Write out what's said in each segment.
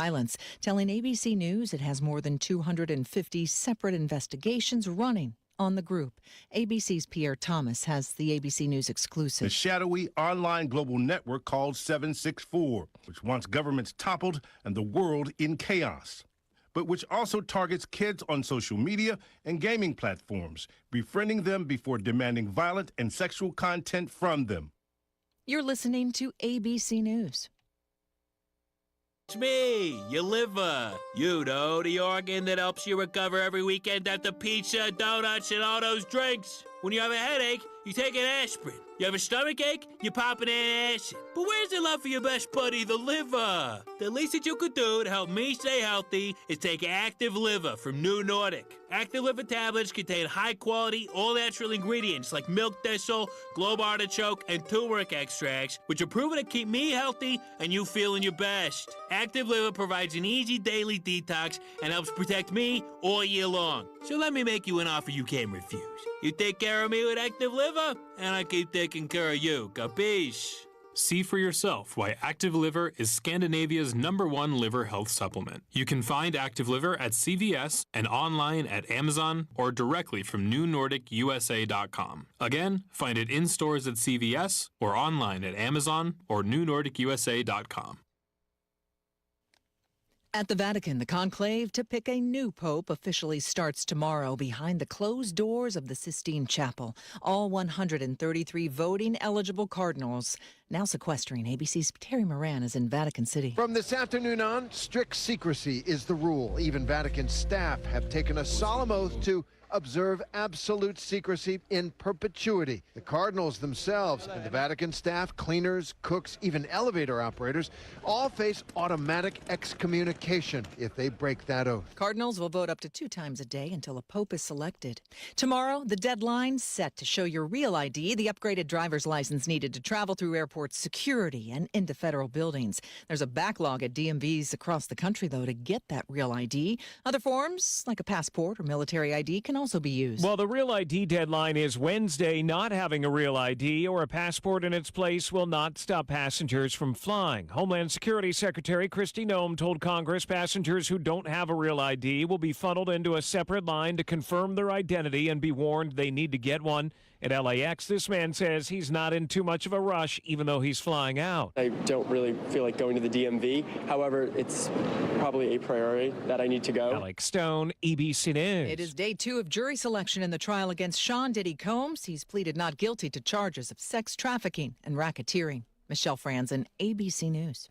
violence, telling ABC News it has more than 250 separate investigations running on the group. ABC's Pierre Thomas has the ABC News exclusive. The shadowy online global network called 764, which wants governments toppled and the world in chaos, but which also targets kids on social media and gaming platforms, befriending them before demanding violent and sexual content from them. You're listening to ABC News. It's me, your liver. You know, the organ that helps you recover every weekend after pizza, donuts, and all those drinks. When you have a headache, you take an aspirin. You have a stomach ache, you pop an antacid. But where's the love for your best buddy, the liver? The least that you could do to help me stay healthy is take Active Liver from New Nordic. Active Liver tablets contain high-quality, all-natural ingredients like milk thistle, globe artichoke, and turmeric extracts, which are proven to keep me healthy and you feeling your best. Active Liver provides an easy daily detox and helps protect me all year long. So let me make you an offer you can't refuse. You take care of me with Active Liver, and I keep taking care of you. Capiche? See for yourself why Active Liver is Scandinavia's #1 liver health supplement. You can find Active Liver at CVS and online at Amazon or directly from NewNordicUSA.com. Again, find it in stores at CVS or online at Amazon or NewNordicUSA.com. At the Vatican, the conclave to pick a new pope officially starts tomorrow behind the closed doors of the Sistine Chapel. All 133 voting-eligible cardinals now sequestering. ABC's Terry Moran is in Vatican City. From this afternoon on, strict secrecy is the rule. Even Vatican staff have taken a solemn oath to observe absolute secrecy in perpetuity. The cardinals themselves and the Vatican staff, cleaners, cooks, even elevator operators, all face automatic excommunication if they break that oath. Cardinals will vote up to 2 times a day until a pope is selected. Tomorrow, the deadline set to show your real ID, the upgraded driver's license needed to travel through airport security and into federal buildings. There's a backlog at DMVs across the country, though, to get that real ID. Other forms, like a passport or military ID, can also be used. Well, the real ID deadline is Wednesday. Not having a real ID or a passport in its place will not stop passengers from flying. Homeland Security Secretary Kristi Noem told Congress passengers who don't have a real ID will be funneled into a separate line to confirm their identity and be warned they need to get one. At LAX, this man says he's not in too much of a rush, even though he's flying out. I don't really feel like going to the DMV. However, it's probably a priority that I need to go. Alex Stone, ABC News. It is day 2 of jury selection in the trial against Sean Diddy Combs. He's pleaded not guilty to charges of sex trafficking and racketeering. Michelle Franzen, ABC News.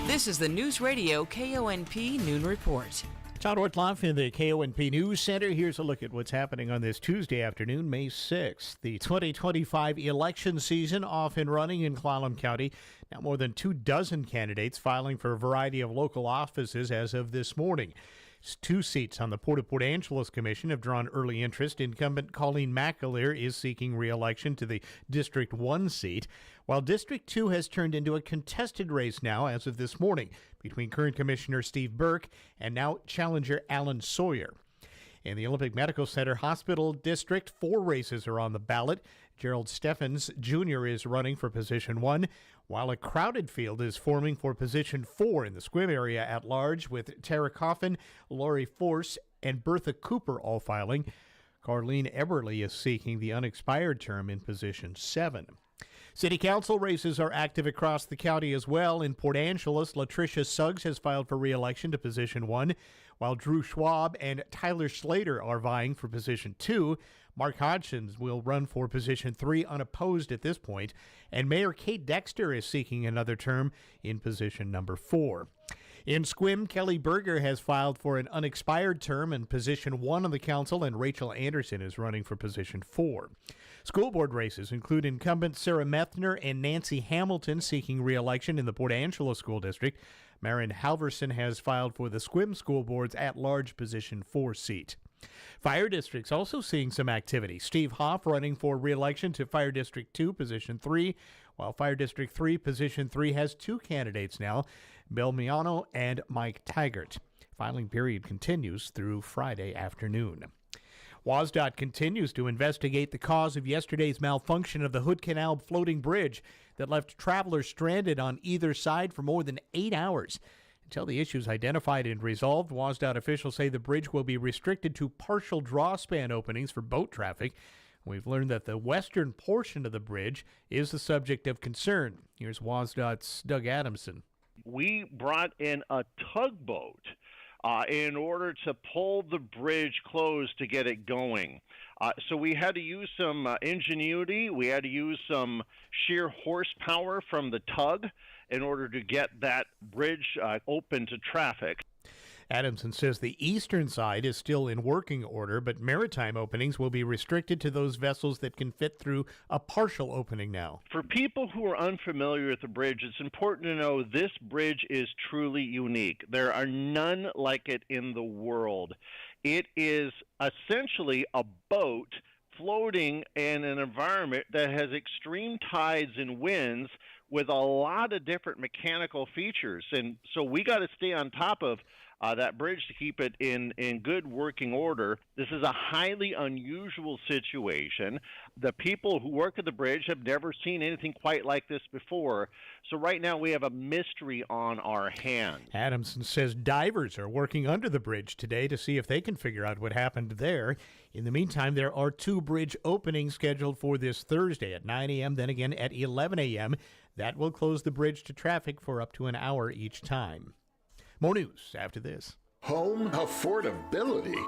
This is the Newsradio KONP Noon Report. John Ortloff in the KONP News Center. Here's a look at what's happening on this Tuesday afternoon, May 6th. The 2025 election season off and running in Clallam County. Now more than 24 candidates filing for a variety of local offices as of this morning. 2 seats on the Port Angeles Commission have drawn early interest. Incumbent Colleen McAleer is seeking re-election to the District 1 seat, while District 2 has turned into a contested race now as of this morning between current Commissioner Steve Burke and now challenger Alan Sawyer. In the Olympic Medical Center Hospital District, 4 races are on the ballot. Gerald Steffens Jr. is running for position 1, while a crowded field is forming for position 4 in the Squim area at large, with Tara Coffin, Lori Force, and Bertha Cooper all filing. Carlene Eberly is seeking the unexpired term in position 7. City Council races are active across the county as well. In Port Angeles, Latricia Suggs has filed for re-election to position 1, while Drew Schwab and Tyler Slater are vying for position 2. Mark Hodgson will run for position 3 unopposed at this point, and Mayor Kate Dexter is seeking another term in position number 4. In Squim, Kelly Berger has filed for an unexpired term in position 1 on the council, and Rachel Anderson is running for position 4. School board races include incumbents Sarah Methner and Nancy Hamilton seeking re-election in the Port Angeles School District. Marin Halverson has filed for the Squim School Board's at-large position 4 seat. Fire districts also seeing some activity. Steve Hoff running for re-election to Fire District 2, position 3, while Fire District 3, position 3 has 2 candidates now, Bill Miano and Mike Taggart. Filing period continues through Friday afternoon. WSDOT continues to investigate the cause of yesterday's malfunction of the Hood Canal floating bridge that left travelers stranded on either side for more than 8 hours. Until the issue is identified and resolved, WSDOT officials say the bridge will be restricted to partial drawspan openings for boat traffic. We've learned that the western portion of the bridge is the subject of concern. Here's WSDOT's Doug Adamson. We brought in a tugboat in order to pull the bridge closed to get it going. So we had to use some ingenuity. We had to use some sheer horsepower from the tug in order to get that bridge open to traffic. Adamson says the eastern side is still in working order, but maritime openings will be restricted to those vessels that can fit through a partial opening now. For people who are unfamiliar with the bridge, it's important to know this bridge is truly unique. There are none like it in the world. It is essentially a boat floating in an environment that has extreme tides and winds with a lot of different mechanical features. And so we got to stay on top of that bridge to keep it in good working order. This is a highly unusual situation. The people who work at the bridge have never seen anything quite like this before. So right now we have a mystery on our hands. Adamson says divers are working under the bridge today to see if they can figure out what happened there. In the meantime, there are 2 bridge openings scheduled for this Thursday at 9 a.m., then again at 11 a.m. That will close the bridge to traffic for up to an hour each time. More news after this. Home affordability?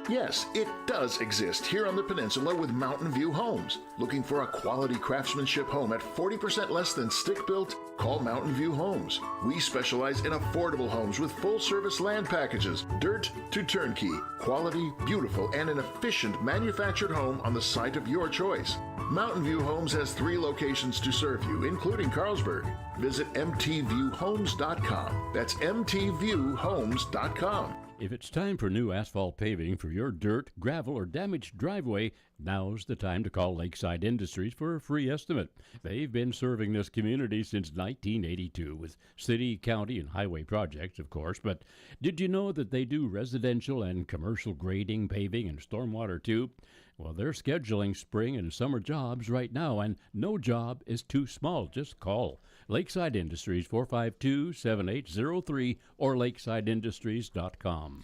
Yes, it does exist here on the peninsula with Mountain View Homes. Looking for a quality craftsmanship home at 40% less than stick-built? Call Mountain View Homes. We specialize in affordable homes with full-service land packages, dirt to turnkey, quality, beautiful, and an efficient manufactured home on the site of your choice. Mountain View Homes has 3 locations to serve you, including Carlsberg. Visit mtviewhomes.com. That's mtviewhomes.com. If it's time for new asphalt paving for your dirt, gravel, or damaged driveway, now's the time to call Lakeside Industries for a free estimate. They've been serving this community since 1982 with city, county, and highway projects, of course. But did you know that they do residential and commercial grading, paving, and stormwater too? Well, they're scheduling spring and summer jobs right now, and no job is too small. Just call Lakeside Industries, 452-7803, or lakesideindustries.com.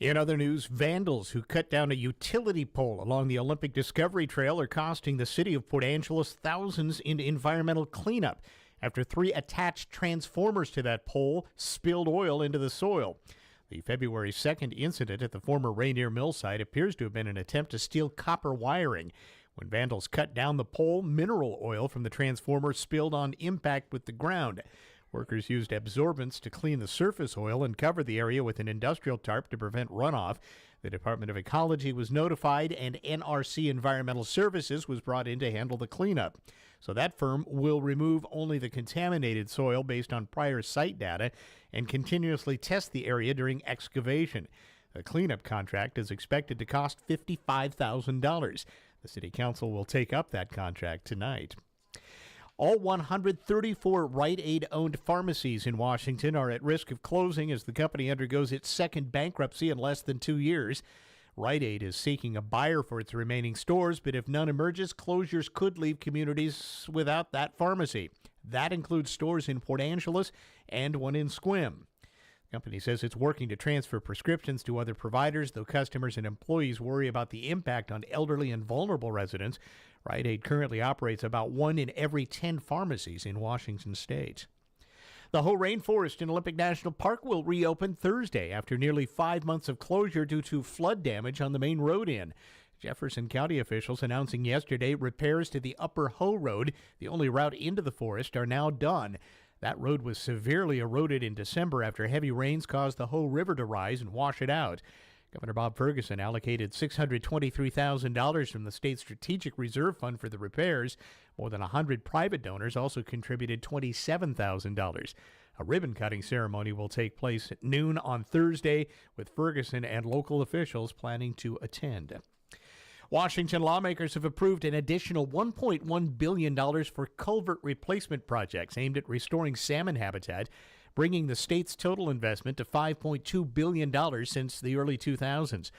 In other news, vandals who cut down a utility pole along the Olympic Discovery Trail are costing the city of Port Angeles thousands in environmental cleanup after 3 attached transformers to that pole spilled oil into the soil. The February 2nd incident at the former Rainier Mill site appears to have been an attempt to steal copper wiring. When vandals cut down the pole, mineral oil from the transformer spilled on impact with the ground. Workers used absorbents to clean the surface oil and cover the area with an industrial tarp to prevent runoff. The Department of Ecology was notified, and NRC Environmental Services was brought in to handle the cleanup. So that firm will remove only the contaminated soil based on prior site data and continuously test the area during excavation. The cleanup contract is expected to cost $55,000. The City Council will take up that contract tonight. All 134 Rite Aid-owned pharmacies in Washington are at risk of closing as the company undergoes its second bankruptcy in less than 2 years. Rite Aid is seeking a buyer for its remaining stores, but if none emerges, closures could leave communities without that pharmacy. That includes stores in Port Angeles and one in Sequim. The company says it's working to transfer prescriptions to other providers, though customers and employees worry about the impact on elderly and vulnerable residents. Rite Aid currently operates about 1 in every 10 pharmacies in Washington state. The Hoh Rainforest in Olympic National Park will reopen Thursday after nearly 5 months of closure due to flood damage on the main road in. Jefferson County officials announcing yesterday repairs to the Upper Hoh Road, the only route into the forest, are now done. That road was severely eroded in December after heavy rains caused the Hoh River to rise and wash it out. Governor Bob Ferguson allocated $623,000 from the state's Strategic Reserve Fund for the repairs. More than 100 private donors also contributed $27,000. A ribbon-cutting ceremony will take place at noon on Thursday, with Ferguson and local officials planning to attend. Washington lawmakers have approved an additional $1.1 billion for culvert replacement projects aimed at restoring salmon habitat, bringing the state's total investment to $5.2 billion since the early 2000s.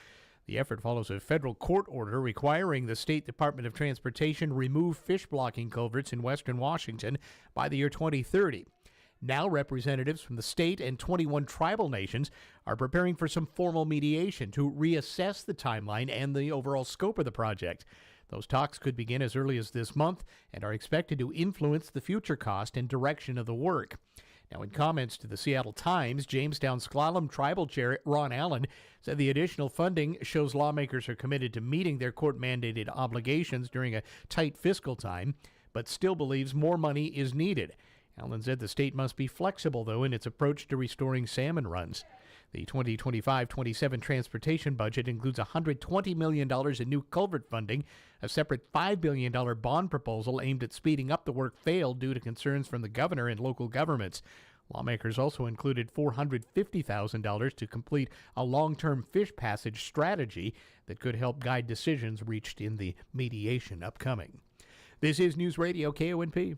The effort follows a federal court order requiring the State Department of Transportation remove fish blocking culverts in western Washington by the year 2030. Now representatives from the state and 21 tribal nations are preparing for some formal mediation to reassess the timeline and the overall scope of the project. Those talks could begin as early as this month and are expected to influence the future cost and direction of the work. Now, in comments to the Seattle Times, Jamestown Sklallam Tribal Chair Ron Allen said the additional funding shows lawmakers are committed to meeting their court-mandated obligations during a tight fiscal time, but still believes more money is needed. Allen said the state must be flexible, though, in its approach to restoring salmon runs. The 2025-27 transportation budget includes $120 million in new culvert funding. A separate $5 billion bond proposal aimed at speeding up the work failed due to concerns from the governor and local governments. Lawmakers also included $450,000 to complete a long-term fish passage strategy that could help guide decisions reached in the mediation upcoming. This is News Radio KONP.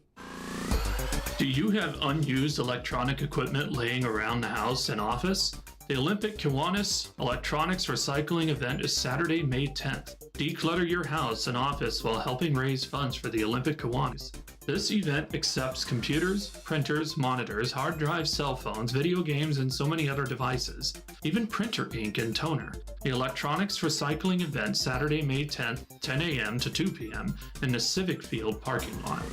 Do you have unused electronic equipment laying around the house and office? The Olympic Kiwanis Electronics Recycling event is Saturday, May 10th. Declutter your house and office while helping raise funds for the Olympic Kiwanis. This event accepts computers, printers, monitors, hard drives, cell phones, video games, and so many other devices, even printer ink and toner. The Electronics Recycling event Saturday, May 10th, 10 a.m. to 2 p.m. in the Civic Field parking lot.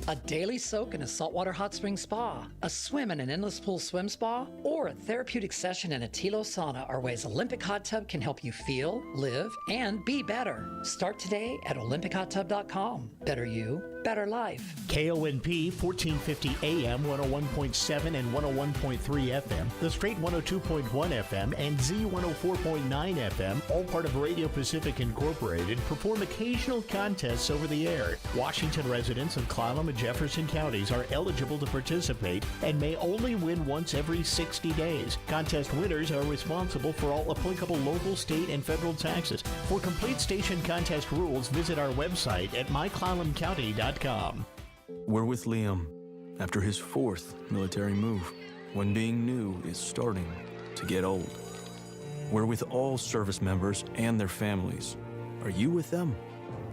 A daily soak in a saltwater hot spring spa, a swim in an endless pool swim spa, or a therapeutic session in a Tilo sauna are ways Olympic Hot Tub can help you feel, live, and be better. Start today at OlympicHotTub.com. Better you, better life. KONP 1450 AM 101.7 and 101.3 FM, The Straight 102.1 FM, and Z104.9 FM, all part of Radio Pacific Incorporated, perform occasional contests over the air. Washington residents of Clallam and Jefferson counties are eligible to participate and may only win once every 60 days. Contest winners are responsible for all applicable local, state, and federal taxes. For complete station contest rules, visit our website at myclallamcounty.com. We're with Liam after his 4th military move, when being new is starting to get old. We're with all service members and their families. Are you with them?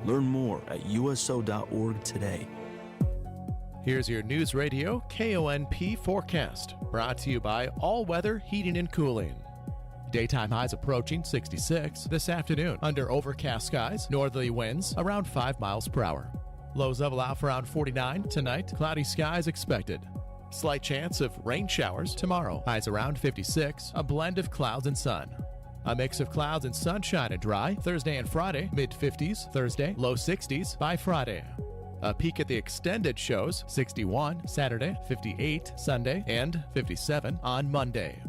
Learn more at uso.org today. Here's your News Radio KONP forecast, brought to you by All Weather Heating and Cooling. Daytime highs approaching 66 this afternoon under overcast skies, northerly winds around 5 miles per hour. Lows level out for around 49 tonight, cloudy skies expected. Slight chance of rain showers tomorrow, highs around 56, a blend of clouds and sun. A mix of clouds and sunshine and dry Thursday and Friday, mid-50s Thursday, low 60s by Friday. A peek at the extended shows, 61 Saturday, 58 Sunday, and 57 on Monday.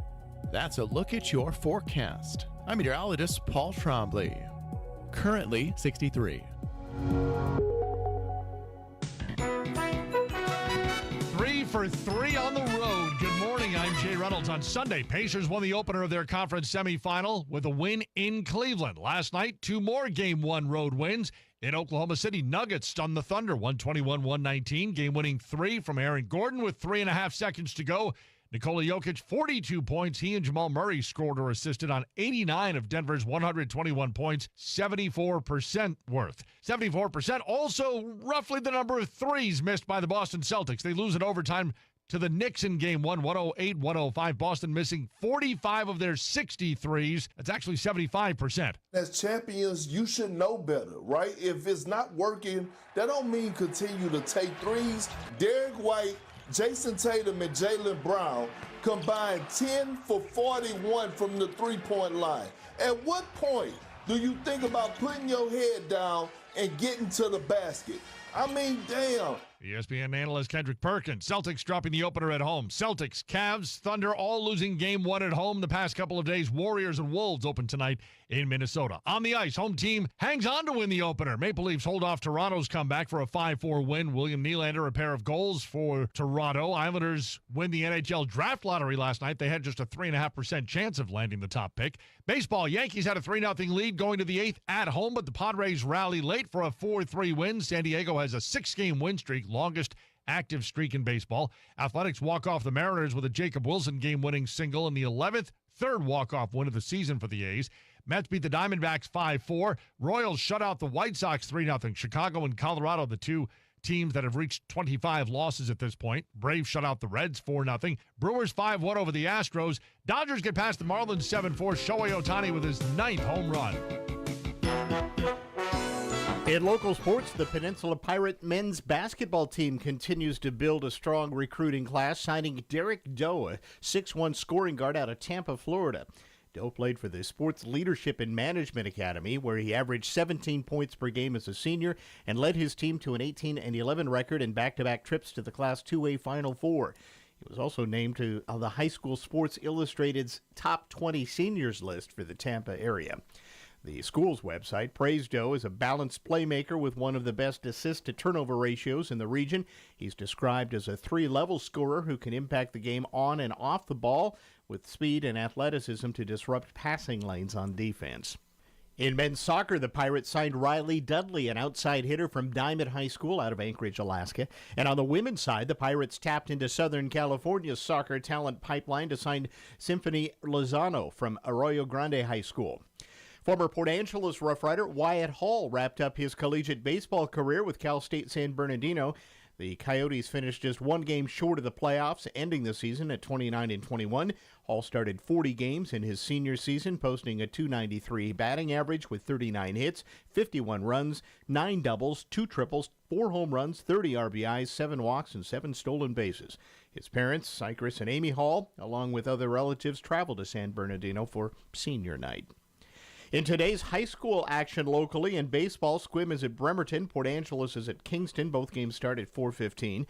That's a look at your forecast. I'm meteorologist Paul Trombley. Currently 63. 3 for 3 on the road. Good morning, I'm Jay Reynolds. On Sunday, Pacers won the opener of their conference semifinal with a win in Cleveland. Last night, 2 more Game 1 road wins. In Oklahoma City, Nuggets stunned the Thunder, 121-119. Game-winning 3 from Aaron Gordon with 3.5 seconds to go. Nikola Jokic, 42 points. He and Jamal Murray scored or assisted on 89 of Denver's 121 points, 74% worth. 74%, also roughly the number of threes missed by the Boston Celtics. They lose in overtime to the Knicks in Game 1, 108-105. Boston missing 45 of their 63s. That's actually 75%. As champions, you should know better, right? If it's not working, that don't mean continue to take threes. Derek White, Jason Tatum, and Jaylen Brown combined 10 for 41 from the three-point line. At what point do you think about putting your head down and getting to the basket? I mean, damn. ESPN analyst Kendrick Perkins. Celtics dropping the opener at home. Celtics, Cavs, Thunder all losing Game 1 at home the past couple of days. Warriors and Wolves open tonight in Minnesota. On the ice, home team hangs on to win the opener. Maple Leafs hold off Toronto's comeback for a 5-4 win. William Nylander, a pair of goals for Toronto. Islanders win the NHL draft lottery last night. They had just a 3.5% chance of landing the top pick. Baseball, Yankees had a 3-0 lead going to the 8th at home, but the Padres rally late for a 4-3 win. San Diego has a 6-game win streak, longest active streak in baseball. Athletics walk off the Mariners with a Jacob Wilson game-winning single in the 11th, third walk-off win of the season for the A's. Mets beat the Diamondbacks 5-4. Royals shut out the White Sox 3-0. Chicago and Colorado, the two teams that have reached 25 losses at this point. Braves shut out the Reds 4-0. Brewers 5-1 over the Astros. Dodgers get past the Marlins 7-4. Shohei Ohtani with his 9th home run. In local sports, the Peninsula Pirate men's basketball team continues to build a strong recruiting class, signing Derek Doe, a 6'1" scoring guard out of Tampa, Florida. Doe played for the Sports Leadership and Management Academy, where he averaged 17 points per game as a senior and led his team to an 18-11 record and back-to-back trips to the Class 2A Final Four. He was also named to the High School Sports Illustrated's Top 20 Seniors list for the Tampa area. The school's website praised Doe as a balanced playmaker with one of the best assist-to-turnover ratios in the region. He's described as a three-level scorer who can impact the game on and off the ball with speed and athleticism to disrupt passing lanes on defense. In men's soccer, the Pirates signed Riley Dudley, an outside hitter from Diamond High School out of Anchorage, Alaska. And on the women's side, the Pirates tapped into Southern California's soccer talent pipeline to sign Symphony Lozano from Arroyo Grande High School. Former Port Angeles Rough Rider Wyatt Hall wrapped up his collegiate baseball career with Cal State San Bernardino. The Coyotes finished just one game short of the playoffs, ending the season at 29-21. Hall started 40 games in his senior season, posting a .293 batting average with 39 hits, 51 runs, 9 doubles, 2 triples, 4 home runs, 30 RBIs, 7 walks, and 7 stolen bases. His parents, Cypress and Amy Hall, along with other relatives, traveled to San Bernardino for senior night. In today's high school action locally, in baseball, Squim is at Bremerton, Port Angeles is at Kingston. Both games start at 4:15.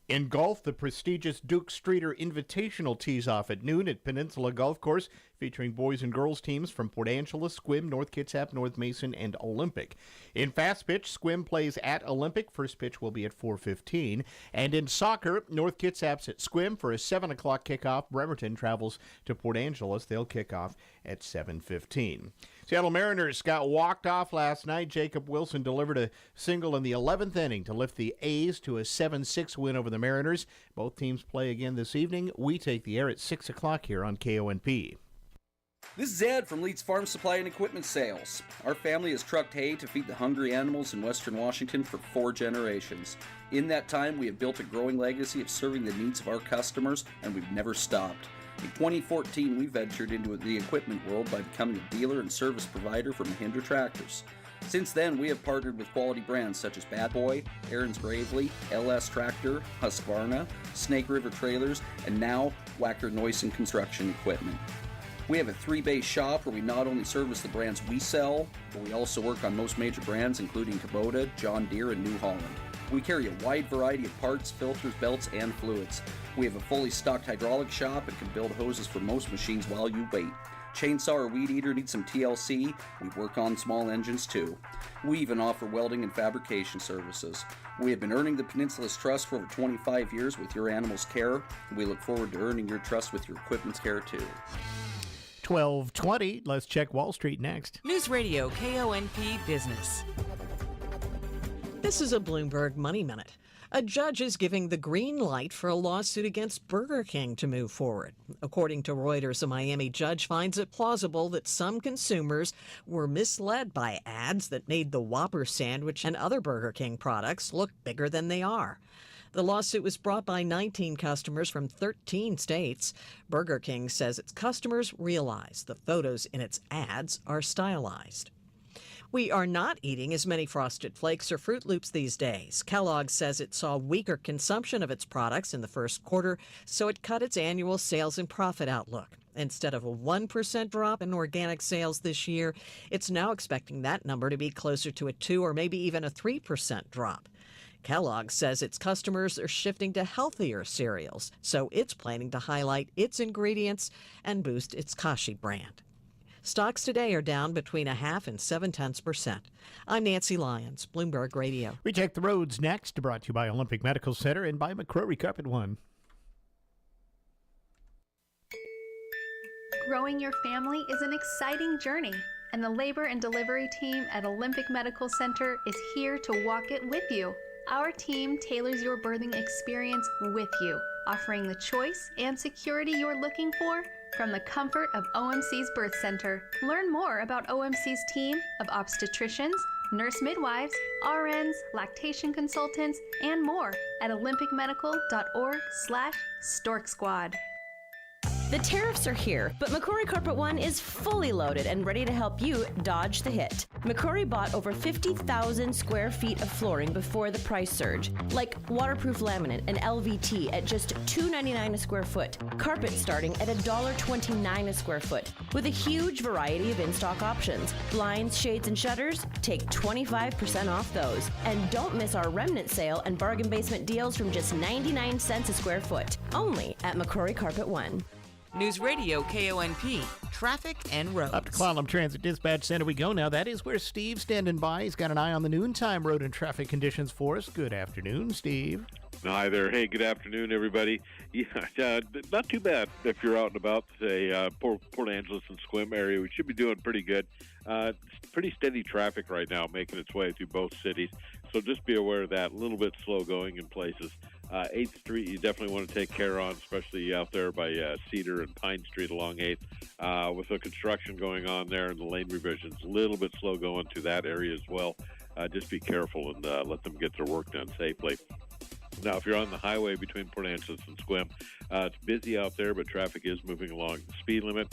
In golf, the prestigious Duke Streeter Invitational tees off at noon at Peninsula Golf Course, featuring boys and girls teams from Port Angeles, Squim, North Kitsap, North Mason, and Olympic. In fast pitch, Squim plays at Olympic. First pitch will be at 4:15. And in soccer, North Kitsap's at Squim for a 7 o'clock kickoff. Bremerton travels to Port Angeles. They'll kick off at 7:15. Seattle Mariners got walked off last night. Jacob Wilson delivered a single in the 11th inning to lift the A's to a 7-6 win over the Mariners. Both teams play again this evening. We take the air at 6 o'clock here on KONP. This is Ed from Leeds Farm Supply and Equipment Sales. Our family has trucked hay to feed the hungry animals in Western Washington for 4 generations. In that time, we have built a growing legacy of serving the needs of our customers, and we've never stopped. In 2014, we ventured into the equipment world by becoming a dealer and service provider for Mahindra tractors. Since then, we have partnered with quality brands such as Bad Boy, Aaron's Gravely, LS Tractor, Husqvarna, Snake River Trailers, and now Wacker Noyson Construction Equipment. We have a 3-bay shop where we not only service the brands we sell, but we also work on most major brands including Kubota, John Deere, and New Holland. We carry a wide variety of parts, filters, belts, and fluids. We have a fully stocked hydraulic shop and can build hoses for most machines while you wait. Chainsaw or weed eater needs some TLC, we work on small engines too. We even offer welding and fabrication services. We have been earning the Peninsula's trust for over 25 years with your animal's care, and we look forward to earning your trust with your equipment's care too. 12:20. Let's check Wall Street next. News Radio KONP Business. This is a Bloomberg Money Minute. A judge is giving the green light for a lawsuit against Burger King to move forward. According to Reuters, a Miami judge finds it plausible that some consumers were misled by ads that made the Whopper sandwich and other Burger King products look bigger than they are. The lawsuit was brought by 19 customers from 13 states. Burger King says its customers realize the photos in its ads are stylized. We are not eating as many Frosted Flakes or Fruit Loops these days. Kellogg says it saw weaker consumption of its products in the first quarter, so it cut its annual sales and profit outlook. Instead of a 1% drop in organic sales this year, it's now expecting that number to be closer to a 2 or maybe even a 3% drop. Kellogg says its customers are shifting to healthier cereals, so it's planning to highlight its ingredients and boost its Kashi brand. Stocks today are down between 0.5% and 0.7%. I'm Nancy Lyons, Bloomberg Radio. We check the roads next, brought to you by Olympic Medical Center and by McCrory Carpet One. Growing your family is an exciting journey, and the labor and delivery team at Olympic Medical Center is here to walk it with you. Our team tailors your birthing experience with you, offering the choice and security you're looking for from the comfort of OMC's Birth Center. Learn more about OMC's team of obstetricians, nurse midwives, RNs, lactation consultants, and more at olympicmedical.org/Stork Squad. The tariffs are here, but McCrory Carpet One is fully loaded and ready to help you dodge the hit. McCrory bought over 50,000 square feet of flooring before the price surge, like waterproof laminate and LVT at just $2.99 a square foot, carpet starting at $1.29 a square foot, with a huge variety of in-stock options. Blinds, shades, and shutters, take 25% off those. And don't miss our remnant sale and bargain basement deals from just 99 cents a square foot, only at McCrory Carpet One. Newsradio KONP, traffic and roads. Up to Clallam Transit Dispatch Center we go now. That is where Steve's standing by. He's got an eye on the noontime road and traffic conditions for us. Good afternoon, Steve. Hi there. Hey, good afternoon, everybody. Yeah, not too bad if you're out and about, say, Port Angeles and Sequim area. We should be doing pretty good. Pretty steady traffic right now making its way through both cities, so just be aware of that. A little bit slow going in places. 8th Street you definitely want to take care on, especially out there by Cedar and Pine Street along 8th. With the construction going on there and the lane revisions, a little bit slow going to that area as well. Just be careful and let them get their work done safely. Now, if you're on the highway between Port Angeles and Sequim, it's busy out there, but traffic is moving along the speed limit.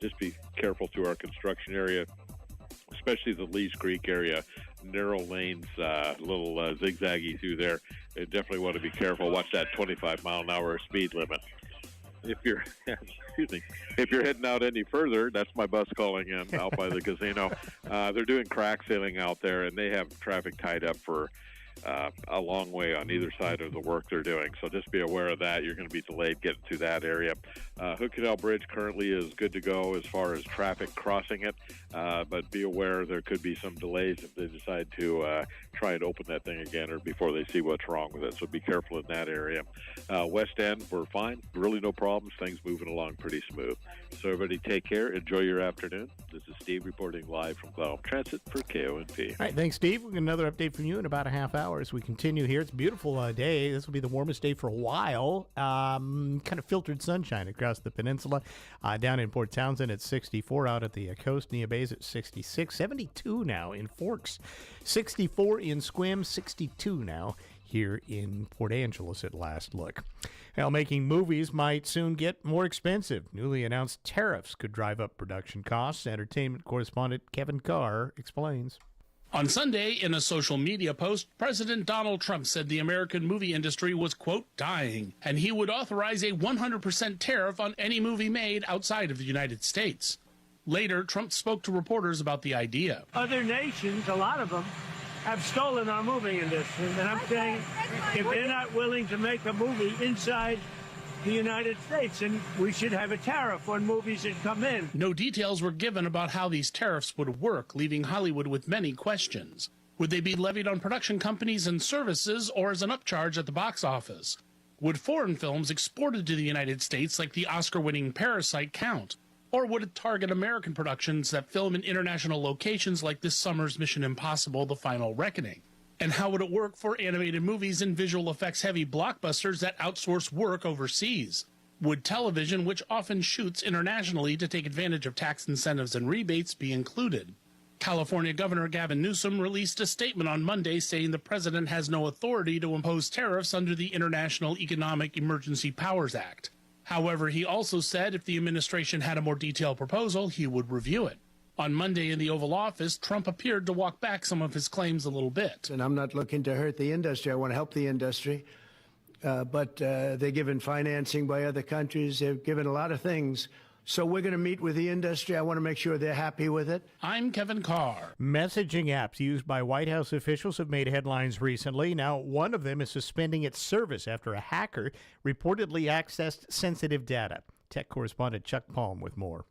Just be careful through our construction area, especially the Lees Creek area. Narrow lanes, little zigzaggy through there. You definitely want to be careful. Watch that 25-mile-an-hour speed limit. If you're if you're heading out any further, that's my bus calling in out by the casino. They're doing crack sealing out there, and they have traffic tied up for a long way on either side of the work they're doing. So just be aware of that. You're going to be delayed getting to that area. Hood Canal Bridge currently is good to go as far as traffic crossing it, but be aware there could be some delays if they decide to try and open that thing again or before they see what's wrong with it. So be careful in that area. West End, we're fine. Really no problems. Things moving along pretty smooth. So everybody take care. Enjoy your afternoon. This is Steve reporting live from Clallam Transit for KONP. All right, thanks, Steve. We'll get another update from you in about a half hour as we continue here. It's a beautiful day. This will be the warmest day for a while. Kind of filtered sunshine across the peninsula. Down in Port Townsend at 64, out at the coast, Nia Bay's at 66, 72 now in Forks, 64 in Sequim, 62 now here in Port Angeles at last look. Well, making movies might soon get more expensive. Newly announced tariffs could drive up production costs. Entertainment correspondent Kevin Carr explains. On Sunday, in a social media post, President Donald Trump said the American movie industry was, quote, dying, and he would authorize a 100% tariff on any movie made outside of the United States. Later, Trump spoke to reporters about the idea. Other nations, a lot of them, have stolen our movie industry, and I'm saying if they're not willing to make a movie inside the United States, and we should have a tariff on movies that come in. No details were given about how these tariffs would work, leaving Hollywood with many questions. Would they be levied on production companies and services or as an upcharge at the box office? Would foreign films exported to the United States like the Oscar-winning Parasite count? Or would it target American productions that film in international locations like this summer's Mission Impossible: The Final Reckoning? And how would it work for animated movies and visual effects heavy blockbusters that outsource work overseas? Would television, which often shoots internationally to take advantage of tax incentives and rebates, be included? California Governor Gavin Newsom released a statement on Monday saying the president has no authority to impose tariffs under the International Economic Emergency Powers Act. However, he also said if the administration had a more detailed proposal, he would review it. On Monday in the Oval Office, Trump appeared to walk back some of his claims a little bit. And I'm not looking to hurt the industry. I want to help the industry. But they're given financing by other countries. They're given a lot of things. So we're going to meet with the industry. I want to make sure they're happy with it. I'm Kevin Carr. Messaging apps used by White House officials have made headlines recently. Now, one of them is suspending its service after a hacker reportedly accessed sensitive data. Tech correspondent Chuck Palm with more.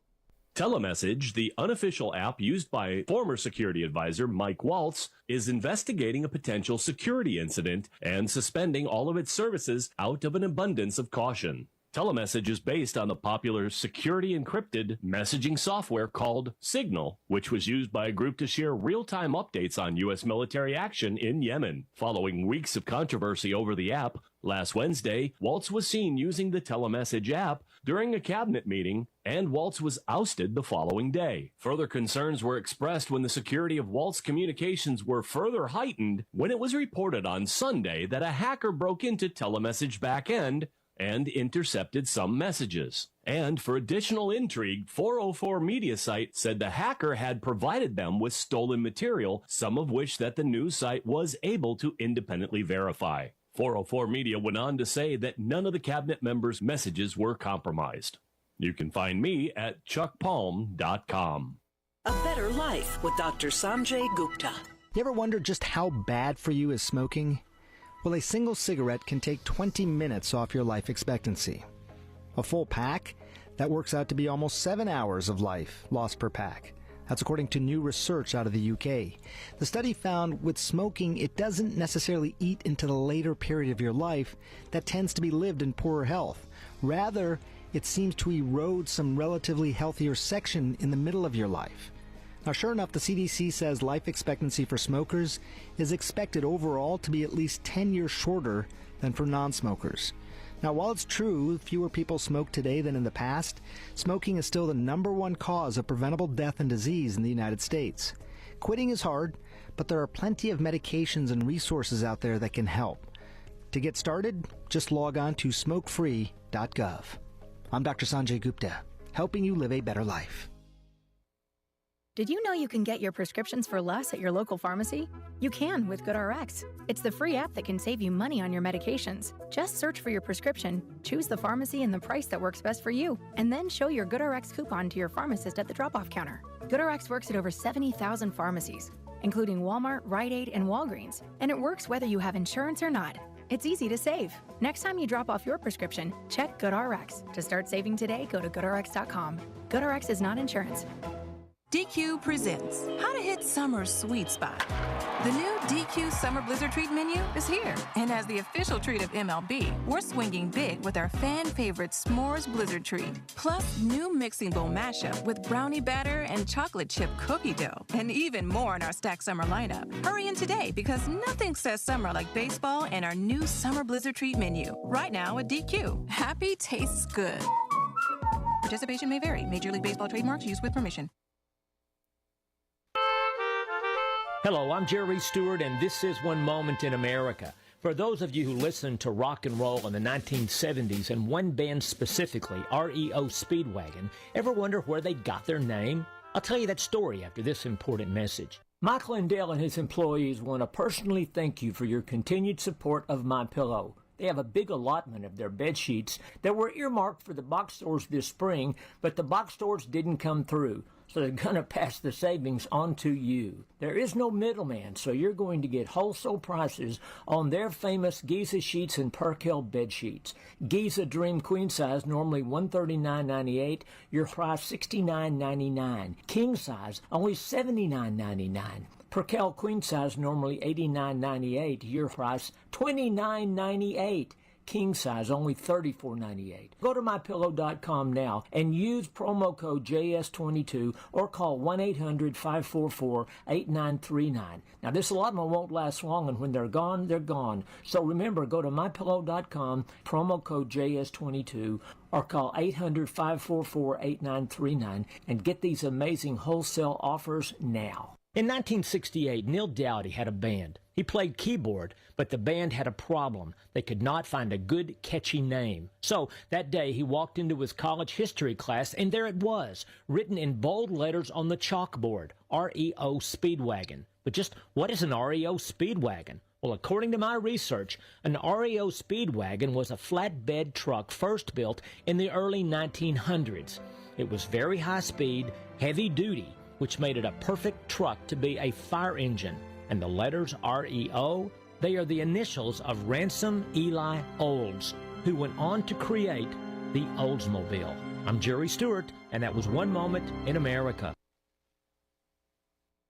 Telemessage, the unofficial app used by former security advisor Mike Waltz, is investigating a potential security incident and suspending all of its services out of an abundance of caution. Telemessage is based on the popular security encrypted messaging software called Signal, which was used by a group to share real-time updates on U.S. military action in Yemen. Following weeks of controversy over the app, Last Wednesday, Waltz was seen using the telemessage app during a cabinet meeting, and Waltz was ousted the following day. Further concerns were expressed when the security of Waltz communications were further heightened when it was reported on Sunday that a hacker broke into telemessage backend and intercepted some messages. And for additional intrigue, 404 Media site said the hacker had provided them with stolen material, some of which that the news site was able to independently verify. 404 Media went on to say that none of the cabinet members' messages were compromised. You can find me at chuckpalm.com. A Better Life with Dr. Sanjay Gupta. You ever wonder just how bad for you is smoking? Well, a single cigarette can take 20 minutes off your life expectancy. A full pack? That works out to be almost 7 hours of life lost per pack. That's according to new research out of the UK. The study found with smoking, it doesn't necessarily eat into the later period of your life that tends to be lived in poorer health. Rather, it seems to erode some relatively healthier section in the middle of your life. Now, sure enough, the CDC says life expectancy for smokers is expected overall to be at least 10 years shorter than for non-smokers. Now, while it's true fewer people smoke today than in the past, smoking is still the #1 cause of preventable death and disease in the United States. Quitting is hard, but there are plenty of medications and resources out there that can help. To get started, just log on to smokefree.gov. I'm Dr. Sanjay Gupta, helping you live a better life. Did you know you can get your prescriptions for less at your local pharmacy? You can with GoodRx. It's the free app that can save you money on your medications. Just search for your prescription, choose the pharmacy and the price that works best for you, and then show your GoodRx coupon to your pharmacist at the drop-off counter. GoodRx works at over 70,000 pharmacies, including Walmart, Rite Aid, and Walgreens, and it works whether you have insurance or not. It's easy to save. Next time you drop off your prescription, check GoodRx. To start saving today, go to GoodRx.com. GoodRx is not insurance. DQ presents How to Hit Summer's Sweet Spot. The new DQ Summer Blizzard Treat menu is here. And as the official treat of MLB, we're swinging big with our fan favorite S'mores Blizzard Treat. Plus, new mixing bowl mashup with brownie batter and chocolate chip cookie dough. And even more in our stacked summer lineup. Hurry in today because nothing says summer like baseball and our new Summer Blizzard Treat menu. Right now at DQ. Happy tastes good. Participation may vary. Major League Baseball trademarks used with permission. Hello, I'm Jerry Stewart, and this is One Moment in America. For those of you who listened to rock and roll in the 1970s, and one band specifically, REO Speedwagon, ever wonder where they got their name? I'll tell you that story after this important message. Mike Lindell and his employees want to personally thank you for your continued support of MyPillow. They have a big allotment of their bed sheets that were earmarked for the box stores this spring, but the box stores didn't come through. So they're going to pass the savings on to you. There is no middleman, so you're going to get wholesale prices on their famous Giza sheets and Perkel bed sheets. Giza Dream Queen Size, normally $139.98, your price $69.99. King Size, only $79.99. Perkel Queen Size, normally $89.98, your price $29.98. King size, only $34.98. Go to MyPillow.com now and use promo code JS22 or call 1-800-544-8939. Now, this allotment won't last long, and when they're gone, they're gone. So remember, go to MyPillow.com, promo code JS22, or call 800-544-8939 and get these amazing wholesale offers now. In 1968, Neil Dowdy had a band. He played keyboard, but the band had a problem. They could not find a good, catchy name. So that day he walked into his college history class, and there it was, written in bold letters on the chalkboard, REO Speedwagon. But just what is an REO Speedwagon? Well, according to my research, an REO Speedwagon was a flatbed truck first built in the early 1900s. It was very high speed, heavy duty, which made it a perfect truck to be a fire engine. And the letters REO, they are the initials of Ransom Eli Olds, who went on to create the Oldsmobile. I'm Jerry Stewart, and that was One Moment in America.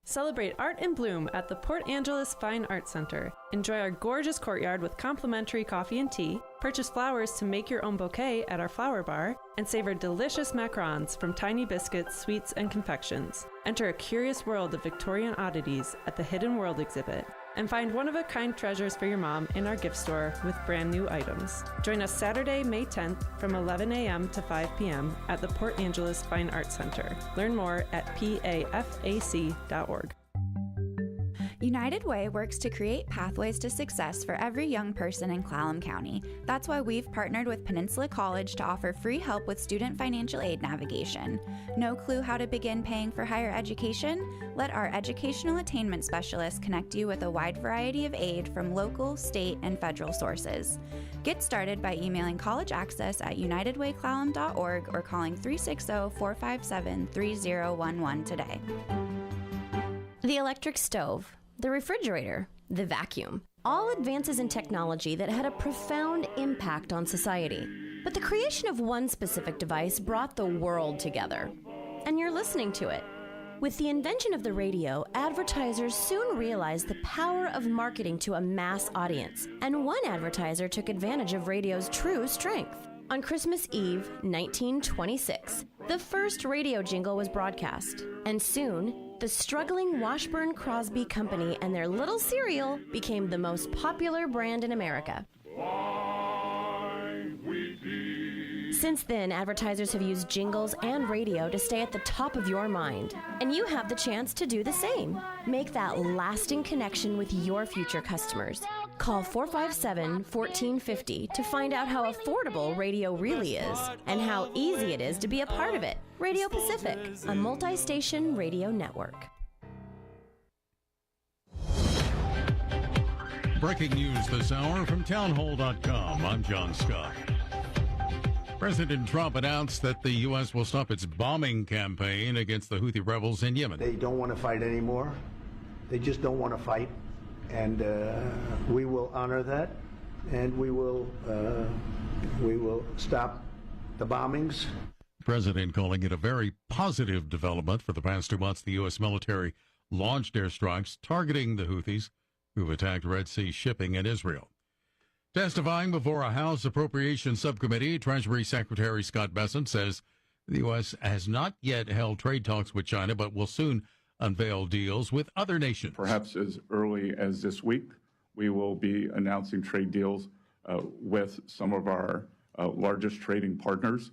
Celebrate art in bloom at the Port Angeles Fine Arts Center. Enjoy our gorgeous courtyard with complimentary coffee and tea, purchase flowers to make your own bouquet at our flower bar, and savor delicious macarons from tiny biscuits, sweets, and confections. Enter a curious world of Victorian oddities at the Hidden World exhibit. and find one-of-a-kind treasures for your mom in our gift store with brand new items. Join us Saturday, May 10th from 11 a.m. to 5 p.m. at the Port Angeles Fine Arts Center. Learn more at pafac.org. United Way works to create pathways to success for every young person in Clallam County. That's why we've partnered with Peninsula College to offer free help with student financial aid navigation. No clue how to begin paying for higher education? Let our educational attainment specialists connect you with a wide variety of aid from local, state, and federal sources. Get started by emailing collegeaccess@unitedwayclallam.org or calling 360-457-3011 today. The electric stove, the refrigerator, the vacuum. All advances in technology that had a profound impact on society. But the creation of one specific device brought the world together. And you're listening to it. With the invention of the radio, advertisers soon realized the power of marketing to a mass audience. And one advertiser took advantage of radio's true strength. On Christmas Eve, 1926, the first radio jingle was broadcast. And soon, the struggling Washburn-Crosby Company and their little cereal became the most popular brand in America. Since then, advertisers have used jingles and radio to stay at the top of your mind. And you have the chance to do the same. Make that lasting connection with your future customers. Call 457-1450 to find out how affordable radio really is and how easy it is to be a part of it. Radio Pacific, a multi-station radio network. Breaking news this hour from townhall.com. I'm John Scott. President Trump announced that the U.S. will stop its bombing campaign against the Houthi rebels in Yemen. They don't want to fight anymore. They just don't want to fight. And we will honor that, and we will stop the bombings. The president calling it a very positive development. For the past 2 months, the U.S. military launched airstrikes targeting the Houthis, who've attacked Red Sea shipping in Israel. Testifying before a House Appropriations Subcommittee, Treasury Secretary Scott Bessent says the U.S. has not yet held trade talks with China, but will soon unveil deals with other nations. Perhaps as early as this week, we will be announcing trade deals with some of our largest trading partners.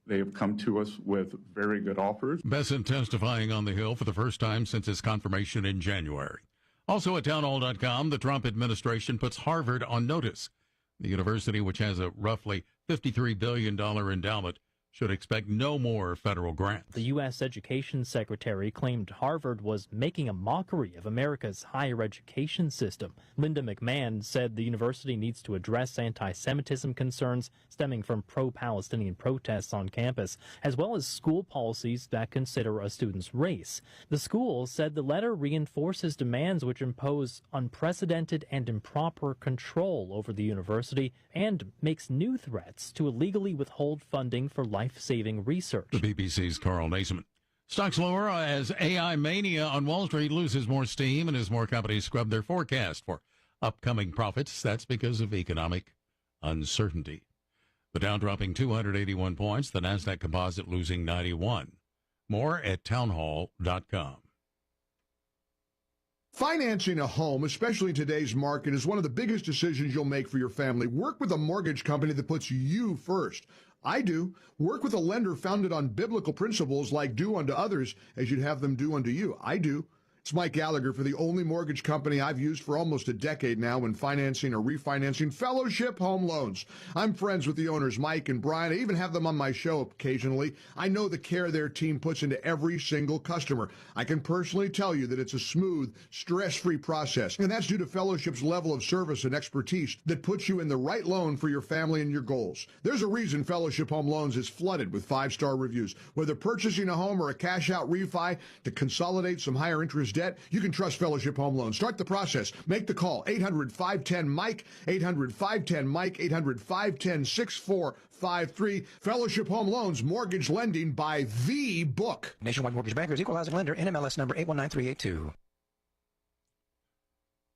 They have come to us with very good offers. Bessent testifying on the Hill for the first time since his confirmation in January. Also at townhall.com, the Trump administration puts Harvard on notice. The university, which has a roughly $53 billion endowment, should expect no more federal grants. The U.S. Education Secretary claimed Harvard was making a mockery of America's higher education system. Linda McMahon said the university needs to address anti-Semitism concerns stemming from pro-Palestinian protests on campus, as well as school policies that consider a student's race. The school said the letter reinforces demands which impose unprecedented and improper control over the university and makes new threats to illegally withhold funding for life-saving research. The BBC's Carl Naisman. Stocks lower as AI mania on Wall Street loses more steam and as more companies scrub their forecast for upcoming profits. That's because of economic uncertainty. The Dow dropping 281 points, the Nasdaq Composite losing 91. More at townhall.com. Financing a home, especially in today's market, is one of the biggest decisions you'll make for your family. Work with a mortgage company that puts you first. I do. Work with a lender founded on biblical principles like do unto others as you'd have them do unto you. I do. It's Mike Gallagher for the only mortgage company I've used for almost a decade now when financing or refinancing Fellowship Home Loans. I'm friends with the owners, Mike and Brian. I even have them on my show occasionally. I know the care their team puts into every single customer. I can personally tell you that it's a smooth, stress-free process. And that's due to Fellowship's level of service and expertise that puts you in the right loan for your family and your goals. There's a reason Fellowship Home Loans is flooded with 5-star reviews. Whether purchasing a home or a cash-out refi to consolidate some higher interest debt, you can trust Fellowship Home Loans. Start the process. Make the call. 800-510-MIKE, 800-510-MIKE, 800-510-6453. Fellowship Home Loans, mortgage lending by the book. Nationwide Mortgage Bankers, Equal Housing Lender, NMLS number 819382.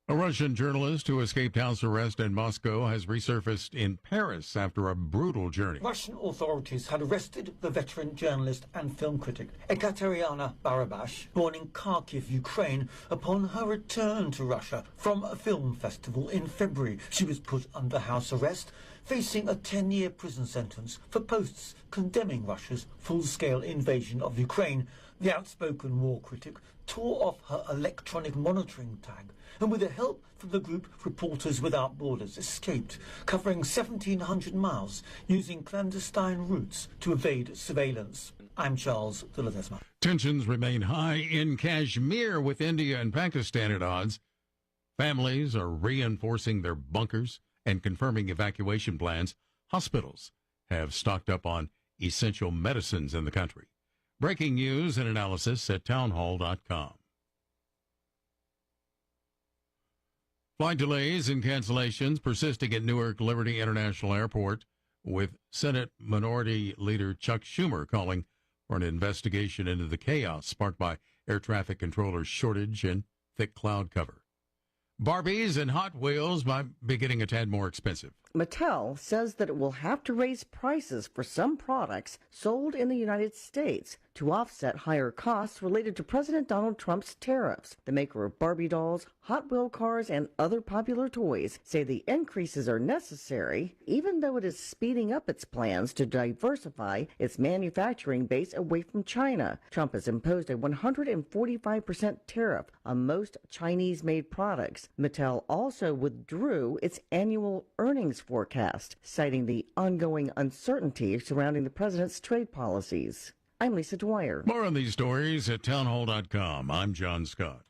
A Russian journalist who escaped house arrest in Moscow has resurfaced in Paris after a brutal journey. Russian authorities had arrested the veteran journalist and film critic Ekaterina Barabash, born in Kharkiv, Ukraine, upon her return to Russia from a film festival in February. She was put under house arrest, facing a 10-year prison sentence for posts condemning Russia's full-scale invasion of Ukraine. The outspoken war critic tore off her electronic monitoring tag and, with the help from the group Reporters Without Borders, escaped, covering 1,700 miles using clandestine routes to evade surveillance. I'm Charles de Ledesma. Tensions remain high in Kashmir with India and Pakistan at odds. Families are reinforcing their bunkers and confirming evacuation plans. Hospitals have stocked up on essential medicines in the country. Breaking news and analysis at townhall.com. Flight delays and cancellations persisting at Newark Liberty International Airport, with Senate Minority Leader Chuck Schumer calling for an investigation into the chaos sparked by air traffic controllers' shortage and thick cloud cover. Barbies and Hot Wheels might be getting a tad more expensive. Mattel says that it will have to raise prices for some products sold in the United States to offset higher costs related to President Donald Trump's tariffs. The maker of Barbie dolls, Hot Wheel cars, and other popular toys say the increases are necessary, even though it is speeding up its plans to diversify its manufacturing base away from China. Trump has imposed a 145% tariff on most Chinese-made products. Mattel also withdrew its annual earnings forecast, citing the ongoing uncertainty surrounding the president's trade policies. I'm Lisa Dwyer. More on these stories at townhall.com. I'm John Scott.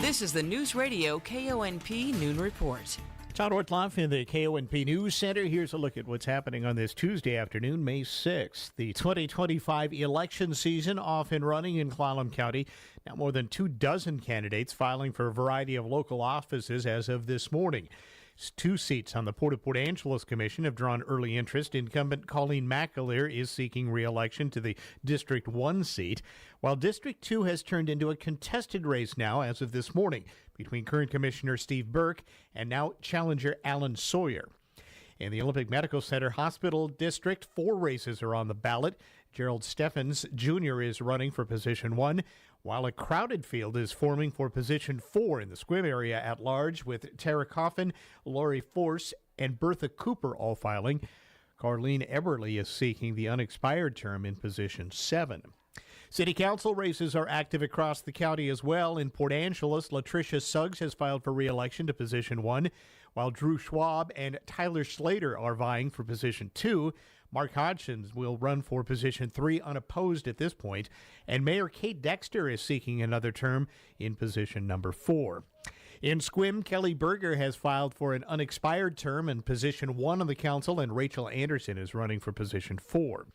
This is the Newsradio KONP Noon Report. Todd Ortloff in the KONP News Center. Here's a look at what's happening on this Tuesday afternoon, May 6th. The 2025 election season off and running in Clallam County. Now more than 24 candidates filing for a variety of local offices as of this morning. 2 seats on the Port of Port Angeles Commission have drawn early interest. Incumbent Colleen McAleer is seeking re-election to the District 1 seat, while District 2 has turned into a contested race now as of this morning between current Commissioner Steve Burke and now challenger Alan Sawyer. In the Olympic Medical Center Hospital District, 4 races are on the ballot. Gerald Steffens Jr. is running for position 1, while a crowded field is forming for position 4 in the Squim area at large, with Tara Coffin, Lori Force, and Bertha Cooper all filing. Carlene Eberly is seeking the unexpired term in position 7. City Council races are active across the county as well. In Port Angeles, Latricia Suggs has filed for re-election to position 1, while Drew Schwab and Tyler Slater are vying for position 2. Mark Hodgins will run for position 3 unopposed at this point, and Mayor Kate Dexter is seeking another term in position number 4. In Squim, Kelly Berger has filed for an unexpired term in position 1 on the council, and Rachel Anderson is running for position 4.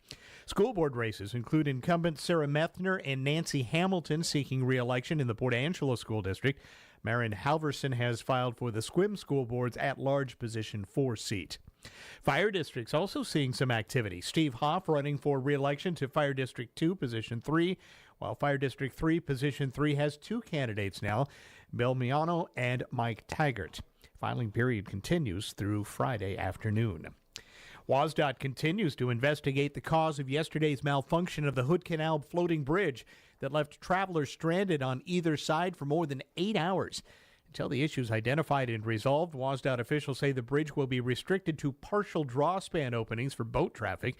School board races include incumbent Sarah Methner and Nancy Hamilton seeking re-election in the Port Angeles School District. Marin Halverson has filed for the Squim School Board's at-large position 4 seat. Fire districts also seeing some activity. Steve Hoff running for re-election to Fire District 2, position 3, while Fire District 3, position 3 has 2 candidates now, Bill Miano and Mike Taggart. Filing period continues through Friday afternoon. WSDOT continues to investigate the cause of yesterday's malfunction of the Hood Canal floating bridge that left travelers stranded on either side for more than 8 hours. Until the issue is identified and resolved, WSDOT officials say the bridge will be restricted to partial drawspan openings for boat traffic.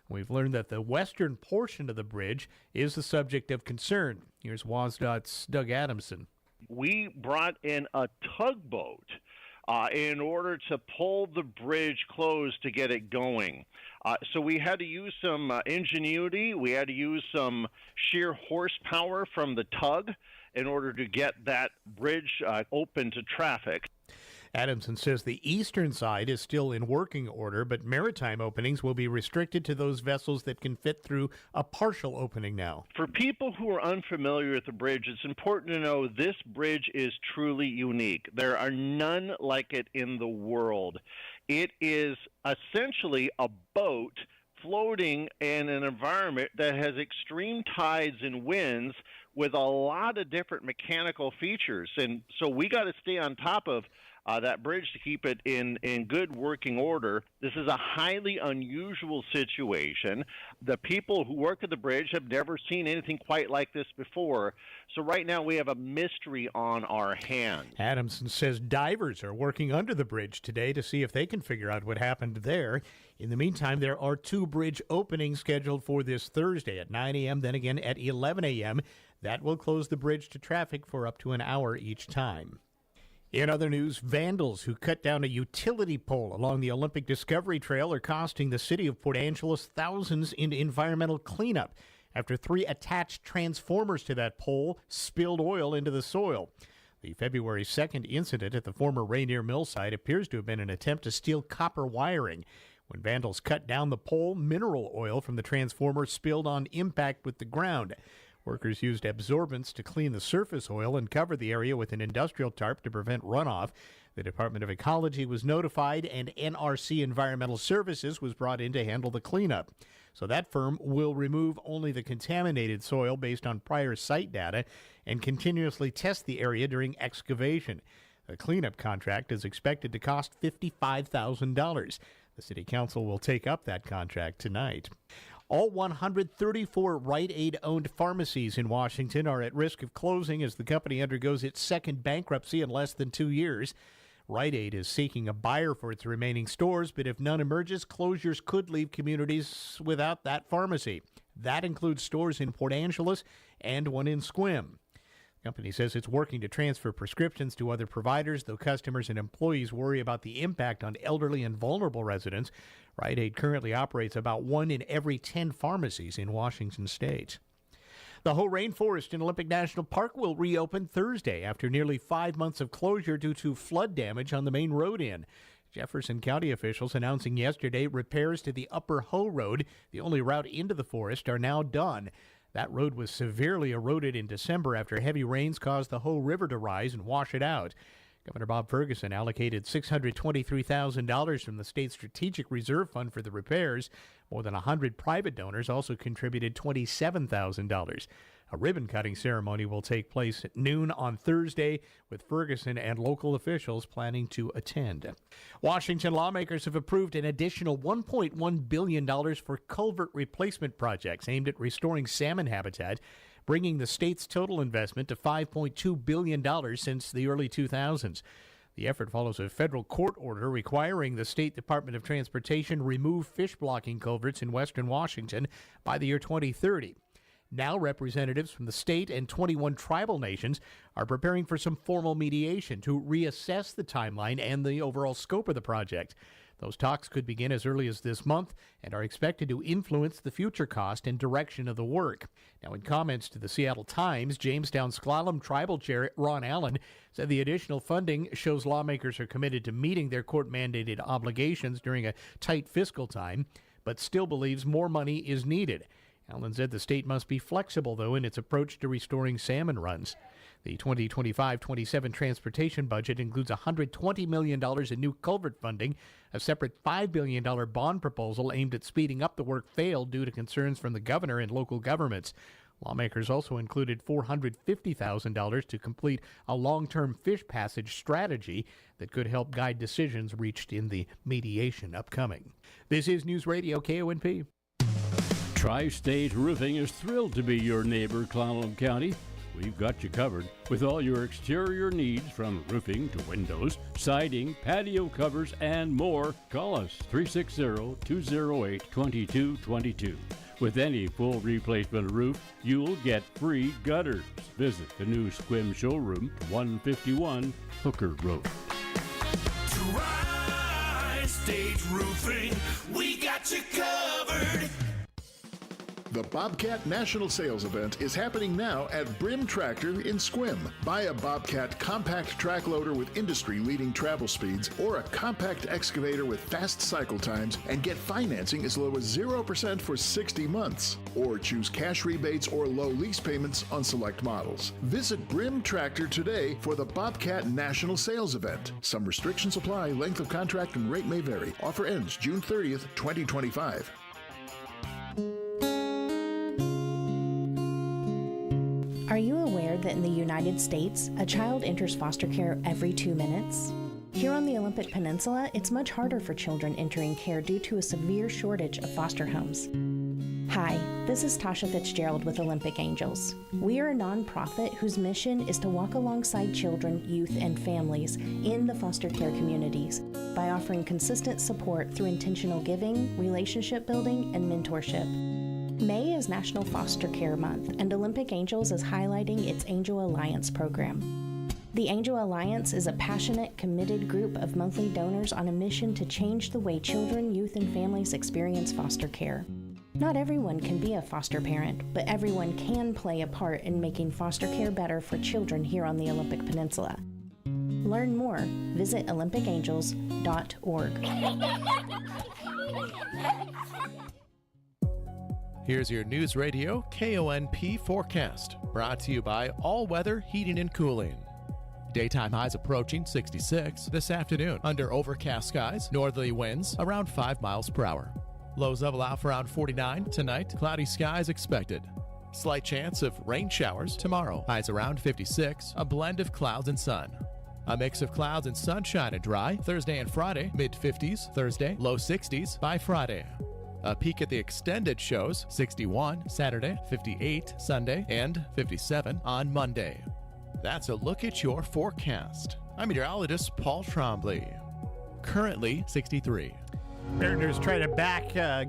We've learned that the western portion of the bridge is the subject of concern. Here's WSDOT's Doug Adamson. We brought in a tugboat in order to pull the bridge closed to get it going. So we had to use some ingenuity. We had to use some sheer horsepower from the tug in order to get that bridge open to traffic. Adamson says the eastern side is still in working order, but maritime openings will be restricted to those vessels that can fit through a partial opening now. For people who are unfamiliar with the bridge, it's important to know this bridge is truly unique. There are none like it in the world. It is essentially a boat floating in an environment that has extreme tides and winds with a lot of different mechanical features. And so we got to stay on top of that bridge to keep it in good working order. This is a highly unusual situation. The people who work at the bridge have never seen anything quite like this before. So right now we have a mystery on our hands. Adamson says divers are working under the bridge today to see if they can figure out what happened there. In the meantime, there are 2 bridge openings scheduled for this Thursday at 9 a.m., then again at 11 a.m. That will close the bridge to traffic for up to an hour each time. In other news, vandals who cut down a utility pole along the Olympic Discovery Trail are costing the city of Port Angeles thousands in environmental cleanup after 3 attached transformers to that pole spilled oil into the soil. The February 2nd incident at the former Rainier Mill site appears to have been an attempt to steal copper wiring. When vandals cut down the pole, mineral oil from the transformer spilled on impact with the ground. Workers used absorbents to clean the surface oil and cover the area with an industrial tarp to prevent runoff. The Department of Ecology was notified, and NRC Environmental Services was brought in to handle the cleanup. So that firm will remove only the contaminated soil based on prior site data and continuously test the area during excavation. The cleanup contract is expected to cost $55,000. The City Council will take up that contract tonight. All 134 Rite Aid-owned pharmacies in Washington are at risk of closing as the company undergoes its second bankruptcy in less than 2 years. Rite Aid is seeking a buyer for its remaining stores, but if none emerges, closures could leave communities without that pharmacy. That includes stores in Port Angeles and one in Sequim. The company says it's working to transfer prescriptions to other providers, though customers and employees worry about the impact on elderly and vulnerable residents. Rite Aid currently operates about 1 in every 10 pharmacies in Washington state. The Hoh Rainforest in Olympic National Park will reopen Thursday after nearly 5 months of closure due to flood damage on the main road in. Jefferson County officials announcing yesterday repairs to the Upper Hoh Road, the only route into the forest, are now done. That road was severely eroded in December after heavy rains caused the Hoh River to rise and wash it out. Governor Bob Ferguson allocated $623,000 from the state's Strategic Reserve Fund for the repairs. More than 100 private donors also contributed $27,000. A ribbon-cutting ceremony will take place at noon on Thursday, with Ferguson and local officials planning to attend. Washington lawmakers have approved an additional $1.1 billion for culvert replacement projects aimed at restoring salmon habitat, bringing the state's total investment to $5.2 billion since the early 2000s. The effort follows a federal court order requiring the State Department of Transportation remove fish-blocking culverts in western Washington by the year 2030. Now representatives from the state and 21 tribal nations are preparing for some formal mediation to reassess the timeline and the overall scope of the project. Those talks could begin as early as this month and are expected to influence the future cost and direction of the work. Now, in comments to the Seattle Times, Jamestown Sklallam Tribal Chair Ron Allen said the additional funding shows lawmakers are committed to meeting their court-mandated obligations during a tight fiscal time, but still believes more money is needed. Allen said the state must be flexible, though, in its approach to restoring salmon runs. The 2025-27 transportation budget includes $120 million in new culvert funding. A separate $5 billion bond proposal aimed at speeding up the work failed due to concerns from the governor and local governments. Lawmakers also included $450,000 to complete a long-term fish passage strategy that could help guide decisions reached in the mediation upcoming. This is Newsradio KONP. Tri-State Roofing is thrilled to be your neighbor, Clallam County. We've got you covered with all your exterior needs, from roofing to windows, siding, patio covers, and more. Call us 360-208-2222. With any full replacement roof, you'll get free gutters. Visit the new Sequim showroom, 151 Hooker Road. Tri-State Roofing, we got you covered. The Bobcat National Sales Event is happening now at Brim Tractor in Sequim. Buy a Bobcat compact track loader with industry-leading travel speeds or a compact excavator with fast cycle times and get financing as low as 0% for 60 months. Or choose cash rebates or low lease payments on select models. Visit Brim Tractor today for the Bobcat National Sales Event. Some restrictions apply. Length of contract and rate may vary. Offer ends June 30th, 2025. Are you aware that in the United States, a child enters foster care every 2 minutes? Here on the Olympic Peninsula, it's much harder for children entering care due to a severe shortage of foster homes. Hi, this is Tasha Fitzgerald with Olympic Angels. We are a nonprofit whose mission is to walk alongside children, youth, and families in the foster care communities by offering consistent support through intentional giving, relationship building, and mentorship. May is National Foster Care Month, and Olympic Angels is highlighting its Angel Alliance program. The Angel Alliance is a passionate, committed group of monthly donors on a mission to change the way children, youth, and families experience foster care. Not everyone can be a foster parent, but everyone can play a part in making foster care better for children here on the Olympic Peninsula. Learn more. Visit olympicangels.org. Here's your News Radio KONP forecast, brought to you by All Weather Heating and Cooling. Daytime highs approaching 66 this afternoon under overcast skies, northerly winds around 5 miles per hour. Lows level out for around 49 tonight, cloudy skies expected. Slight chance of rain showers tomorrow, highs around 56, a blend of clouds and sun. A mix of clouds and sunshine and dry Thursday and Friday, mid-50s Thursday, low 60s by Friday. A peek at the extended shows, 61 Saturday, 58 Sunday, and 57 on Monday. That's a look at your forecast. I'm meteorologist Paul Trombley. Currently 63. Mariners try to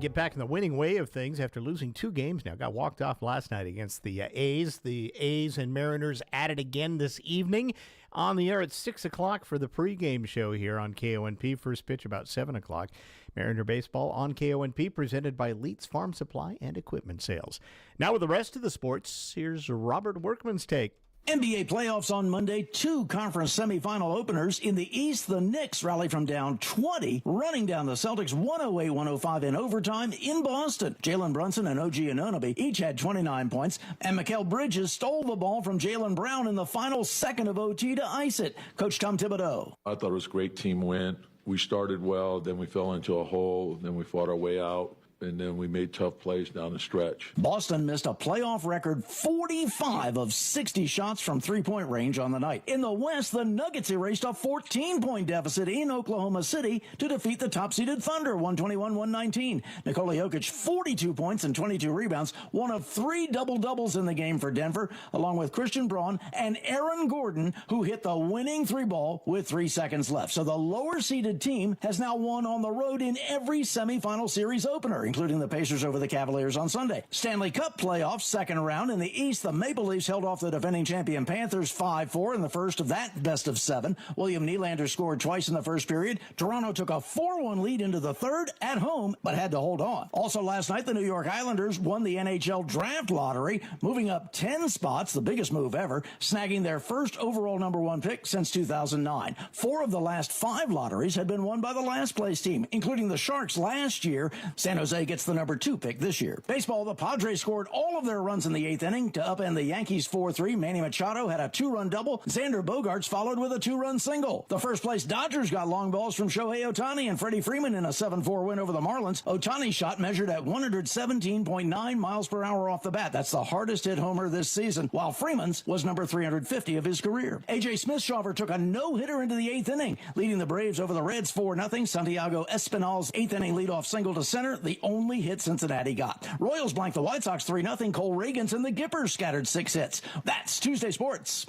get back in the winning way of things after losing 2 games now. Got walked off last night against the A's. The A's and Mariners at it again this evening. On the air at 6 o'clock for the pregame show here on KONP. First pitch about 7 o'clock. Mariner Baseball on KONP, presented by Leets Farm Supply and Equipment Sales. Now with the rest of the sports, here's Robert Workman's take. NBA playoffs on Monday, 2 conference semifinal openers. In the East, the Knicks rally from down 20, running down the Celtics 108-105 in overtime in Boston. Jalen Brunson and OG Anunoby each had 29 points, and Mikal Bridges stole the ball from Jaylen Brown in the final second of OT to ice it. Coach Tom Thibodeau. I thought it was a great team win. We started well, then we fell into a hole, then we fought our way out. And then we made tough plays down the stretch. Boston missed a playoff record 45 of 60 shots from three-point range on the night. In the West, the Nuggets erased a 14-point deficit in Oklahoma City to defeat the top-seeded Thunder, 121-119. Nikola Jokic, 42 points and 22 rebounds, one of 3 double-doubles in the game for Denver, along with Christian Braun and Aaron Gordon, who hit the winning 3-ball with 3 seconds left. So the lower-seeded team has now won on the road in every semifinal series opener, including the Pacers over the Cavaliers on Sunday. Stanley Cup playoffs, second round. In the East, the Maple Leafs held off the defending champion Panthers 5-4 in the first of that best of 7. William Nylander scored twice in the first period. Toronto took a 4-1 lead into the third at home, but had to hold on. Also last night, the New York Islanders won the NHL draft lottery, moving up 10 spots, the biggest move ever, snagging their first overall number 1 pick since 2009. 4 of the last 5 lotteries had been won by the last place team, including the Sharks last year. San Jose gets the number 2 pick this year. Baseball, the Padres scored all of their runs in the 8th inning to upend the Yankees 4-3. Manny Machado had a 2-run double. Xander Bogaerts followed with a 2-run single. The first place Dodgers got long balls from Shohei Ohtani and Freddie Freeman in a 7-4 win over the Marlins. Ohtani's shot measured at 117.9 miles per hour off the bat. That's the hardest hit homer this season, while Freeman's was number 350 of his career. A.J. Smith-Shawver took a no-hitter into the 8th inning, leading the Braves over the Reds 4-0. Santiago Espinal's 8th inning leadoff single to center, the only hit Cincinnati got. Royals blanked the White Sox 3-0. Cole Reagans and the Gippers scattered 6 hits. That's Tuesday Sports.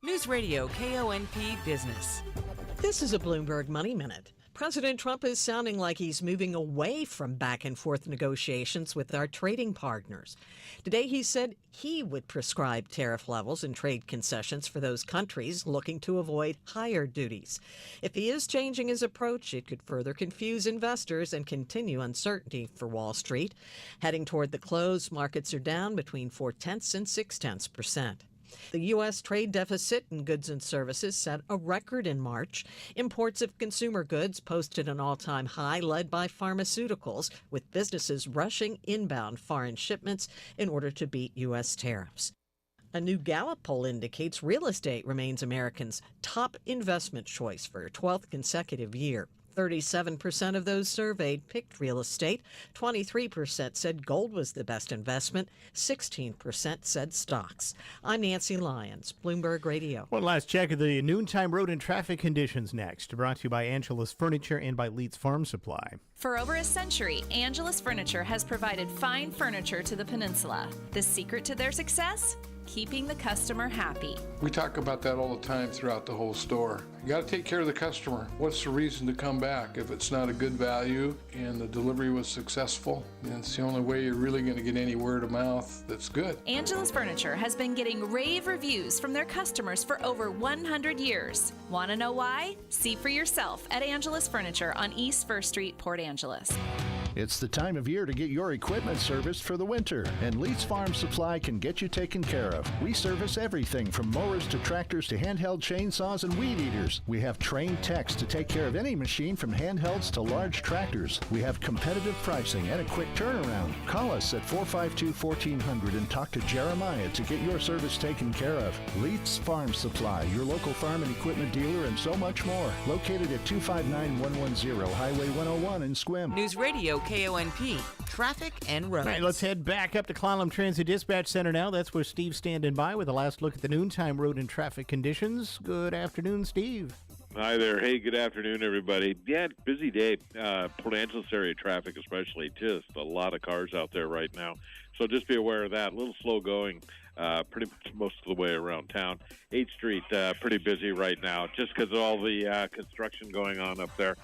News Radio KONP Business. This is a Bloomberg Money Minute. President Trump is sounding like he's moving away from back-and-forth negotiations with our trading partners. Today, he said he would prescribe tariff levels and trade concessions for those countries looking to avoid higher duties. If he is changing his approach, it could further confuse investors and continue uncertainty for Wall Street. Heading toward the close, markets are down between 0.4% and 0.6%. The U.S. trade deficit in goods and services set a record in March. Imports of consumer goods posted an all-time high, led by pharmaceuticals, with businesses rushing inbound foreign shipments in order to beat U.S. tariffs. A new Gallup poll indicates real estate remains Americans' top investment choice for a 12th consecutive year. 37% of those surveyed picked real estate. 23% said gold was the best investment. 16% said stocks. I'm Nancy Lyons, Bloomberg Radio. One last check of the noontime road and traffic conditions next. Brought to you by Angela's Furniture and by Leeds Farm Supply. For over a century, Angela's Furniture has provided fine furniture to the peninsula. The secret to their success? Keeping the customer happy. We talk about that all the time throughout the whole store. You got to take care of the customer. What's the reason to come back? If it's not a good value and the delivery was successful, then it's the only way you're really going to get any word of mouth that's good. Angela's Furniture has been getting rave reviews from their customers for over 100 years. Want to know why? See for yourself at Angela's Furniture on East 1st Street, Port Angeles. It's the time of year to get your equipment serviced for the winter, and Leeds Farm Supply can get you taken care of. We service everything from mowers to tractors to handheld chainsaws and weed eaters. We have trained techs to take care of any machine from handhelds to large tractors. We have competitive pricing and a quick turnaround. Call us at 452-1400 and talk to Jeremiah to get your service taken care of. Leeds Farm Supply, your local farm and equipment dealer, and so much more. Located at 259110 Highway 101 in Squim. Newsradio KONP, traffic and roads. All right, let's head back up to Clallam Transit Dispatch Center now. That's where Steve's standing by with a last look at the noontime road and traffic conditions. Good afternoon, Steve. Hi there. Hey, good afternoon, everybody. Yeah, busy day. Port Angeles area traffic especially. Just a lot of cars out there right now. So just be aware of that. A little slow going pretty much most of the way around town. 8th Street, pretty busy right now just because of all the construction going on up there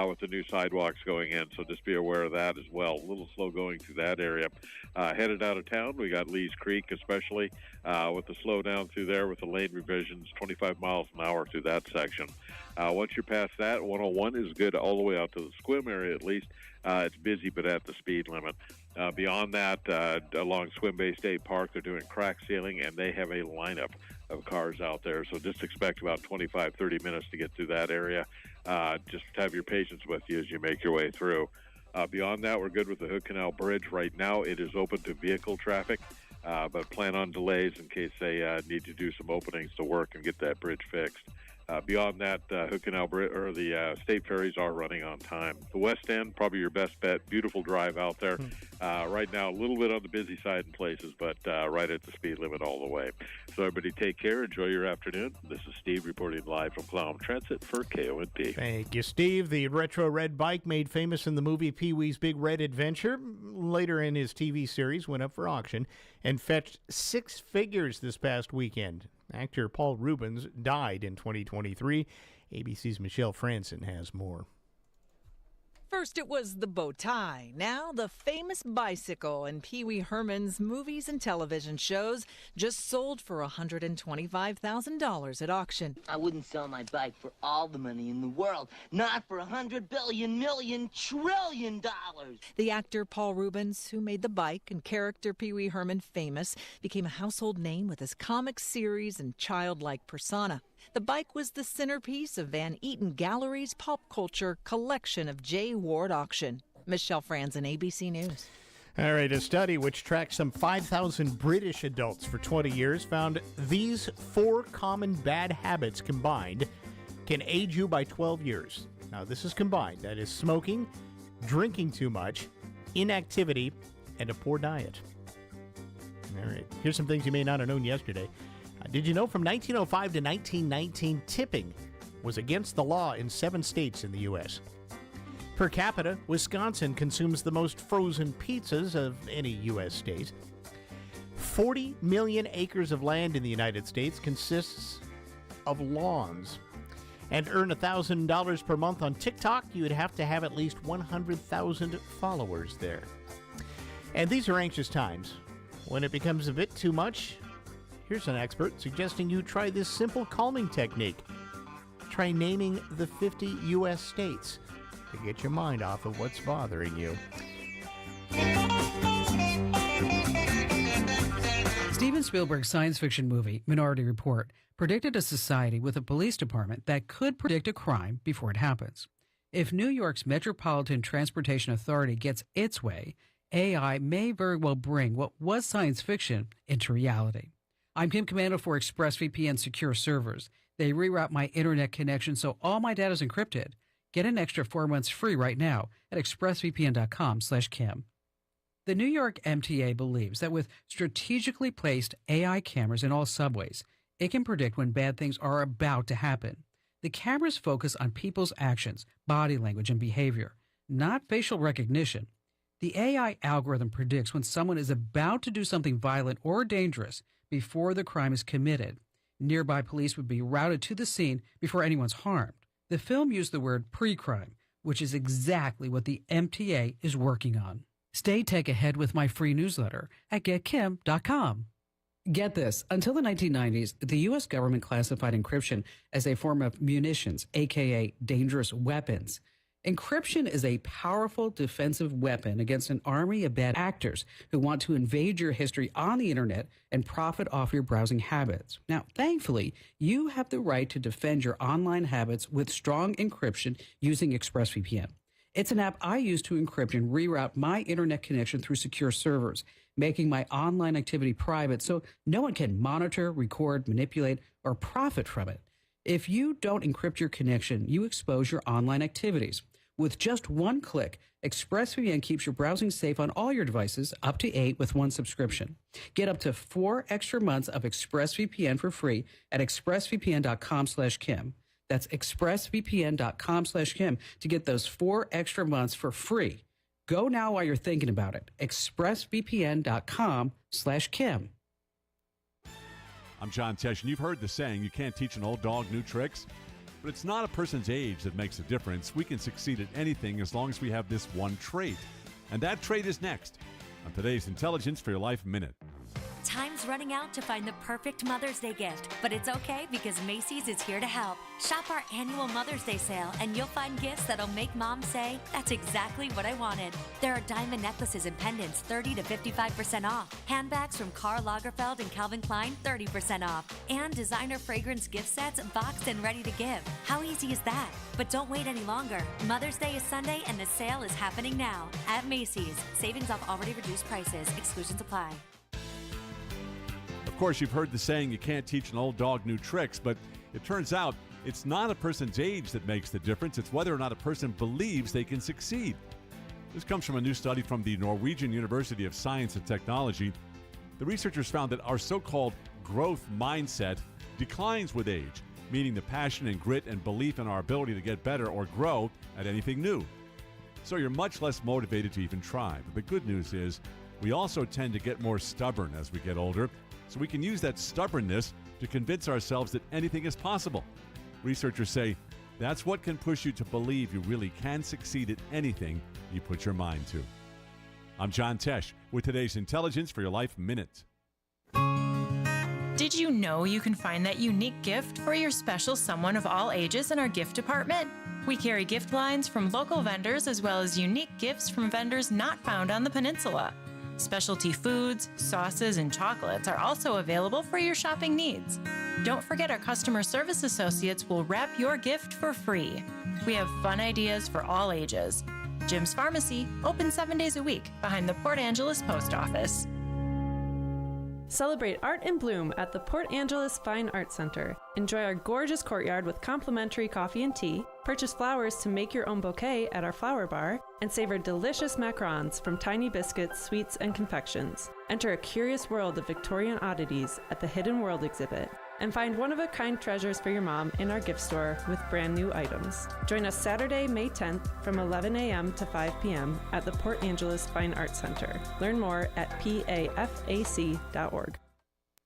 with the new sidewalks going in. So just be aware of that as well. A little slow going through that area. Headed out of town, we got Lee's Creek especially with the slowdown through there with the lane revisions, 25 miles an hour through that section. Once you're past that, 101 is good all the way out to the Squim area at least. It's busy, but at the speed limit. Beyond that, along Swim Bay State Park, they're doing crack sealing, and they have a lineup of cars out there. So just expect about 25, 30 minutes to get through that area. Just have your patience with you as you make your way through. Beyond that, we're good with the Hood Canal Bridge. Right now, it is open to vehicle traffic, but plan on delays in case they need to do some openings to work and get that bridge fixed. Beyond that, Hood Canal or the state ferries are running on time. The West End, probably your best bet. Beautiful drive out there. Right now, a little bit on the busy side in places, but right at the speed limit all the way. So everybody take care. Enjoy your afternoon. This is Steve reporting live from Clallam Transit for KONP. Thank you, Steve. The retro red bike made famous in the movie Pee-wee's Big Red Adventure, later in his TV series, went up for auction and fetched 6 figures this past weekend. Actor Paul Rubens died in 2023. ABC's Michelle Franson has more. First it was the bow tie, now the famous bicycle in Pee Wee Herman's movies and television shows, just sold for $125,000 at auction. I wouldn't sell my bike for all the money in the world, not for $100 billion, million, trillion dollars. The actor Paul Rubens, who made the bike and character Pee Wee Herman famous, became a household name with his comic series and childlike persona. The bike was the centerpiece of Van Eaton Gallery's pop culture collection of J. Ward auction. Michelle Franzen, ABC News. All right, a study which tracked some 5,000 British adults for 20 years found these 4 common bad habits combined can age you by 12 years. Now, this is combined. That is smoking, drinking too much, inactivity, and a poor diet. All right, here's some things you may not have known yesterday. Did you know from 1905 to 1919, tipping was against the law in 7 states in the U.S.? Per capita, Wisconsin consumes the most frozen pizzas of any U.S. state. 40 million acres of land in the United States consists of lawns. And earn $1,000 per month on TikTok, you would have to have at least 100,000 followers there. And these are anxious times. When it becomes a bit too much, here's an expert suggesting you try this simple calming technique. Try naming the 50 U.S. states to get your mind off of what's bothering you. Steven Spielberg's science fiction movie, Minority Report, predicted a society with a police department that could predict a crime before it happens. If New York's Metropolitan Transportation Authority gets its way, AI may very well bring what was science fiction into reality. I'm Kim Commando for ExpressVPN Secure Servers. They reroute my internet connection so all my data is encrypted. Get an extra 4 months free right now at expressvpn.com/Kim. The New York MTA believes that with strategically placed AI cameras in all subways, it can predict when bad things are about to happen. The cameras focus on people's actions, body language, and behavior, not facial recognition. The AI algorithm predicts when someone is about to do something violent or dangerous before the crime is committed. Nearby police would be routed to the scene before anyone's harmed. The film used the word pre-crime, which is exactly what the MTA is working on. Stay tech ahead with my free newsletter at getkim.com. Get this, until the 1990s, the U.S. government classified encryption as a form of munitions, aka dangerous weapons. Encryption is a powerful defensive weapon against an army of bad actors who want to invade your history on the internet and profit off your browsing habits. Now, thankfully, you have the right to defend your online habits with strong encryption using ExpressVPN. It's an app I use to encrypt and reroute my internet connection through secure servers, making my online activity private so no one can monitor, record, manipulate, or profit from it. If you don't encrypt your connection, you expose your online activities. With just one click, ExpressVPN keeps your browsing safe on all your devices, up to 8 with one subscription. Get up to 4 extra months of ExpressVPN for free at expressvpn.com/Kim. That's expressvpn.com/Kim to get those 4 extra months for free. Go now while you're thinking about it. expressvpn.com/Kim. I'm John Tesh, and you've heard the saying, you can't teach an old dog new tricks. But it's not a person's age that makes a difference. We can succeed at anything as long as we have this one trait. And that trait is next on today's Intelligence for Your Life Minute. Time's running out to find the perfect Mother's Day gift, but it's okay because Macy's is here to help. Shop our annual Mother's Day sale and you'll find gifts that'll make mom say, that's exactly what I wanted. There are diamond necklaces and pendants 30 to 55% off. Handbags from Karl Lagerfeld and Calvin Klein 30% off. And designer fragrance gift sets boxed and ready to give. How easy is that? But don't wait any longer. Mother's Day is Sunday and the sale is happening now at Macy's. Savings off already reduced prices. Exclusions apply. Of course, you've heard the saying, you can't teach an old dog new tricks, but it turns out it's not a person's age that makes the difference. It's whether or not a person believes they can succeed. This comes from a new study from the Norwegian University of Science and Technology. The researchers found that our so-called growth mindset declines with age, meaning the passion and grit and belief in our ability to get better or grow at anything new. So you're much less motivated to even try. But the good news is we also tend to get more stubborn as we get older. So we can use that stubbornness to convince ourselves that anything is possible. Researchers say that's what can push you to believe you really can succeed at anything you put your mind to. I'm John Tesh with today's Intelligence for Your Life Minute. Did you know you can find that unique gift for your special someone of all ages in our gift department? We carry gift lines from local vendors as well as unique gifts from vendors not found on the peninsula. Specialty foods, sauces, and chocolates are also available for your shopping needs. Don't forget our customer service associates will wrap your gift for free. We have fun ideas for all ages. Jim's Pharmacy, open 7 days a week behind the Port Angeles Post Office. Celebrate art in bloom at the Port Angeles Fine Art Center. Enjoy our gorgeous courtyard with complimentary coffee and tea, purchase flowers to make your own bouquet at our flower bar, and savor delicious macarons from tiny biscuits, sweets, and confections. Enter a curious world of Victorian oddities at the Hidden World exhibit, and find one-of-a-kind treasures for your mom in our gift store with brand new items. Join us Saturday, May 10th from 11 a.m. to 5 p.m. at the Port Angeles Fine Arts Center. Learn more at pafac.org.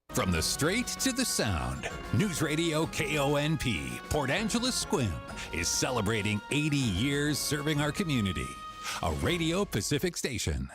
From the Strait to the Sound, Newsradio KONP, Port Angeles Squim, is celebrating 80 years serving our community. A Radio Pacific station.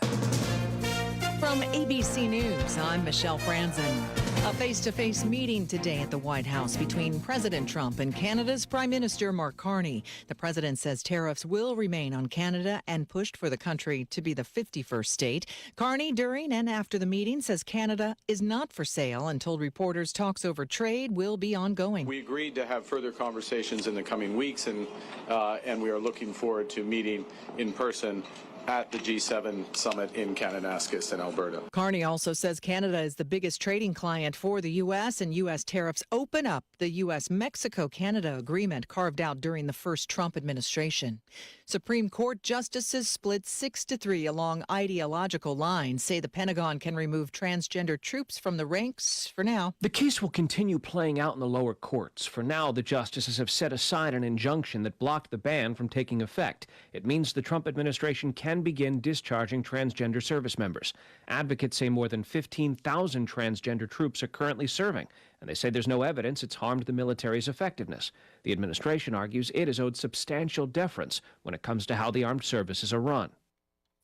From ABC News, I'm Michelle Franzen. A face-to-face meeting today at the White House between President Trump and Canada's Prime Minister Mark Carney. The president says tariffs will remain on Canada and pushed for the country to be the 51st state. Carney, during and after the meeting, says Canada is not for sale and told reporters talks over trade will be ongoing. We agreed to have further conversations in the coming weeks, and we are looking forward to meeting in person at the G7 summit in Kananaskis in Alberta. Carney also says Canada is the biggest trading client for the U.S., and U.S. tariffs open up the U.S.-Mexico-Canada agreement carved out during the first Trump administration. Supreme Court justices split 6-3 along ideological lines, say the Pentagon can remove transgender troops from the ranks for now. The case will continue playing out in the lower courts. For now, the justices have set aside an injunction that blocked the ban from taking effect. It means the Trump administration can begin discharging transgender service members. Advocates say more than 15,000 transgender troops are currently serving, and they say there's no evidence it's harmed the military's effectiveness. The administration argues it is owed substantial deference when it comes to how the armed services are run.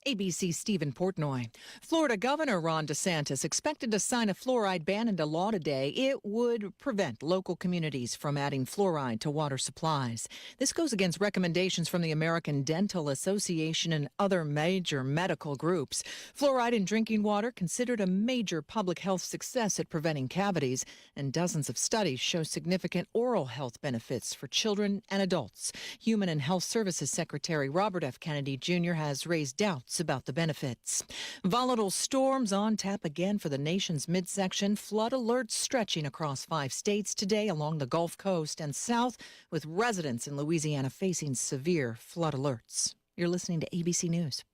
ABC's Stephen Portnoy. Florida Governor Ron DeSantis expected to sign a fluoride ban into law today. It would prevent local communities from adding fluoride to water supplies. This goes against recommendations from the American Dental Association and other major medical groups. Fluoride in drinking water considered a major public health success at preventing cavities, and dozens of studies show significant oral health benefits for children and adults. Human and Health Services Secretary Robert F. Kennedy Jr. has raised doubts about the benefits. Volatile storms on tap again for the nation's midsection. Flood alerts stretching across 5 states today along the Gulf Coast and south, with residents in Louisiana facing severe flood alerts. You're listening to ABC News.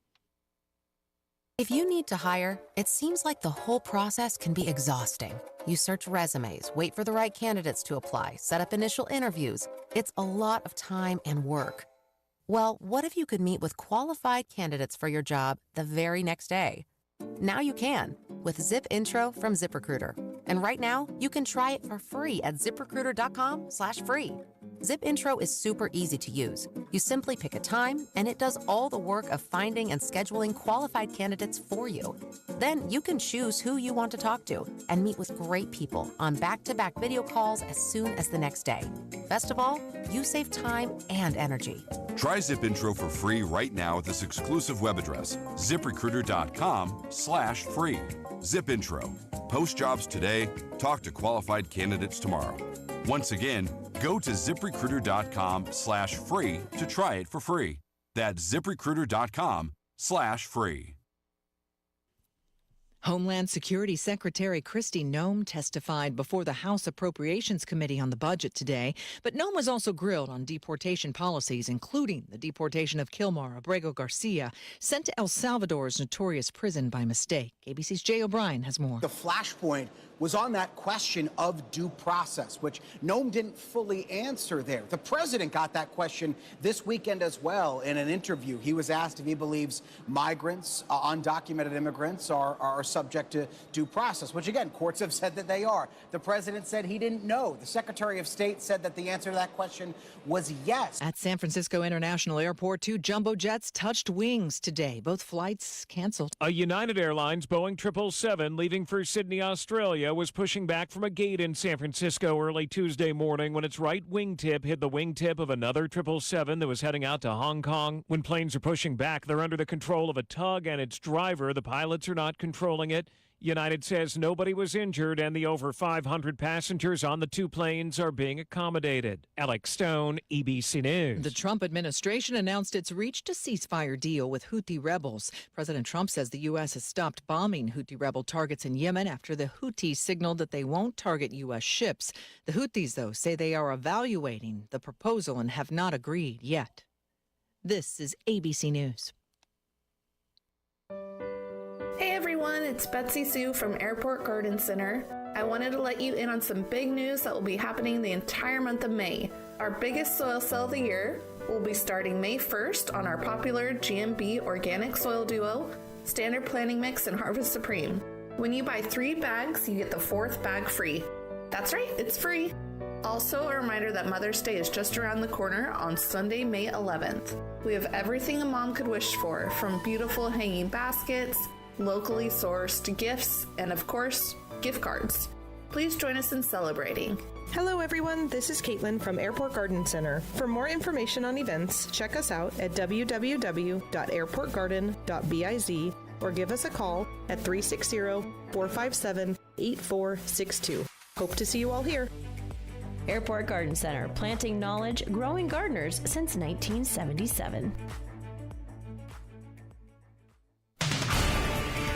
If you need to hire, it seems like the whole process can be exhausting. You search resumes, wait for the right candidates to apply, set up initial interviews. It's a lot of time and work. Well, what if you could meet with qualified candidates for your job the very next day? Now you can with Zip Intro from ZipRecruiter. And right now, you can try it for free at ZipRecruiter.com/free. Zip Intro is super easy to use. You simply pick a time, and it does all the work of finding and scheduling qualified candidates for you. Then you can choose who you want to talk to and meet with great people on back-to-back video calls as soon as the next day. Best of all, you save time and energy. Try Zip Intro for free right now at this exclusive web address, ZipRecruiter.com/free. Zip Intro. Post jobs today, talk to qualified candidates tomorrow. Once again, go to ZipRecruiter.com/free to try it for free. That's ZipRecruiter.com/free. Homeland Security Secretary Kristi Noem testified before the House Appropriations Committee on the budget today, but Noem was also grilled on deportation policies, including the deportation of Kilmar Abrego Garcia, sent to El Salvador's notorious prison by mistake. ABC's Jay O'Brien has more. The flashpoint was on that question of due process, which Noem didn't fully answer there. The president got that question this weekend as well in an interview. He was asked if he believes migrants, undocumented immigrants, are subject to due process, which again, courts have said that they are. The president said he didn't know. The Secretary of State said that the answer to that question was yes. At San Francisco International Airport, 2 jumbo jets touched wings today. Both flights canceled. A United Airlines Boeing 777 leaving for Sydney, Australia, was pushing back from a gate in San Francisco early Tuesday morning when its right wingtip hit the wingtip of another 777 that was heading out to Hong Kong. When planes are pushing back, they're under the control of a tug and its driver. The pilots are not controlling it. United says nobody was injured and the over 500 passengers on the 2 planes are being accommodated. Alex Stone, ABC News. The Trump administration announced it's reached a ceasefire deal with Houthi rebels. President Trump says the U.S. has stopped bombing Houthi rebel targets in Yemen after the Houthis signaled that they won't target U.S. ships. The Houthis, though, say they are evaluating the proposal and have not agreed yet. This is ABC News. Hey everyone, it's Betsy Sue from Airport Garden Center. I wanted to let you in on some big news that will be happening the entire month of May. Our biggest soil sale of the year will be starting May 1st on our popular GMB Organic Soil Duo, Standard Planting Mix, and Harvest Supreme. When you buy 3 bags, you get the 4th bag free. That's right, it's free. Also, a reminder that Mother's Day is just around the corner on Sunday, May 11th. We have everything a mom could wish for, from beautiful hanging baskets, locally sourced gifts, and of course, gift cards. Please join us in celebrating. Hello everyone, this is Caitlin from Airport Garden Center. For more information on events, check us out at www.airportgarden.biz or give us a call at 360-457-8462. Hope to see you all here. Airport Garden Center, planting knowledge, growing gardeners since 1977.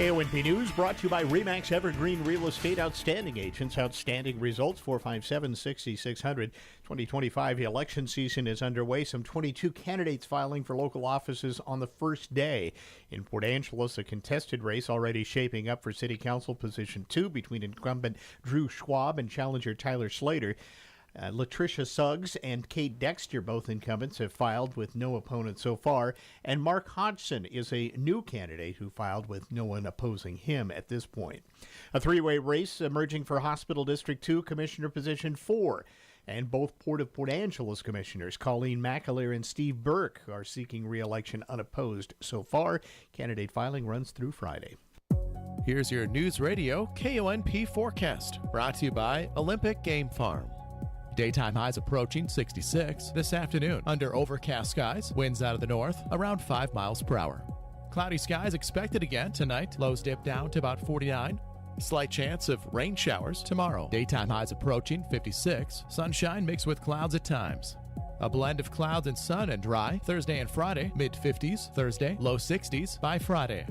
KONP News brought to you by RE/MAX Evergreen Real Estate Outstanding Agents. Outstanding results, 457-6600. 2025 election season is underway. Some 22 candidates filing for local offices on the first day. In Port Angeles, a contested race already shaping up for City Council Position 2 between incumbent Drew Schwab and challenger Tyler Slater. Latricia Suggs and Kate Dexter, both incumbents, have filed with no opponent so far. And Mark Hodgson is a new candidate who filed with no one opposing him at this point. A three-way race emerging for Hospital District 2 Commissioner Position 4. And both Port of Port Angeles commissioners, Colleen McAleer and Steve Burke, are seeking re-election unopposed so far. Candidate filing runs through Friday. Here's your News Radio KONP forecast, brought to you by Olympic Game Farm. Daytime highs approaching 66 this afternoon. Under overcast skies, winds out of the north around 5 miles per hour. Cloudy skies expected again tonight. Lows dip down to about 49. Slight chance of rain showers tomorrow. Daytime highs approaching 56. Sunshine mixed with clouds at times. A blend of clouds and sun and dry Thursday and Friday. Mid-50s Thursday, low 60s by Friday.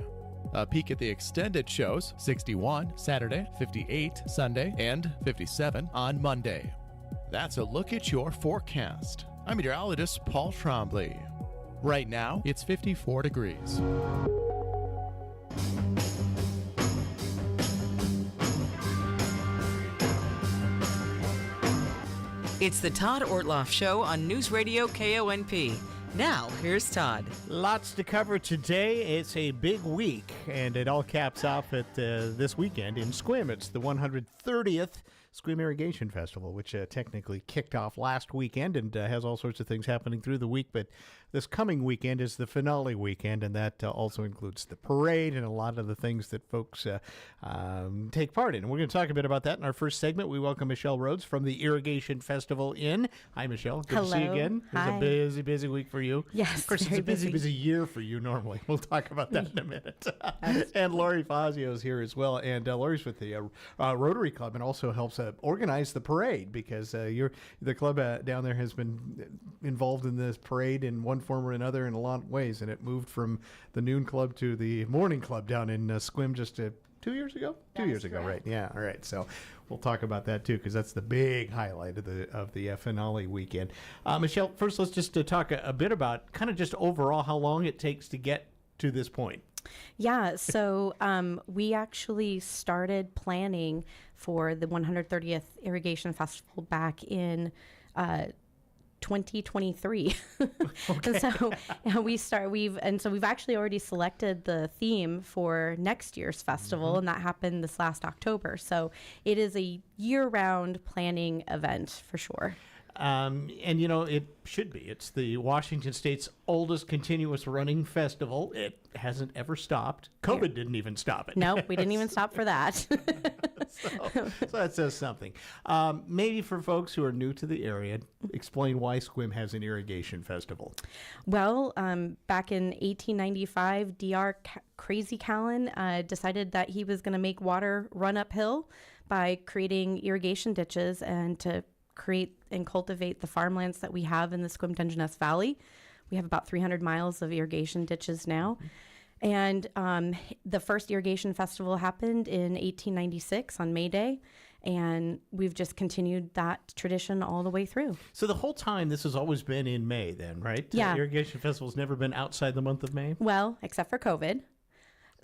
A peek at the extended shows, 61 Saturday, 58 Sunday, and 57 on Monday. That's a look at your forecast. I'm meteorologist Paul Trombley. Right now, it's 54 degrees. It's the Todd Ortloff Show on News Radio KONP. Now, here's Todd. Lots to cover today. It's a big week, and it all caps off at this weekend in Sequim. It's the 130th Sequim Irrigation Festival, which technically kicked off last weekend and has all sorts of things happening through the week. But this coming weekend is the finale weekend, and that also includes the parade and a lot of the things that folks take part in. And we're going to talk a bit about that in our first segment. We welcome Michelle Rhodes from the Irrigation Festival Inn. Hi, Michelle. Good Hello. to see you again. Hi. It's a busy, busy week for you. Yes, of course, it's a busy year for you normally. We'll talk about that in a minute. And Lori Fazio is here as well. And Lori's with the Rotary Club and also helps organize the parade, because the club down there has been involved in this parade in one form or another in a lot of ways, and it moved from the noon club to the morning club down in Sequim just 2 years ago. 2 years ago, right? Yeah. All right. So we'll talk about that too, because that's the big highlight of the finale weekend. Michelle, first let's just talk a bit about kind of just overall how long it takes to get to this point. Yeah, so we actually started planning for the 130th Irrigation Festival back in 2023. Okay. So we've actually already selected the theme for next year's festival, and that happened this last October. So it is a year-round planning event for sure. And, it should be. It's the Washington State's oldest continuous running festival. It hasn't ever stopped. COVID didn't even stop it. No, we didn't even stop for that. So that says something. Maybe for folks who are new to the area, explain why Sequim has an irrigation festival. Well, back in 1895, Dr. Crazy Callan decided that he was going to make water run uphill by creating irrigation ditches and to create and cultivate the farmlands that we have in the Sequim-Dungeness Valley. We have about 300 miles of irrigation ditches now. And the first irrigation festival happened in 1896 on May Day, and we've just continued that tradition all the way through. So the whole time this has always been in May then, right? Yeah. Irrigation festival's never been outside the month of May? Well, except for COVID.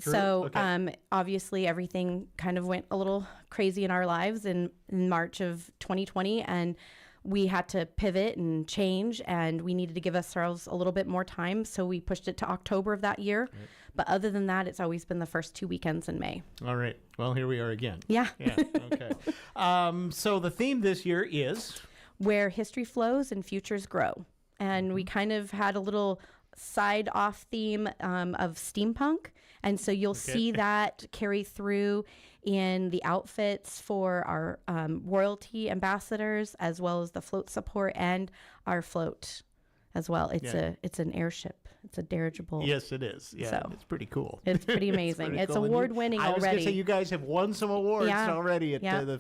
True. So Okay. obviously everything kind of went a little crazy in our lives in March of 2020, and we had to pivot and change, and we needed to give ourselves a little bit more time. So we pushed it to October of that year. Right. But other than that, it's always been the first 2 weekends in May. All right. Well, here we are again. Yeah. Yeah. Okay. So the theme this year is? Where history flows and futures grow. And we kind of had a little side off theme of steampunk. And so you'll see that carry through in the outfits for our royalty ambassadors, as well as the float support and our float as well. It's an airship It's a dirigible. Yes, it is. Yeah, So, it's pretty cool. It's pretty amazing. It's cool. award-winning I was going to already. say, you guys have won some awards Yeah. already at Yeah.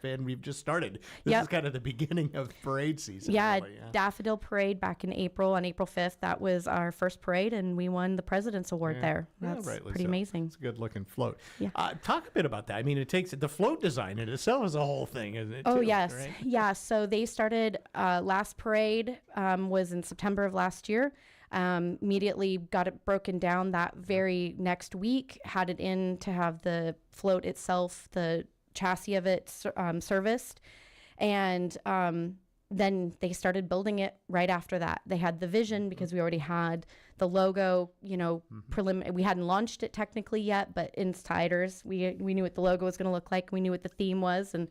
and we've just started. This Yep. is kind of the beginning of parade season. Yeah, really, Daffodil Parade back in April, on April 5th. That was our first parade, and we won the President's Award there. Yeah, That's rightly pretty so. amazing. It's a good-looking float. Yeah. Talk a bit about that. I mean, it takes the float design in itself is a whole thing, isn't it? Oh, too, yes. right? Yeah, so they started, last parade was in September of last year. Immediately got it broken down that very next week, had it in to have the float itself, the chassis of it serviced. And then they started building it right after that. They had the vision because we already had the logo, we hadn't launched it technically yet, but insiders, we knew what the logo was going to look like. We knew what the theme was, and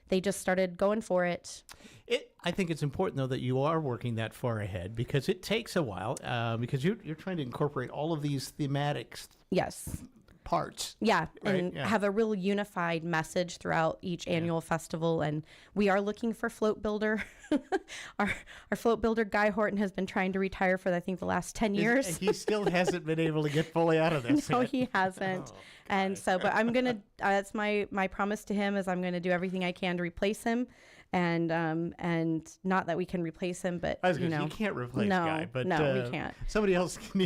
they just started going for it. I think it's important, though, that you are working that far ahead because it takes a while because you're trying to incorporate all of these thematics. Yes. Parts. Yeah, right? and Yeah. have a real unified message throughout each annual festival. And we are looking for float builder. Our float builder, Guy Horton, has been trying to retire for, I think, the last 10 years. He still hasn't been able to get fully out of this. No, yet. he hasn't. And so, but I'm going to, that's my promise to him is I'm going to do everything I can to replace him. And not that we can replace him, but You can't replace Guy, but no, we can't. Somebody else can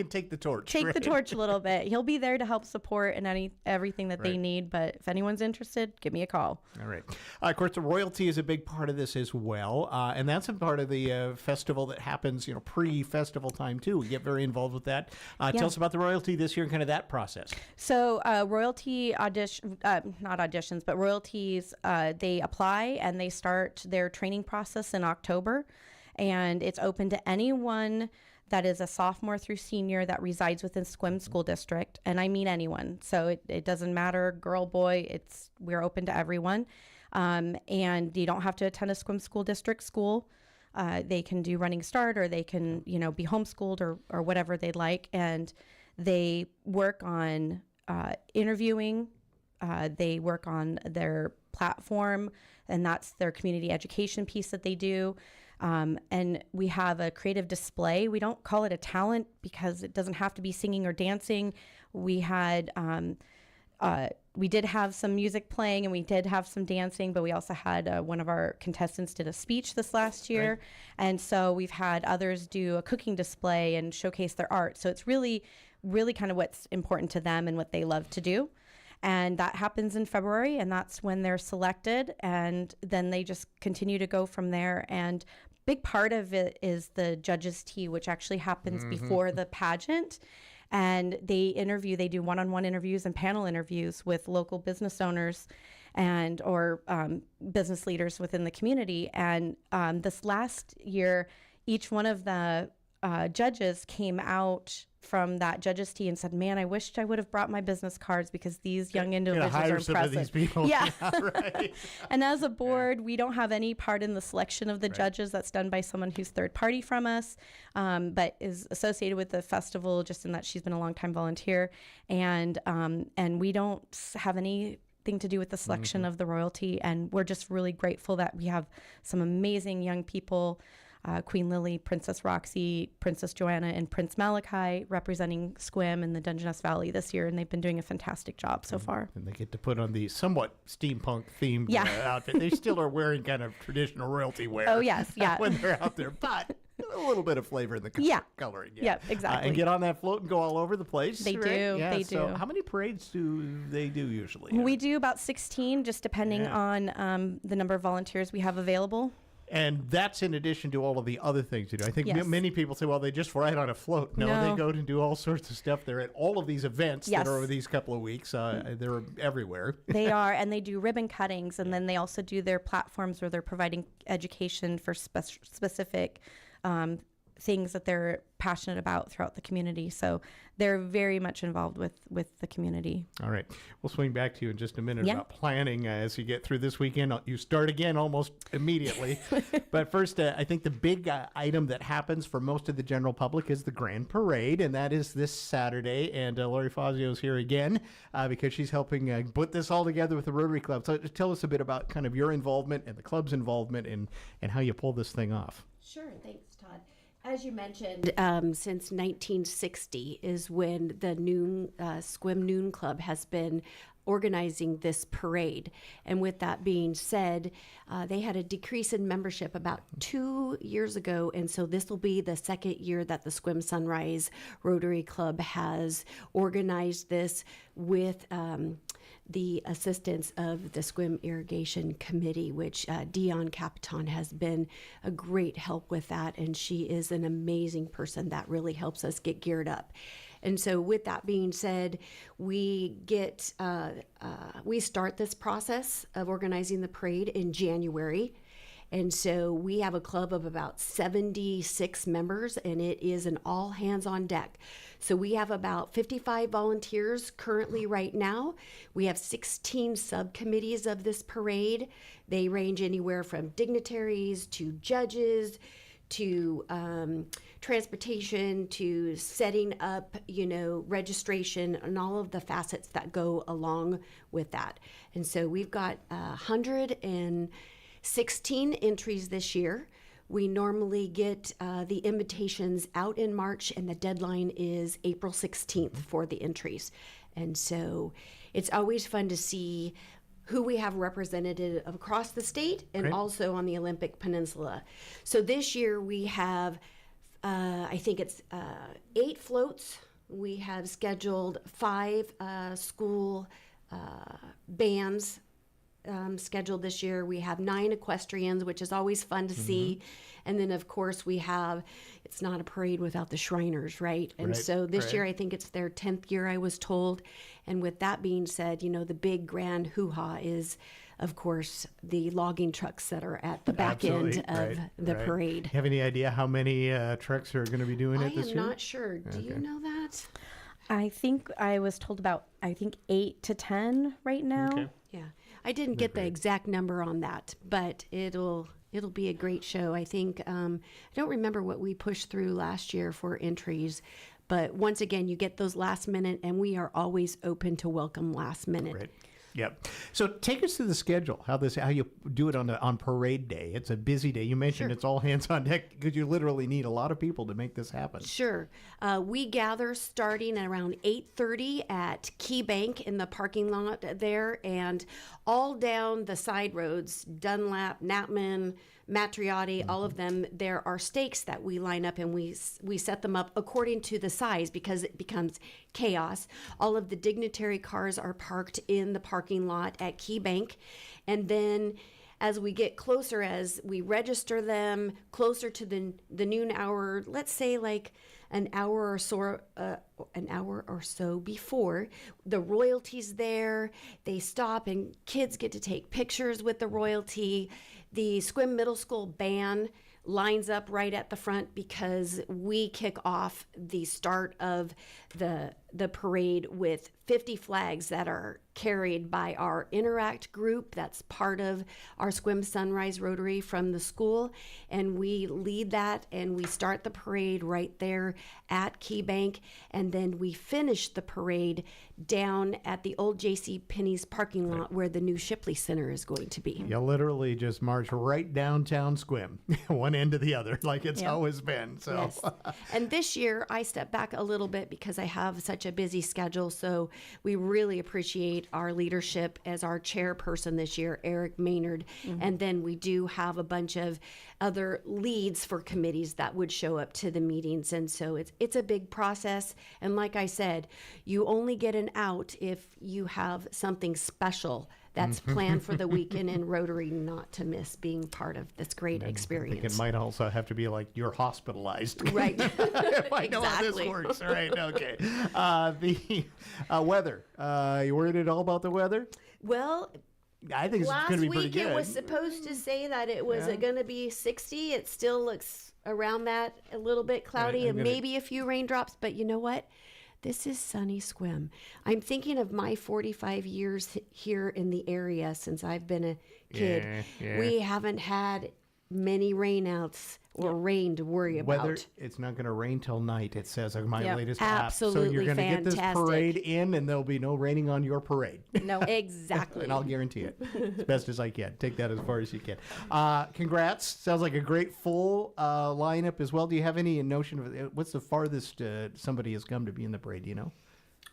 take the torch. Take the right? torch a little bit. He'll be there to help support and everything that they Right. need. But if anyone's interested, give me a call. All right. Of course, the royalty is a big part of this as well, and that's a part of the festival that happens, pre-festival time too. We get very involved with that. Tell us about the royalty this year and kind of that process. So royalty not auditions, but royalties, they apply and they start their training process in October, and it's open to anyone that is a sophomore through senior that resides within SQUIM school district, and I mean anyone. So it doesn't matter, girl, boy. We're open to everyone, and you don't have to attend a SQUIM school district school. They can do Running Start, or they can be homeschooled or whatever they'd like, and they work on interviewing. They work on their platform, and that's their community education piece that they do. And we have a creative display. We don't call it a talent because it doesn't have to be singing or dancing. We did have some music playing and we did have some dancing, but we also had one of our contestants did a speech this last year. Right. And so we've had others do a cooking display and showcase their art. So it's really, really kind of what's important to them and what they love to do. And that happens in February, and that's when they're selected, and then they just continue to go from there. And big part of it is the judges' tea, which actually happens before the pageant. And they do one-on-one interviews and panel interviews with local business owners or business leaders within the community. And this last year, each one of the judges came out from that judges' tea and said, "Man, I wished I would have brought my business cards because these young individuals are impressive." Some of these people. Yeah. Right. And as a board, we don't have any part in the selection of the judges. That's done by someone who's third party from us, but is associated with the festival just in that she's been a long-time volunteer. And we don't have anything to do with the selection of the royalty. And we're just really grateful that we have some amazing young people, Queen Lily, Princess Roxy, Princess Joanna, and Prince Malachi representing SQUIM in the Dungeness Valley this year, and they've been doing a fantastic job so far. And they get to put on the somewhat steampunk themed outfit. They still are wearing kind of traditional royalty wear. Oh, yes, yeah. When they're out there, but a little bit of flavor in the coloring. Yeah, exactly. And get on that float and go all over the place. They right? do. Yeah, they so do. How many parades do they do usually? We do about 16, just depending on the number of volunteers we have available. And that's in addition to all of the other things you do. I think Yes. many people say, well, they just ride on a float. No, they go and do all sorts of stuff. They're at all of these events that are over these couple of weeks. They're everywhere. They are, and they do ribbon cuttings, and then they also do their platforms where they're providing education for specific things that they're passionate about throughout the community. So they're very much involved with the community. All right. We'll swing back to you in just a minute about planning as you get through this weekend. You start again almost immediately. But first, I think the big item that happens for most of the general public is the Grand Parade, and that is this Saturday. And Lori Fazio is here again because she's helping put this all together with the Rotary Club. So tell us a bit about kind of your involvement and the club's involvement and how you pull this thing off. Sure. Thanks, Todd. As you mentioned, since 1960 is when the Squim Noon Club has been organizing this parade. And with that being said, they had a decrease in membership about 2 years ago. And so this will be the second year that the Squim Sunrise Rotary Club has organized this with the assistance of the Squim Irrigation Committee, which Dion Capitan has been a great help with that. And she is an amazing person that really helps us get geared up. And so with that being said, we start this process of organizing the parade in January. And so we have a club of about 76 members, and it is an all hands on deck. So we have about 55 volunteers currently right now. We have 16 subcommittees of this parade. They range anywhere from dignitaries to judges to transportation to setting up, registration and all of the facets that go along with that. And so we've got 116 entries this year. We normally get the invitations out in March, and the deadline is April 16th for the entries. And so it's always fun to see who we have represented across the state and also on the Olympic Peninsula. So this year we have, I think it's 8 floats. We have scheduled 5 school bands scheduled this year. We have 9 equestrians, which is always fun to see. And then, of course, we have, it's not a parade without the Shriners, right? And so this year, I think it's their 10th year, I was told. And with that being said, the big grand hoo-ha is, of course, the logging trucks that are at the back end of the parade. Have any idea how many trucks are going to be doing it this year? I am not sure. Do you know that? I think I was told about, 8 to 10 right now. Okay. Yeah. I didn't get the exact number on that, but it'll be a great show. I think, I don't remember what we pushed through last year for entries, but once again, you get those last minute, and we are always open to welcome last minute. Right. Yep. So take us through the schedule, how you do it on parade day. It's a busy day. You mentioned It's all hands on deck because you literally need a lot of people to make this happen. Sure. We gather starting at around 8:30 at Key Bank in the parking lot there, and all down the side roads, Dunlap, Knappman, Matriotti, all of them, there are stakes that we line up, and we set them up according to the size because it becomes chaos. All of the dignitary cars are parked in the parking lot at Key Bank. And then as we get closer, as we register them closer to the noon hour, let's say like an hour or so before, the royalty's there. They stop and kids get to take pictures with the royalty. The Squim Middle School band lines up right at the front because we kick off the start of the parade with 50 flags that are carried by our Interact group. That's part of our Squim Sunrise Rotary from the school. And we lead that, and we start the parade right there at Key Bank. And then we finish the parade down at the old J.C. Penney's parking lot where the new Shipley Center is going to be. You literally just march right downtown Squim, one end to the other, like it's always been. So. Yes. And this year, I stepped back a little bit because I have such a busy schedule. So we really appreciate our leadership as our chairperson this year, Eric Maynard. And then we do have a bunch of other leads for committees that would show up to the meetings. And so it's a big process. And like I said, you only get an out if you have something special that's planned for the weekend in Rotary not to miss being part of this great experience. I think it might also have to be like you're hospitalized. Right. If I know how this works. All right. Okay. The weather. You worried at all about the weather? Well, I think it's going to be pretty good. Last week it was supposed to say that it was going to be 60. It still looks around that, a little bit cloudy, and maybe a few raindrops. But you know what? This is sunny Squim. I'm thinking of my 45 years here in the area since I've been a kid. We haven't had many rainouts or rain to worry about. It's not going to rain till night, it says on my Yep. latest app. Absolutely So you're going to get this fantastic. parade in, and there'll be no raining on your parade. No, exactly. And I'll guarantee it as best as I can. Take that as far as you can. Congrats. Sounds like a great full lineup as well. Do you have any notion of what's the farthest somebody has come to be in the parade? Do you know?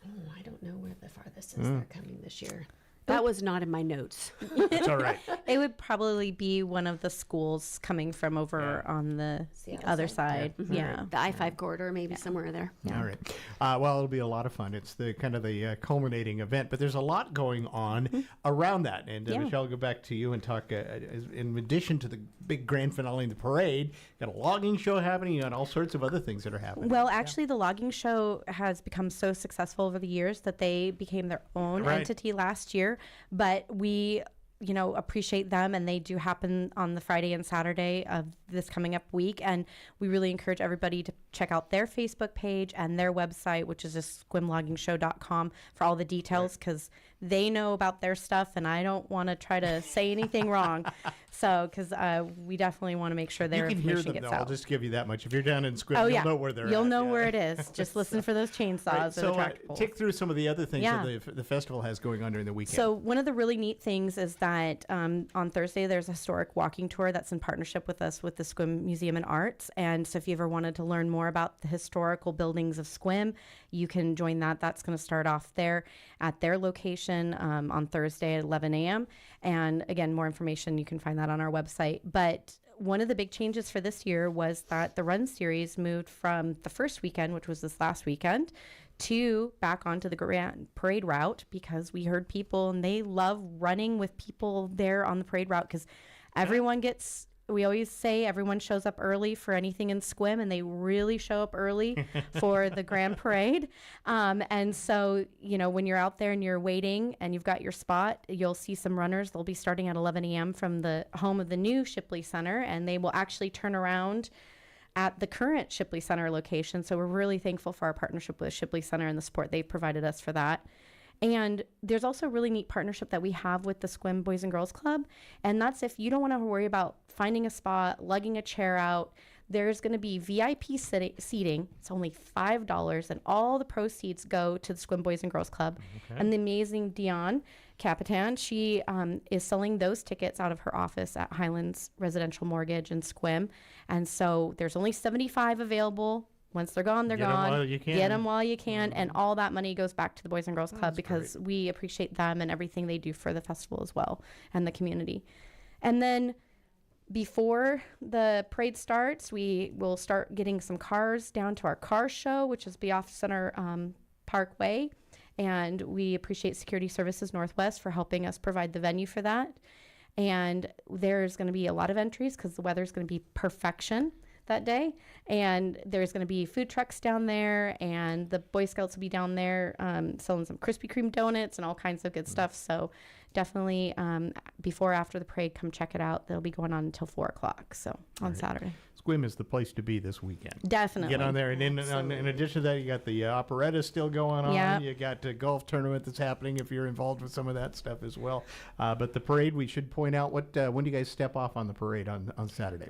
Oh, I don't know where the farthest is they're coming this year. That was not in my notes. It's all right. It would probably be one of the schools coming from over on the other side. Yeah. The I-5 corridor, maybe somewhere there. All right. Well, it'll be a lot of fun. It's the kind of the culminating event, but there's a lot going on around that. And Michelle, I'll go back to you and talk. In addition to the big grand finale in the parade, you got a logging show happening. You got all sorts of other things that are happening. Well, actually, the logging show has become so successful over the years that they became their own entity last year. But we, appreciate them, and they do happen on the Friday and Saturday of this coming up week. And we really encourage everybody to check out their Facebook page and their website, which is just squimloggingshow.com, for all the details, because they know about their stuff, and I don't want to try to say anything wrong. So, because we definitely want to make sure their information gets out. I'll just give you that much. If you're down in Squim, you'll know where they're at. You'll know where it is. Just listen for those chainsaws or the tractor pulls. Tick through some of the other things that the festival has going on during the weekend. So one of the really neat things is that on Thursday there's a historic walking tour that's in partnership with us with the Sequim Museum and Arts. And so if you ever wanted to learn more about the historical buildings of Sequim, you can join that. That's going to start off there at their location on Thursday at 11 a.m. And again, more information, you can find that on our website. But one of the big changes for this year was that the run series moved from the first weekend, which was this last weekend, to back onto the grand parade route, because we heard people and they love running with people there on the parade route, because everyone gets, we always say everyone shows up early for anything in Sequim, and they really show up early for the grand parade. And so, when you're out there and you're waiting and you've got your spot, you'll see some runners. They'll be starting at 11 a.m. from the home of the new Shipley Center, and they will actually turn around at the current Shipley Center location. So we're really thankful for our partnership with Shipley Center and the support they've provided us for that. And there's also a really neat partnership that we have with the Sequim Boys and Girls Club. And that's if you don't want to worry about finding a spot, lugging a chair out, there's going to be VIP seating. It's only $5, and all the proceeds go to the Sequim Boys and Girls Club. Okay. And the amazing Dion Capitan, she is selling those tickets out of her office at Highlands Residential Mortgage in Sequim. And so there's only 75 available. Once they're gone, they're gone. Get them while you can. Get them while you can. And all that money goes back to the Boys and Girls Club, because we appreciate them and everything they do for the festival as well and the community. And then before the parade starts, we will start getting some cars down to our car show, which is be off Center Parkway. And we appreciate Security Services Northwest for helping us provide the venue for that. And there's going to be a lot of entries because the weather's going to be perfection that day. And there's going to be food trucks down there, and the Boy Scouts will be down there selling some Krispy Kreme donuts and all kinds of good stuff. So definitely before or after the parade, come check it out. They'll be going on until 4 o'clock. So on Saturday. Sequim is the place to be this weekend. Definitely. Get on there. And in addition to that, you got the operetta still going on. Yep. You got the golf tournament that's happening if you're involved with some of that stuff as well. But the parade, we should point out, when do you guys step off on the parade on Saturday?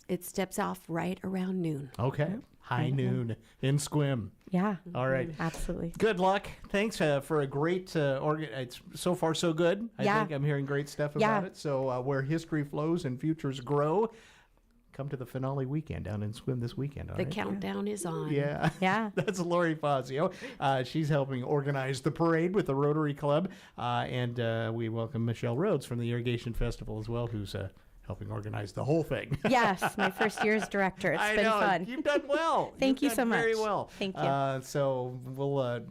It steps off right around noon. Okay. High noon in Sequim. Yeah. All right. Absolutely. Good luck. Thanks for a great it's so far so good. I think I'm hearing great stuff about it. So where history flows and futures grow, come to the finale weekend down in Sequim this weekend. The countdown is on. Yeah. Yeah. That's Lori Fazio. She's helping organize the parade with the Rotary Club. And we welcome Michelle Rhodes from the Irrigation Festival as well, who's helping organize the whole thing. Yes, my first year as director. It's been fun. You've done well. Thank you so much. Very well. Thank you. So we'll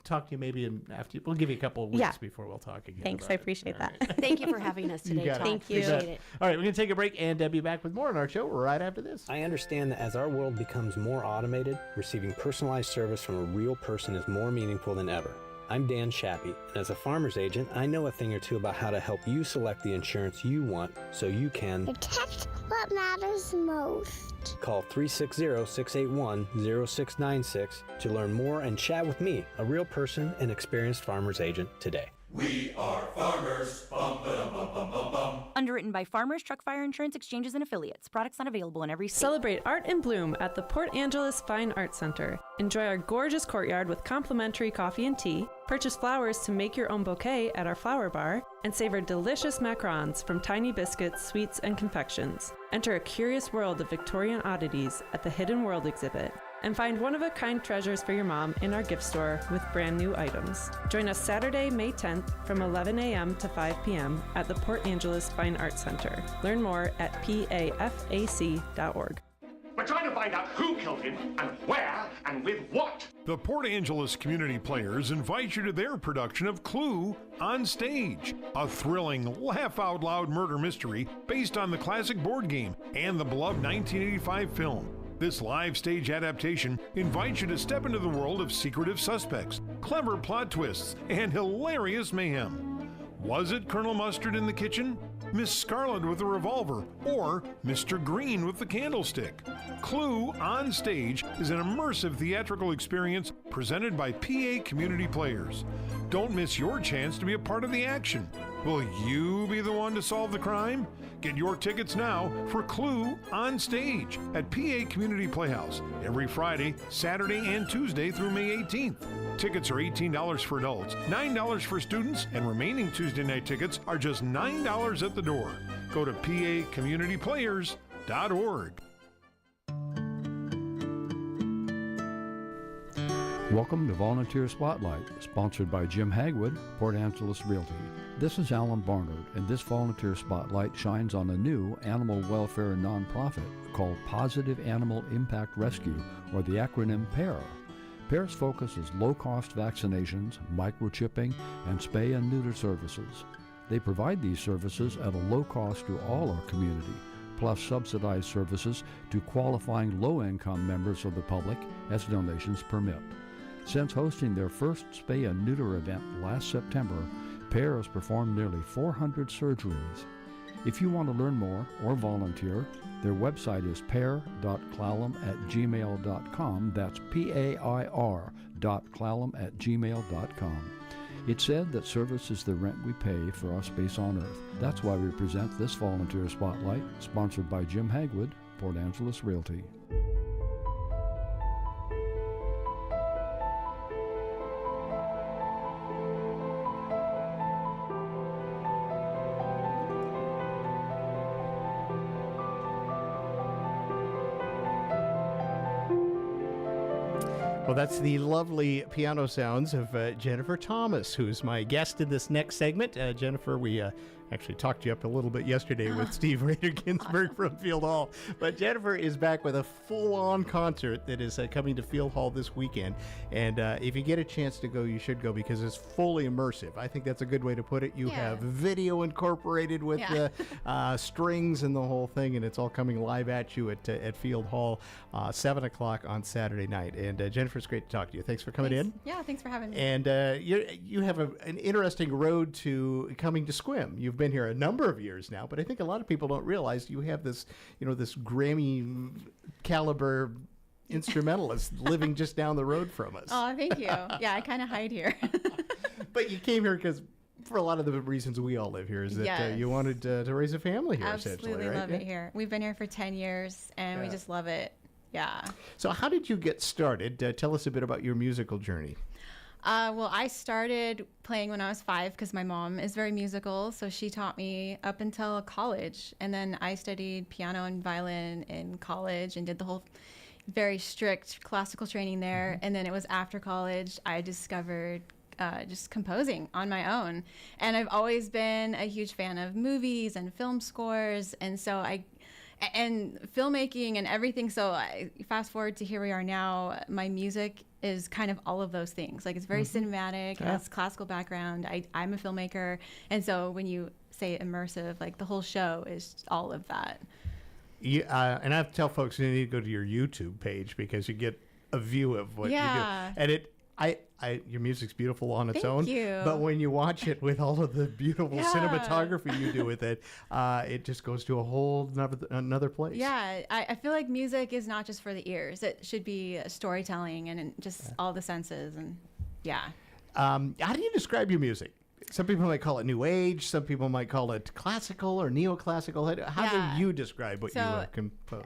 talk to you maybe after. We'll give you a couple of weeks before we'll talk again. Thanks, I appreciate that. Thank you for having us today, Todd. Thank you. Appreciate it. All right, we're going to take a break and be back with more on our show right after this. I understand that as our world becomes more automated, receiving personalized service from a real person is more meaningful than ever. I'm Dan Shappy, and as a farmer's agent, I know a thing or two about how to help you select the insurance you want so you can protect what matters most. Call 360-681-0696 to learn more and chat with me, a real person and experienced farmer's agent, today. We are farmers. Bum, ba, dum, bum, bum, bum, bum. Under Underwritten by Farmers Truck Fire Insurance Exchanges and Affiliates. Products not available in every state. Celebrate art in bloom at the Port Angeles Fine Arts Center. Enjoy our gorgeous courtyard with complimentary coffee and tea. Purchase flowers to make your own bouquet at our flower bar, and savor delicious macarons from tiny biscuits, sweets, and confections. Enter a curious world of Victorian oddities at the Hidden World exhibit, and find one-of-a-kind treasures for your mom in our gift store with brand new items. Join us Saturday, May 10th from 11 a.m. to 5 p.m. at the Port Angeles Fine Arts Center. Learn more at pafac.org. We're trying to find out who killed him and where and with what. The Port Angeles Community Players invite you to their production of Clue on Stage, a thrilling, laugh-out-loud murder mystery based on the classic board game and the beloved 1985 film. This live stage adaptation invites you to step into the world of secretive suspects, clever plot twists, and hilarious mayhem. Was it Colonel Mustard in the kitchen, Miss Scarlet with a revolver, or Mr. Green with the candlestick? Clue on Stage is an immersive theatrical experience presented by PA Community Players. Don't miss your chance to be a part of the action. Will you be the one to solve the crime? Get your tickets now for Clue on Stage at PA Community Playhouse every Friday, Saturday, and Tuesday through May 18th. Tickets are $18 for adults, $9 for students, and remaining Tuesday night tickets are just $9 at the door. Go to pacommunityplayers.org. Welcome to Volunteer Spotlight, sponsored by Jim Hagwood, Port Angeles Realty. This is Alan Barnard, and this Volunteer Spotlight shines on a new animal welfare nonprofit called Positive Animal Impact Rescue, or the acronym PAIR. PAIR's focus is low-cost vaccinations, microchipping, and spay and neuter services. They provide these services at a low cost to all our community, plus subsidized services to qualifying low-income members of the public as donations permit. Since hosting their first spay and neuter event last September, PAIR has performed nearly 400 surgeries. If you want to learn more or volunteer, their website is pair.clallam@gmail.com. That's pair.clallam@gmail.com. It's said that service is the rent we pay for our space on Earth. That's why we present this Volunteer Spotlight, sponsored by Jim Hagwood, Port Angeles Realty. Well, that's the lovely piano sounds of Jennifer Thomas, who's my guest in this next segment. Jennifer, we actually talked you up a little bit yesterday with Steve Rader Ginsburg from Field Hall. But Jennifer is back with a full-on concert that is coming to Field Hall this weekend. And if you get a chance to go, you should go because it's fully immersive. I think that's a good way to put it. You have video incorporated with the strings and the whole thing, and it's all coming live at you at Field Hall, 7 o'clock on Saturday night. And Jennifer, it's great to talk to you. Thanks for coming in. Yeah, thanks for having me. And you have an interesting road to coming to Squim. You've been here a number of years now, but I think a lot of people don't realize you have this, this Grammy caliber instrumentalist living just down the road from us. Oh, thank you. Yeah, I kind of hide here. But you came here because, for a lot of the reasons we all live here, is that you wanted to raise a family here, essentially, right? Absolutely love it here. We've been here for 10 years, and we just love it. Yeah. So how did you get started? Tell us a bit about your musical journey. Well, I started playing when I was 5 because my mom is very musical, so she taught me up until college. And then I studied piano and violin in college and did the whole very strict classical training there. Mm-hmm. And then it was after college I discovered just composing on my own. And I've always been a huge fan of movies and film scores, and so and filmmaking and everything. So I fast forward to here we are now. My music is kind of all of those things. Like, it's very cinematic, it has classical background. I'm a filmmaker. And so when you say immersive, like, the whole show is all of that. Yeah, and I have to tell folks you need to go to your YouTube page because you get a view of what you do. And your music's beautiful on its own. Thank you. But when you watch it with all of the beautiful cinematography you do with it, it just goes to a whole another place. Yeah, I feel like music is not just for the ears. It should be storytelling and just all the senses. And how do you describe your music? Some people might call it New Age. Some people might call it classical or neoclassical. How do you describe what you compose?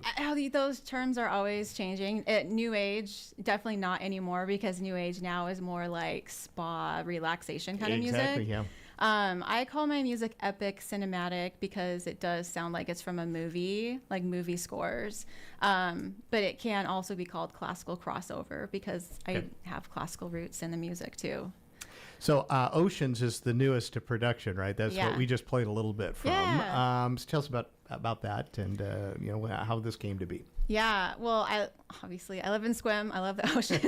Those terms are always changing. New Age, definitely not anymore, because New Age now is more like spa relaxation kind of music. Exactly, yeah. I call my music epic cinematic because it does sound like it's from a movie, like movie scores. But it can also be called classical crossover because I have classical roots in the music too. So Oceans is the newest to production, right? That's what we just played a little bit from. Yeah. So tell us about that and how this came to be. Yeah, well, I live in Sequim. I love the ocean.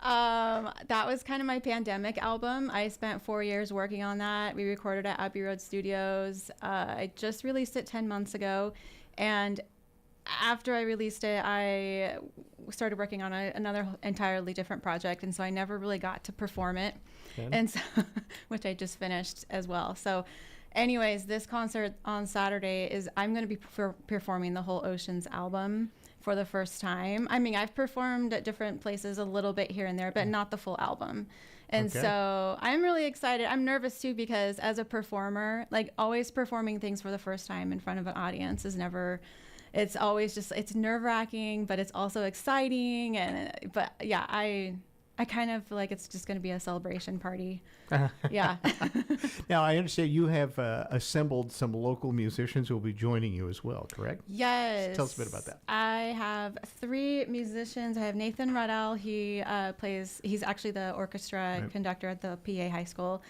That was kind of my pandemic album. I spent 4 years working on that. We recorded at Abbey Road Studios. I just released it 10 months ago. And after I released it, I started working on another entirely different project. And so I never really got to perform it, and so, which I just finished as well. So anyways, this concert on Saturday I'm going to be performing the whole Oceans album for the first time. I mean, I've performed at different places a little bit here and there, but not the full album. And so I'm really excited. I'm nervous too, because as a performer, like always performing things for the first time in front of an audience it's always just, it's nerve-wracking, but it's also exciting. But yeah, I kind of feel like it's just going to be a celebration party. Yeah. Now, I understand you have assembled some local musicians who will be joining you as well, correct? Yes. So tell us a bit about that. I have 3 musicians. I have Nathan Ruddell. He's actually the orchestra conductor at the PA High School.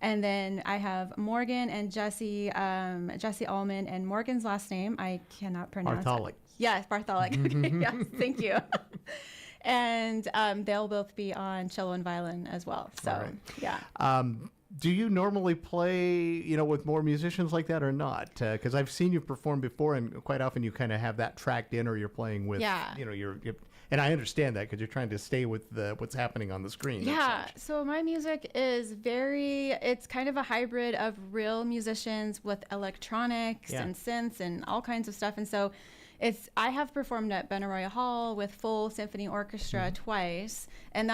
And then I have Morgan and Jesse Allman, and Morgan's last name I cannot pronounce. Bartholic. Yes, Bartholic. Yes, thank you. And they'll both be on cello and violin as well. So, yeah. Do you normally play, with more musicians like that or not? Because I've seen you perform before, and quite often you kind of have that tracked in, or you're playing with, and I understand that because you're trying to stay with what's happening on the screen. Yeah. So my music is it's kind of a hybrid of real musicians with electronics and synths and all kinds of stuff. And so I have performed at Benaroya Hall with full symphony orchestra twice, and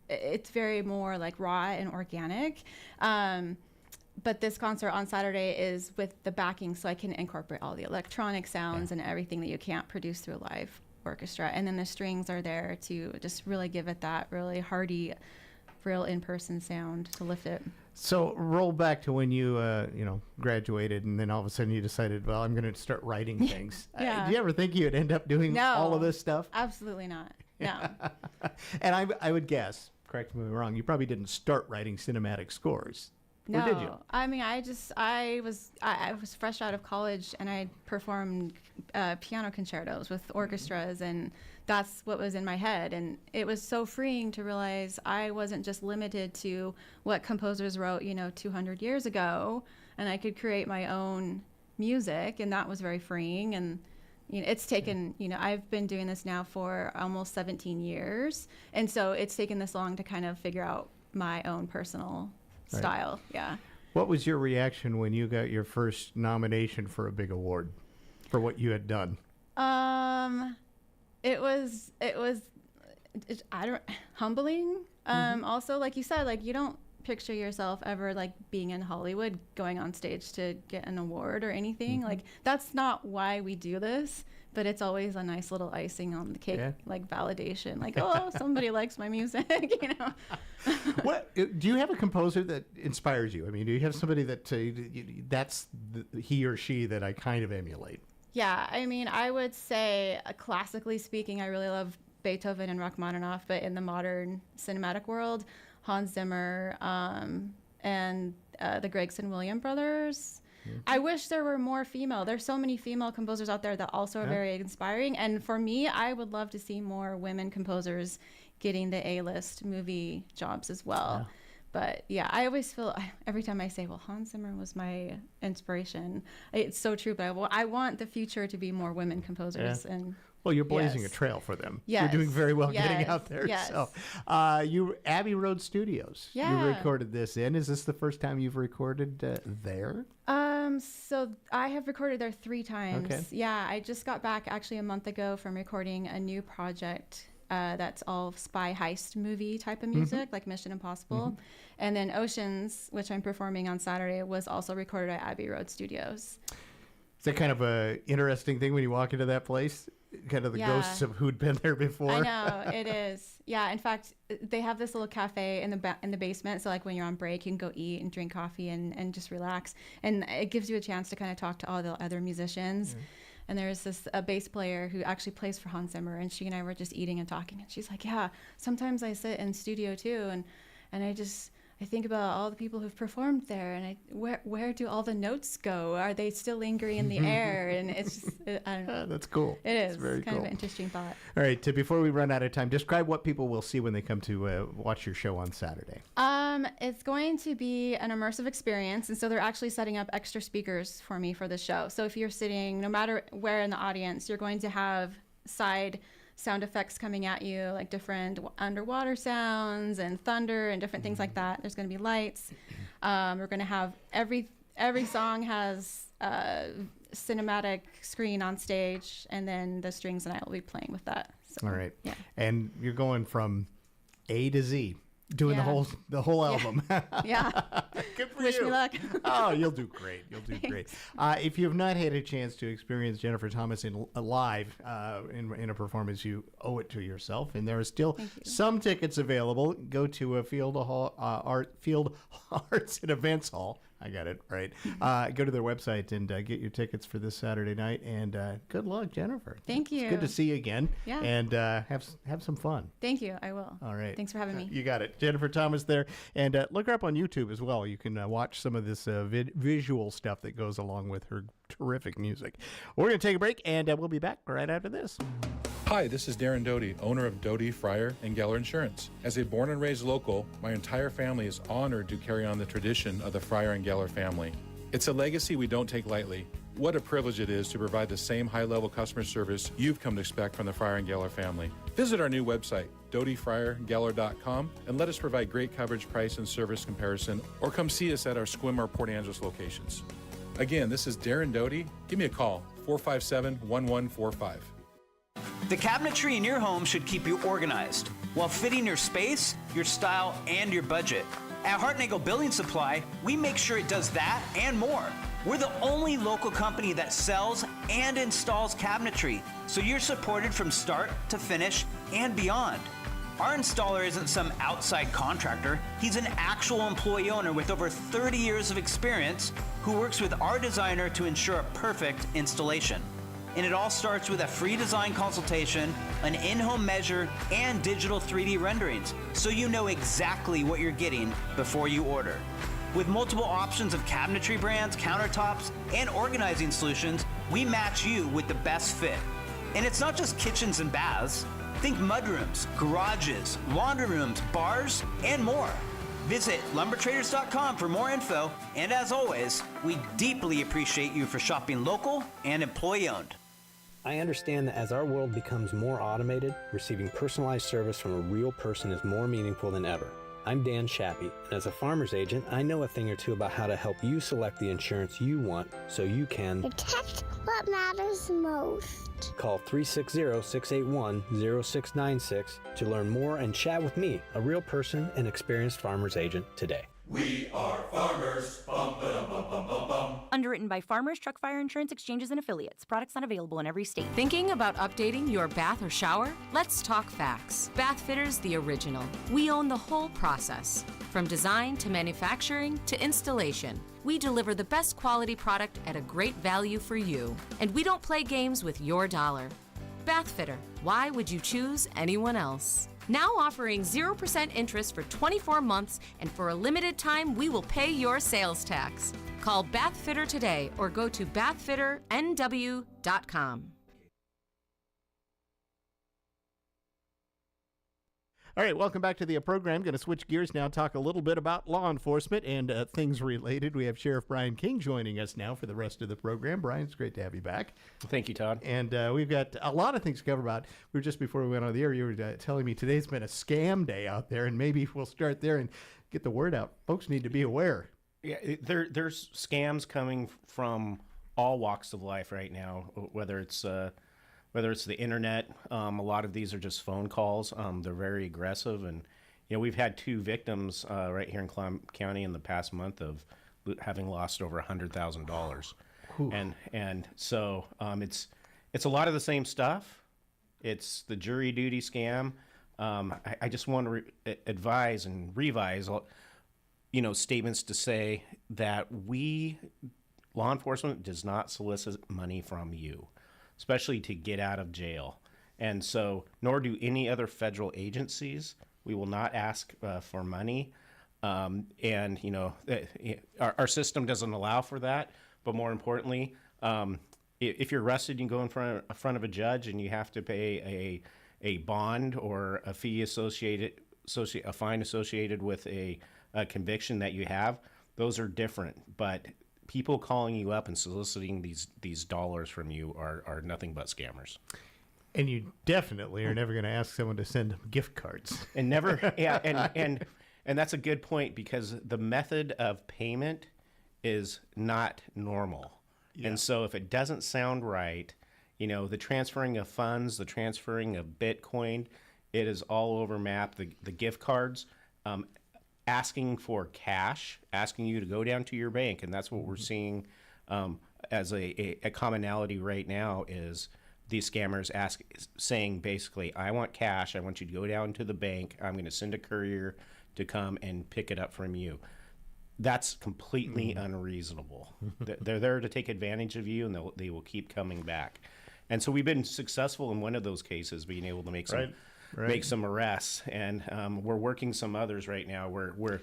it's very more like raw and organic. But this concert on Saturday is with the backing, so I can incorporate all the electronic sounds and everything that you can't produce through a live orchestra. And then the strings are there to just really give it that really hearty, real in-person sound to lift it. So roll back to when you, graduated, and then all of a sudden you decided, well, I'm going to start writing things. Yeah. Do you ever think you'd end up doing all of this stuff? Absolutely not. No. And I would guess, correct me if I'm wrong, you probably didn't start writing cinematic scores. No. Or did you? I mean, I was fresh out of college, and I performed piano concertos with orchestras, and that's what was in my head. And it was so freeing to realize I wasn't just limited to what composers wrote, 200 years ago, and I could create my own music, and that was very freeing. And it's taken, I've been doing this now for almost 17 years, and so it's taken this long to kind of figure out my own personal style. Yeah. What was your reaction when you got your first nomination for a big award for what you had done? It was humbling. Also, like you said, like you don't picture yourself ever like being in Hollywood going on stage to get an award or anything. Like that's not why we do this, but it's always a nice little icing on the cake, like validation, like, oh, somebody likes my music, What do you have a composer that inspires you? I mean, do you have somebody that that's he or she that I kind of emulate? Yeah, I mean, I would say classically speaking, I really love Beethoven and Rachmaninoff, but in the modern cinematic world, Hans Zimmer and the Gregson-Williams brothers. I wish there were more female. There's so many female composers out there that also are very inspiring. And for me, I would love to see more women composers getting the A-list movie jobs as well. But yeah, I always feel every time I say, well, Hans Zimmer was my inspiration. It's so true, but I want the future to be more women composers. And well, you're blazing a trail for them. Yes. You're doing very well getting out there. Yes. So, you Abbey Road Studios. Yeah. You recorded this in. Is this the first time you've recorded there? So I have recorded there 3 times. Okay. Yeah, I just got back actually a month ago from recording a new project that's all spy heist movie type of music, like Mission Impossible. And then Oceans, which I'm performing on Saturday, was also recorded at Abbey Road Studios. Is that kind of a interesting thing when you walk into that place? Kind of the ghosts of who'd been there before. I know, it is. Yeah, in fact, they have this little cafe in the basement. So like when you're on break, you can go eat and drink coffee and just relax. And it gives you a chance to kind of talk to all the other musicians. And there's a bass player who actually plays for Hans Zimmer, and she and I were just eating and talking. And she's like, yeah, sometimes I sit in studio too, and I think about all the people who've performed there, and where do all the notes go? Are they still lingering in the air? And it's just, I don't know. That's cool. It is. It's very kind cool. of an interesting thought. All right, before we run out of time, describe what people will see when they come to watch your show on Saturday. It's going to be an immersive experience, and so they're actually setting up extra speakers for me for the show. So if you're sitting, no matter where in the audience, you're going to have side sound effects coming at you, like different underwater sounds and thunder and different things like that. There's going to be lights. We're going to have every song has a cinematic screen on stage, and then the strings and I will be playing with that. So, all right. Yeah. And you're going from A to Z. Doing the whole album. Yeah. Good for Wish you. me luck. Oh, you'll do great. You'll do great. If you have not had a chance to experience Jennifer Thomas live in a performance, you owe it to yourself. And there are still some tickets available. Go to Field Arts and Events Hall. I got it right. Go to their website and get your tickets for this Saturday night. And good luck, Jennifer. Thank you. It's good to see you again. Yeah. And have some fun. Thank you. I will. All right. Thanks for having me. You got it. Jennifer Thomas there. And look her up on YouTube as well. You can watch some of this visual stuff that goes along with her terrific music. We're going to take a break, and we'll be back right after this. Hi, this is Darren Doty, owner of Doty, Fryer, and Geller Insurance. As a born and raised local, my entire family is honored to carry on the tradition of the Fryer and Geller family. It's a legacy we don't take lightly. What a privilege it is to provide the same high-level customer service you've come to expect from the Fryer and Geller family. Visit our new website, dotyfryergeller.com, and let us provide great coverage, price, and service comparison, or come see us at our Sequim or Port Angeles locations. Again, this is Darren Doty. Give me a call, 457-1145. The cabinetry in your home should keep you organized while fitting your space, your style, and your budget. At Hartnagel Building Supply, we make sure it does that and more. We're the only local company that sells and installs cabinetry, so you're supported from start to finish and beyond. Our installer isn't some outside contractor. He's an actual employee owner with over 30 years of experience who works with our designer to ensure a perfect installation. And it all starts with a free design consultation, an in-home measure, and digital 3D renderings, so you know exactly what you're getting before you order. With multiple options of cabinetry brands, countertops, and organizing solutions, we match you with the best fit. And it's not just kitchens and baths. Think mudrooms, garages, laundry rooms, bars, and more. Visit lumbertraders.com for more info, and as always, we deeply appreciate you for shopping local and employee-owned. I understand that as our world becomes more automated, receiving personalized service from a real person is more meaningful than ever. I'm Dan Shappy, and as a farmer's agent, I know a thing or two about how to help you select the insurance you want so you can protect what matters most. Call 360-681-0696 to learn more and chat with me, a real person and experienced farmer's agent, today. We are farmers. Bum, ba-dum, bum, bum, bum, bum. Underwritten by Farmers Truck Fire Insurance Exchanges and Affiliates. Products not available in every state. Thinking about updating your bath or shower? Let's talk facts. Bath Fitters, the original. We own the whole process, from design to manufacturing to installation. We deliver the best quality product at a great value for you. And we don't play games with your dollar. Bath Fitter, why would you choose anyone else? Now offering 0% interest for 24 months, and for a limited time, we will pay your sales tax. Call Bath Fitter today or go to bathfitternw.com. All right, welcome back to the program. Going to switch gears now, talk a little bit about law enforcement and things related. We have Sheriff Brian King joining us now for the rest of the program. Brian, it's great to have you back. Thank you, Todd. And we've got a lot of things to cover about. We were just before we went on the air, you were telling me today's been a scam day out there, and maybe we'll start there and get the word out. Folks need to be aware. Yeah, there's scams coming from all walks of life right now, whether it's whether it's the internet. A lot of these are just phone calls. They're very aggressive, and we've had 2 victims right here in Clallam County in the past month of having lost over $100,000. And so it's a lot of the same stuff. It's the jury duty scam. I just want to advise and revise, statements to say that law enforcement does not solicit money from you, especially to get out of jail. And so, nor do any other federal agencies. We will not ask for money. Our system doesn't allow for that. But more importantly, if you're arrested, you can go in front of a judge and you have to pay a bond or a fee a fine associated with a conviction that you have. Those are different. But people calling you up and soliciting these dollars from you are nothing but scammers. And you definitely are never going to ask someone to send them gift cards. And never, yeah, and that's a good point, because the method of payment is not normal. Yeah. And so if it doesn't sound right, the transferring of funds, the transferring of Bitcoin, it is all over map. The gift cards, asking for cash, asking you to go down to your bank, and that's what we're seeing as a commonality right now is these scammers saying basically, I want cash, I want you to go down to the bank, I'm going to send a courier to come and pick it up from you. That's completely unreasonable. They're there to take advantage of you, and they will keep coming back. And so we've been successful in one of those cases, being able to make some arrests, and we're working some others right now where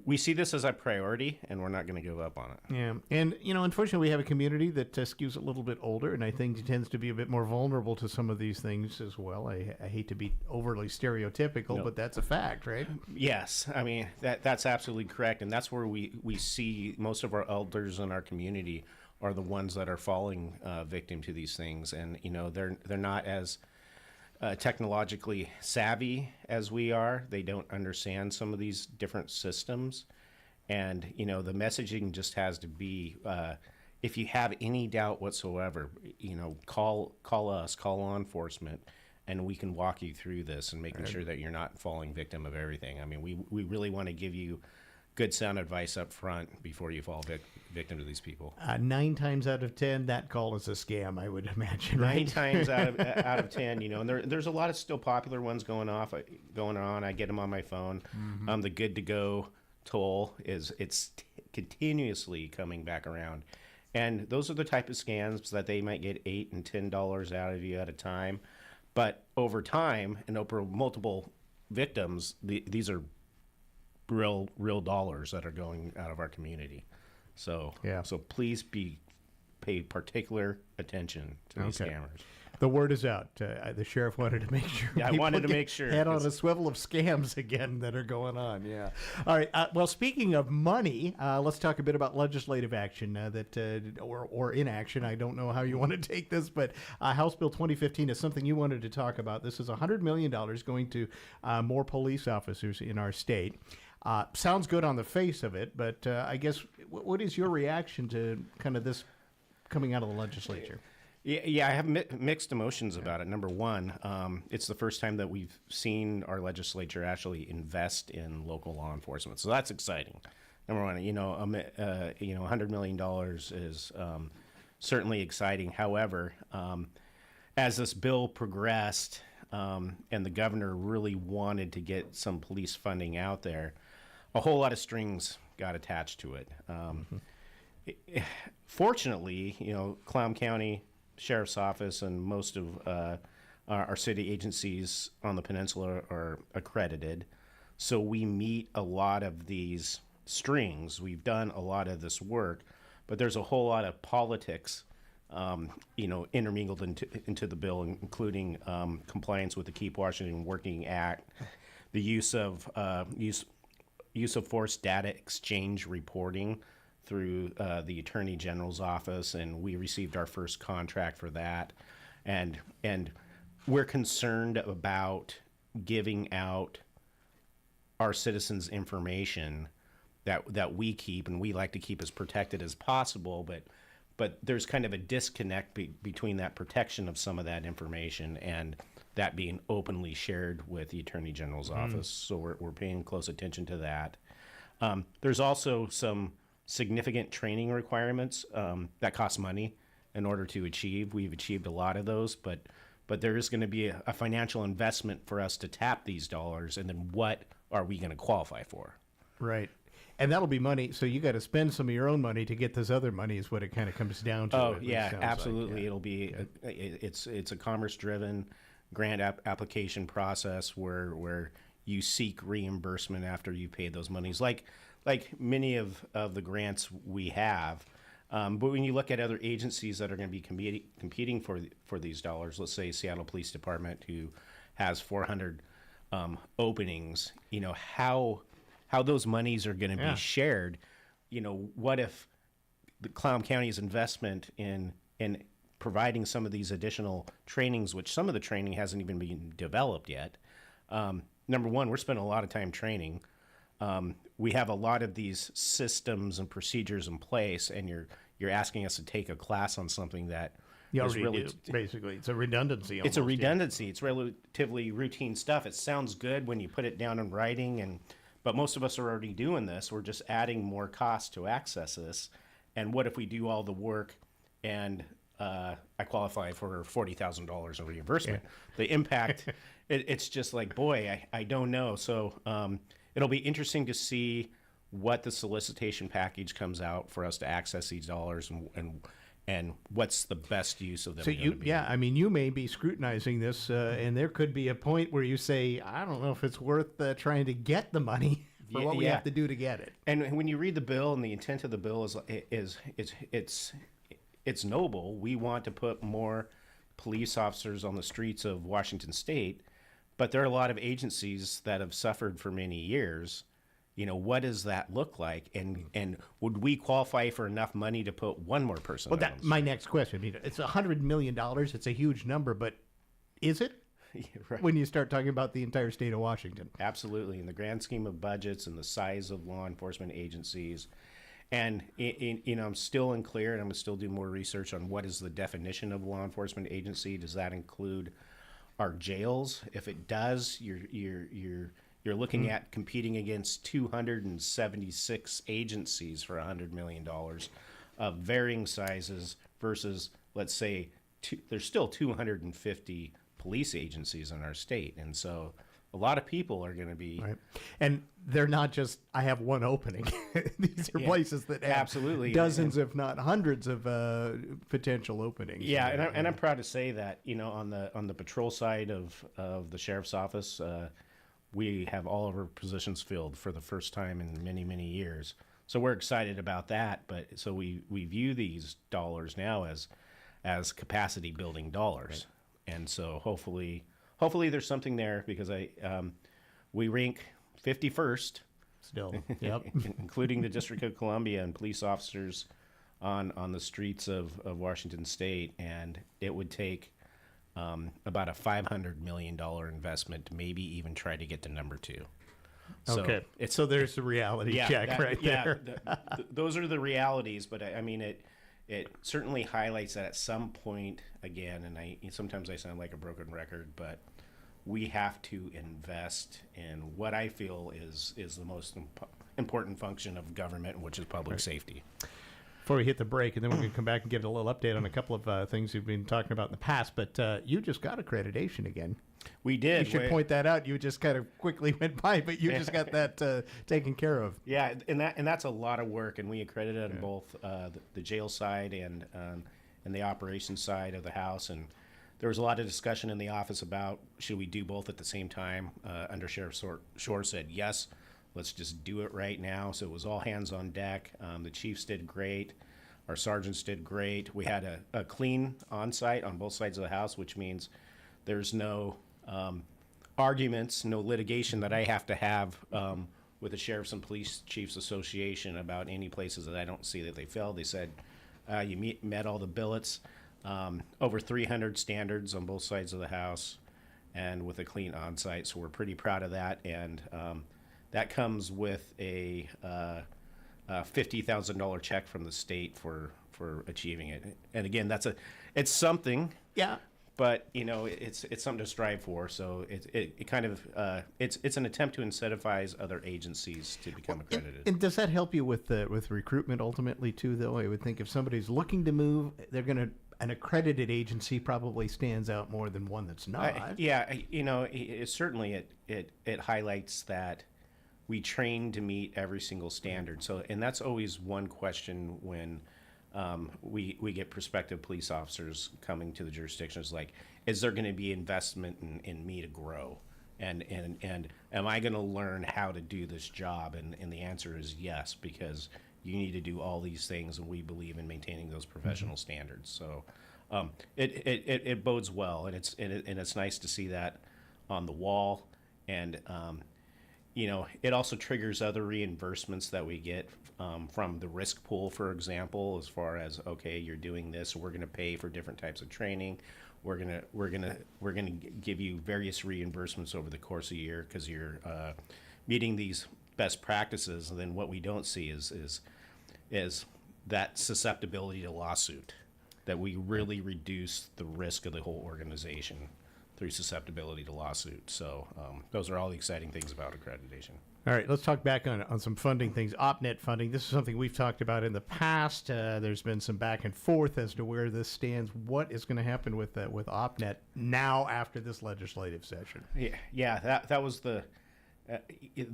we see this as a priority, and we're not going to give up on it. Yeah, and unfortunately, we have a community that skews a little bit older, and I think it tends to be a bit more vulnerable to some of these things as well. I hate to be overly stereotypical, but that's a fact, right? Yes, I mean that's absolutely correct, and that's where we see most of our elders in our community are the ones that are falling victim to these things, and they're not as technologically savvy as we are. They don't understand some of these different systems, and the messaging just has to be, if you have any doubt whatsoever, call us, call law enforcement, and we can walk you through this and making sure that you're not falling victim of everything. I mean, we really want to give you good sound advice up front before you fall victim to these people. 9 times out of 10, that call is a scam, I would imagine. 9 times out of 10, and there's a lot of still popular ones going on. I get them on my phone. Mm-hmm. The good to go toll it's continuously coming back around, and those are the type of scams that they might get $8 and $10 out of you at a time, but over time and over multiple victims, these are real dollars that are going out of our community. So please pay particular attention to these scammers. The word is out. The sheriff wanted to make sure. Yeah, I wanted to make sure. Head on a swivel of scams again that are going on. Yeah. All right. Well, speaking of money, let's talk a bit about legislative action or inaction. I don't know how you want to take this, but House Bill 2015 is something you wanted to talk about. This is $100 million going to more police officers in our state. Sounds good on the face of it, but I guess what is your reaction to kind of this coming out of the legislature? Yeah, I have mixed emotions about it. Number one, it's the first time that we've seen our legislature actually invest in local law enforcement, so that's exciting. Number one, $100 million is certainly exciting. However, as this bill progressed and the governor really wanted to get some police funding out there, a whole lot of strings got attached to it. Fortunately, Clallam County Sheriff's Office and most of our city agencies on the peninsula are accredited, so we meet a lot of these strings. We've done a lot of this work, but there's a whole lot of politics intermingled into the bill, including compliance with the Keep Washington Working Act, the use of force data exchange reporting through the Attorney General's office, and we received our first contract for that. And we're concerned about giving out our citizens' information that we keep, and we like to keep as protected as possible, but but there's kind of a disconnect between that protection of some of that information and that being openly shared with the Attorney General's office. So we're paying close attention to that. There's also some significant training requirements that cost money in order to achieve. We've achieved a lot of those, but there is going to be a financial investment for us to tap these dollars, and then what are we going to qualify for? Right. And that'll be money, so you got to spend some of your own money to get this other money is what it kind of comes down to. Oh, yeah, absolutely. It'll be, it's a commerce-driven grant application process where you seek reimbursement after you pay those monies, like many of the grants we have. But when you look at other agencies that are going to be competing for these dollars, let's say Seattle Police Department, who has 400 openings, how those monies are going to be shared. What if the Clallam County's investment in providing some of these additional trainings, which some of the training hasn't even been developed yet. Number one, we're spending a lot of time training. We have a lot of these systems and procedures in place, and you're asking us to take a class on something that is really basically it's a redundancy. It's a redundancy. It's relatively routine stuff. It sounds good when you put it down in writing, but most of us are already doing this. We're just adding more cost to access this. And what if we do all the work and I qualify for $40,000 in reimbursement? Yeah. The impact, it's just like, boy, I don't know. So it'll be interesting to see what the solicitation package comes out for us to access these dollars and what's the best use of them. So you may be scrutinizing this, and there could be a point where you say, I don't know if it's worth trying to get the money for what we have to do to get it. And when you read the bill, and the intent of the bill is it's noble. We want to put more police officers on the streets of Washington State, but there are a lot of agencies that have suffered for many years. What does that look like? And would we qualify for enough money to put one more person on? Well, that's my next question. It's $100 million. It's a huge number, but is it? Right. When you start talking about the entire state of Washington. Absolutely. In the grand scheme of budgets and the size of law enforcement agencies. And I'm still unclear, and I'm going to still do more research on what is the definition of law enforcement agency. Does that include our jails? If it does, you're looking at competing against 276 agencies for $100 million of varying sizes versus, let's say, there's still 250 police agencies in our state. And so a lot of people are going to be... Right. And they're not just, I have one opening. These are places that have absolutely dozens, if not hundreds of potential openings. Yeah, and I'm proud to say that, on the patrol side of the sheriff's office, we have all of our positions filled for the first time in many, many years. So we're excited about that. But so we view these dollars now as capacity building dollars. Right. And so hopefully there's something there, because we rank 51st still, yep, including the District of Columbia and police officers on the streets of Washington State, and it would take about a $500 million investment to maybe even try to get to number 2. So okay, so there's the reality check right there. Those are the realities, but I mean it certainly highlights that at some point, again, and sometimes I sound like a broken record, but we have to invest in what I feel is the most important function of government, which is public safety. Before we hit the break, and then we're going to come back and give a little update on a couple of things we've been talking about in the past, but you just got accreditation again. We did. You should point that out. You just kind of quickly went by, but you just got that taken care of. Yeah, and that's a lot of work, and we accredited on both the jail side and the operations side of the house. And there was a lot of discussion in the office about should we do both at the same time. Under Sheriff Shore said yes, let's just do it right now. So it was all hands on deck. The chiefs did great. Our sergeants did great. We had a clean on-site on both sides of the house, which means there's no arguments, no litigation that I have to have with the Sheriffs and Police Chiefs Association about any places that I don't see that they failed. They said you met all the billets, over 300 standards on both sides of the house, and with a clean on-site. So we're pretty proud of that, and that comes with a $50,000 check from the state for for achieving it. And again, it's something. Yeah. But it's something to strive for. So it kind of it's an attempt to incentivize other agencies to become accredited. And does that help you with recruitment ultimately too? Though I would think if somebody's looking to move, an accredited agency probably stands out more than one that's not. Certainly it highlights that we train to meet every single standard. So, and that's always one question when we get prospective police officers coming to the jurisdiction. Is like, is there going to be investment in me to grow? And am I going to learn how to do this job? And the answer is yes, because you need to do all these things, and we believe in maintaining those professional standards. So it bodes well, and it's nice to see that on the wall. And it also triggers other reimbursements that we get from the risk pool, for example, as far as, okay, you're doing this, we're going to pay for different types of training. We're gonna give you various reimbursements over the course of a year because you're meeting these best practices. And then what we don't see is that susceptibility to lawsuit, that we really reduce the risk of the whole organization through susceptibility to lawsuit. So those are all the exciting things about accreditation. All right, let's talk back on some funding things. OpNet funding, this is something we've talked about in the past. There's been some back and forth as to where this stands. What is going to happen with OpNet now after this legislative session? Yeah, that was the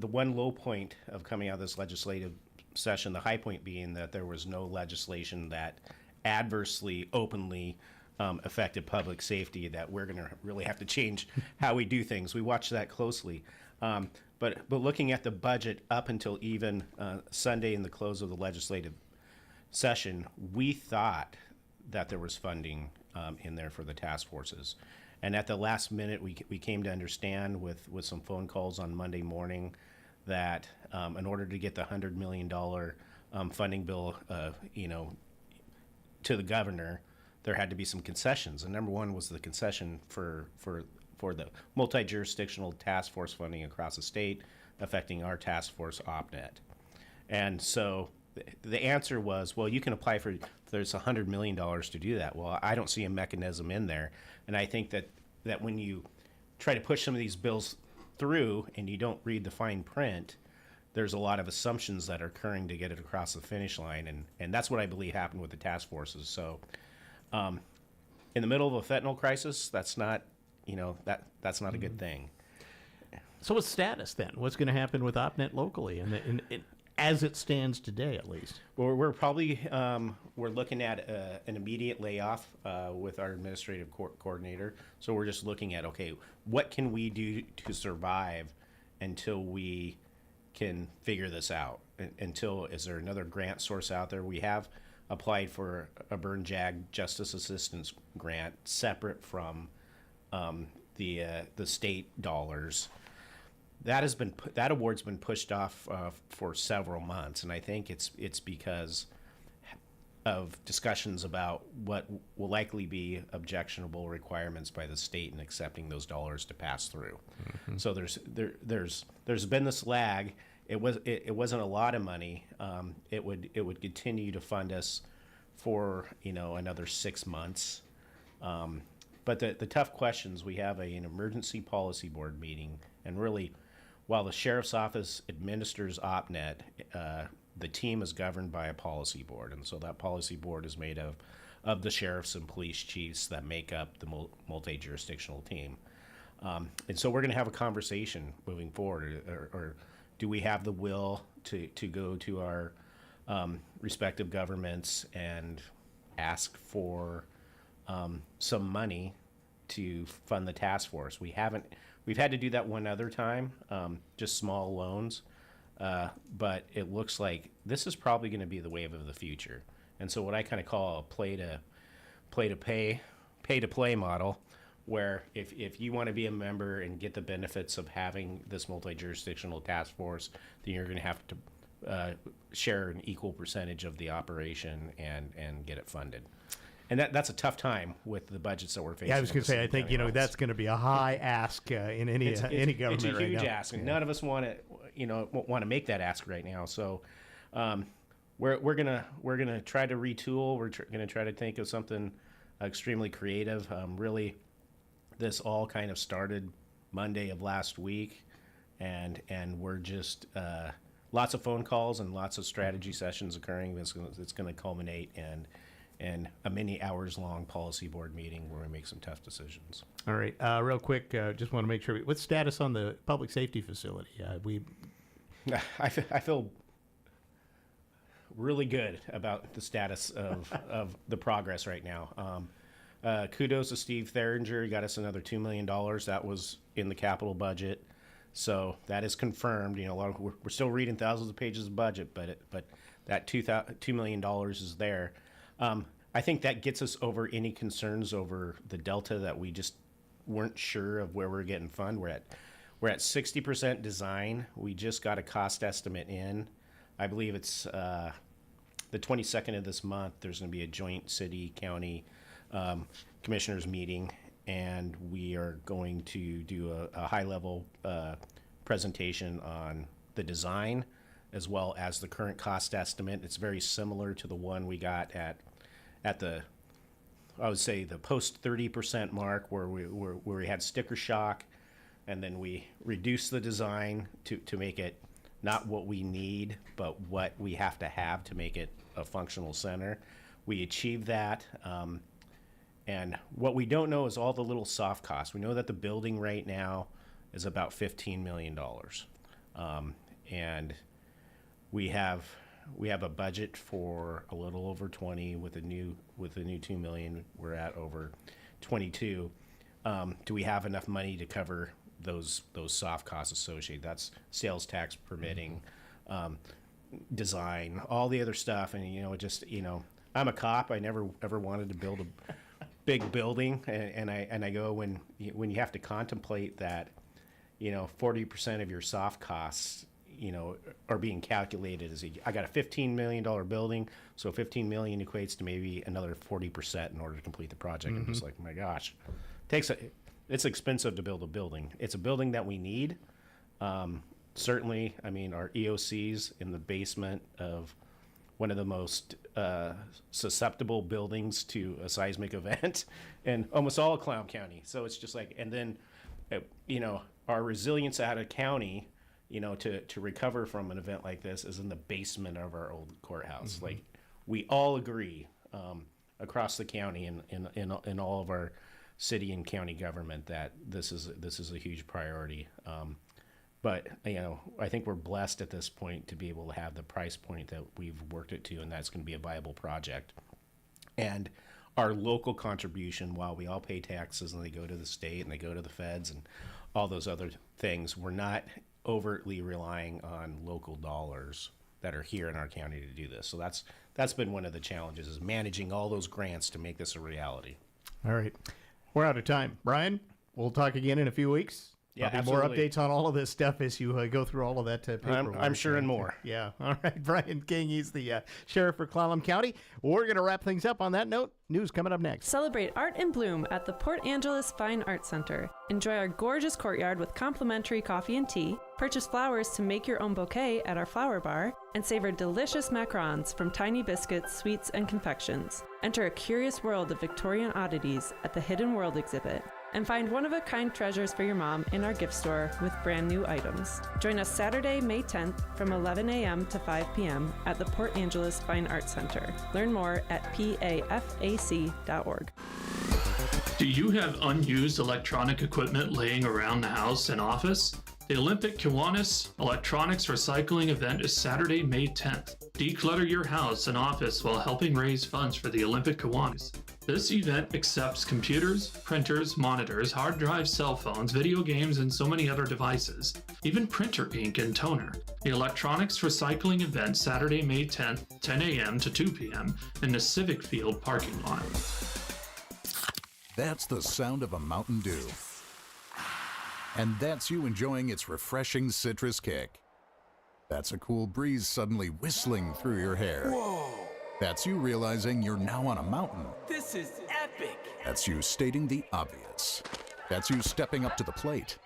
one low point of coming out of this legislative session, the high point being that there was no legislation that adversely, openly affected public safety, that we're going to really have to change how we do things. We watch that closely. But looking at the budget up until even Sunday in the close of the legislative session, we thought that there was funding in there for the task forces. And at the last minute, we came to understand with some phone calls on Monday morning that in order to get the $100 million funding bill, to the governor, there had to be some concessions. And number one was the concession for the multi-jurisdictional task force funding across the state affecting our task force OpNet. And so the answer was, well, you can apply for, there's $100 million to do that. Well, I don't see a mechanism in there. And I think that when you try to push some of these bills through and you don't read the fine print, there's a lot of assumptions that are occurring to get it across the finish line. And that's what I believe happened with the task forces. So in the middle of a fentanyl crisis, that's not a good thing. So what's status then? What's going to happen with OpNet locally, and as it stands today, at least? Well, we're probably we're looking at an immediate layoff with our administrative coordinator. So we're just looking at, okay, what can we do to survive until we can figure this out? Is there another grant source out there? We have applied for a Burn JAG Justice Assistance grant separate from the state dollars. That award's been pushed off for several months, and I think it's because of discussions about what will likely be objectionable requirements by the state in accepting those dollars to pass through. Mm-hmm. So there's been this lag. It wasn't a lot of money. It would continue to fund us for another 6 months. But the tough questions, we have an emergency policy board meeting, and really, while the sheriff's office administers OpNet, the team is governed by a policy board, and so that policy board is made of the sheriffs and police chiefs that make up the multi-jurisdictional team. And so we're going to have a conversation moving forward, or do we have the will to go to our respective governments and ask for some money to fund the task force? We've had to do that one other time, just small loans, but it looks like this is probably going to be the wave of the future. And so what I kind of call a pay to play model, where if you want to be a member and get the benefits of having this multi-jurisdictional task force, then you're going to have to share an equal percentage of the operation and get it funded. And that's a tough time with the budgets that we're facing. Yeah, I was going to say, I think that's going to be a high ask in any government right now. It's a huge ask, and none of us want to make that ask right now. So we're gonna try to retool. We're gonna try to think of something extremely creative. Really, this all kind of started Monday of last week, and we're just lots of phone calls and lots of strategy sessions occurring. It's going to culminate in a many hours long policy board meeting where we make some tough decisions. All right, real quick, just want to make sure. What's status on the public safety facility? I feel really good about the status of the progress right now. Kudos to Steve Theringer. He got us another $2 million. That was in the capital budget. So that is confirmed. You know, we're still reading thousands of pages of budget, but that $2 million is there. I think that gets us over any concerns over the delta that we just weren't sure of where we're getting fund. We're at 60% design. We just got a cost estimate in. I believe it's the 22nd of this month. There's going to be a joint city-county commissioners meeting, and we are going to do a high-level presentation on the design as well as the current cost estimate. It's very similar to the one we got at the, I would say, the post 30% mark where we had sticker shock, and then we reduced the design to make it not what we need, but what we have to make it a functional center. We achieved that. And what we don't know is all the little soft costs. We know that the building right now is about $15 million. And we have a budget for a little over 20 with a new $2 million. We're at over 22. Do we have enough money to cover those soft costs associated? That's sales tax, permitting, design, all the other stuff. And I'm a cop. I never ever wanted to build a big building, and I go when you have to contemplate that, 40% of your soft costs, are being calculated as I got a $15 million building, so $15 million equates to maybe another 40% in order to complete the project. I'm just like, my gosh, it's expensive to build a building. It's a building that we need. Certainly, I mean, our EOC's in the basement of one of the most susceptible buildings to a seismic event in almost all of Clown County. So it's just like, and then, our resilience out of county, to recover from an event like this is in the basement of our old courthouse. Mm-hmm. Like, we all agree across the county and in all of our city and county government that this is a huge priority. But, I think we're blessed at this point to be able to have the price point that we've worked it to, and that's going to be a viable project. And our local contribution, while we all pay taxes and they go to the state and they go to the feds and all those other things, we're not overtly relying on local dollars that are here in our county to do this. So that's been one of the challenges, is managing all those grants to make this a reality. All right. We're out of time. Brian, we'll talk again in a few weeks. Yeah, more updates on all of this stuff as you go through all of that paperwork. I'm sure, and more. Yeah. All right. Brian King, he's the sheriff for Clallam County. We're going to wrap things up on that note. News coming up next. Celebrate art in bloom at the Port Angeles Fine Arts Center. Enjoy our gorgeous courtyard with complimentary coffee and tea. Purchase flowers to make your own bouquet at our flower bar. And savor delicious macarons from tiny biscuits, sweets, and confections. Enter a curious world of Victorian oddities at the Hidden World exhibit. And find one-of-a-kind treasures for your mom in our gift store with brand new items. Join us Saturday, May 10th from 11 a.m. to 5 p.m. at the Port Angeles Fine Arts Center. Learn more at pafac.org. Do you have unused electronic equipment laying around the house and office? The Olympic Kiwanis Electronics Recycling event is Saturday, May 10th. Declutter your house and office while helping raise funds for the Olympic Kiwanis. This event accepts computers, printers, monitors, hard drives, cell phones, video games, and so many other devices, even printer ink and toner. The Electronics Recycling event Saturday, May 10th, 10 a.m. to 2 p.m. in the Civic Field parking lot. That's the sound of a Mountain Dew. And that's you enjoying its refreshing citrus kick. That's a cool breeze suddenly whistling through your hair. Whoa! That's you realizing you're now on a mountain. This is epic! That's you stating the obvious. That's you stepping up to the plate.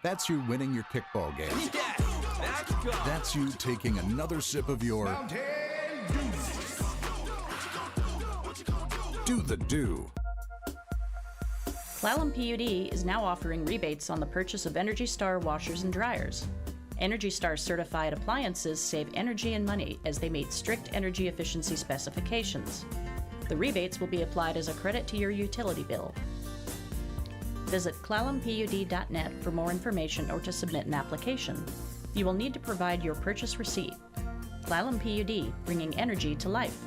That's you winning your kickball game. Yes, that's good. That's you taking another sip of your Mountain Do the do. Clallam PUD is now offering rebates on the purchase of Energy Star washers and dryers. Energy Star certified appliances save energy and money as they meet strict energy efficiency specifications. The rebates will be applied as a credit to your utility bill. Visit clallampud.net for more information or to submit an application. You will need to provide your purchase receipt. Clallam PUD, bringing energy to life.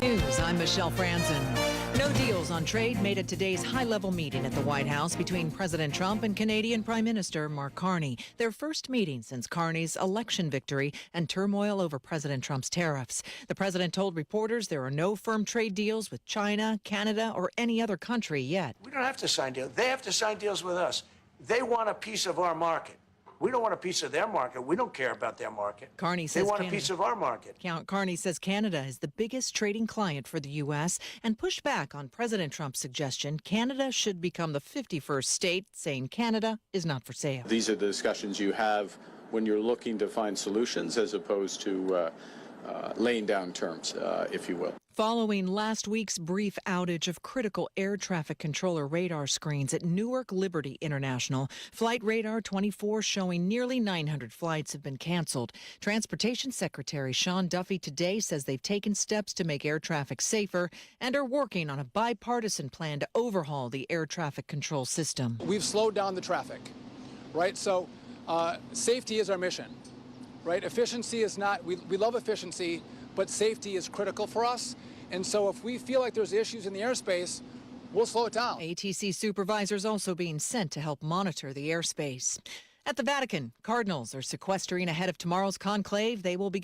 News, I'm Michelle Franzen. No deals on trade made at today's high-level meeting at the White House between President Trump and Canadian Prime Minister Mark Carney, their first meeting since Carney's election victory and turmoil over President Trump's tariffs. The president told reporters there are no firm trade deals with China, Canada, or any other country yet. We don't have to sign deals. They have to sign deals with us. They want a piece of our market. We don't want a piece of their market. We don't care about their market. Carney says they want a piece of our market. Carney says Canada is the biggest trading client for the U.S. and pushed back on President Trump's suggestion Canada should become the 51st state, saying Canada is not for sale. These are the discussions you have when you're looking to find solutions as opposed to laying down terms, if you will. Following last week's brief outage of critical air traffic controller radar screens at Newark Liberty International, Flight Radar 24 showing nearly 900 flights have been canceled. Transportation Secretary Sean Duffy today says they've taken steps to make air traffic safer and are working on a bipartisan plan to overhaul the air traffic control system. We've slowed down the traffic, right? So safety is our mission, right? Efficiency is not, we love efficiency, but safety is critical for us. And so if we feel like there's issues in the airspace, we'll slow it down. ATC supervisors also being sent to help monitor the airspace. At the Vatican, cardinals are sequestering ahead of tomorrow's conclave. They will be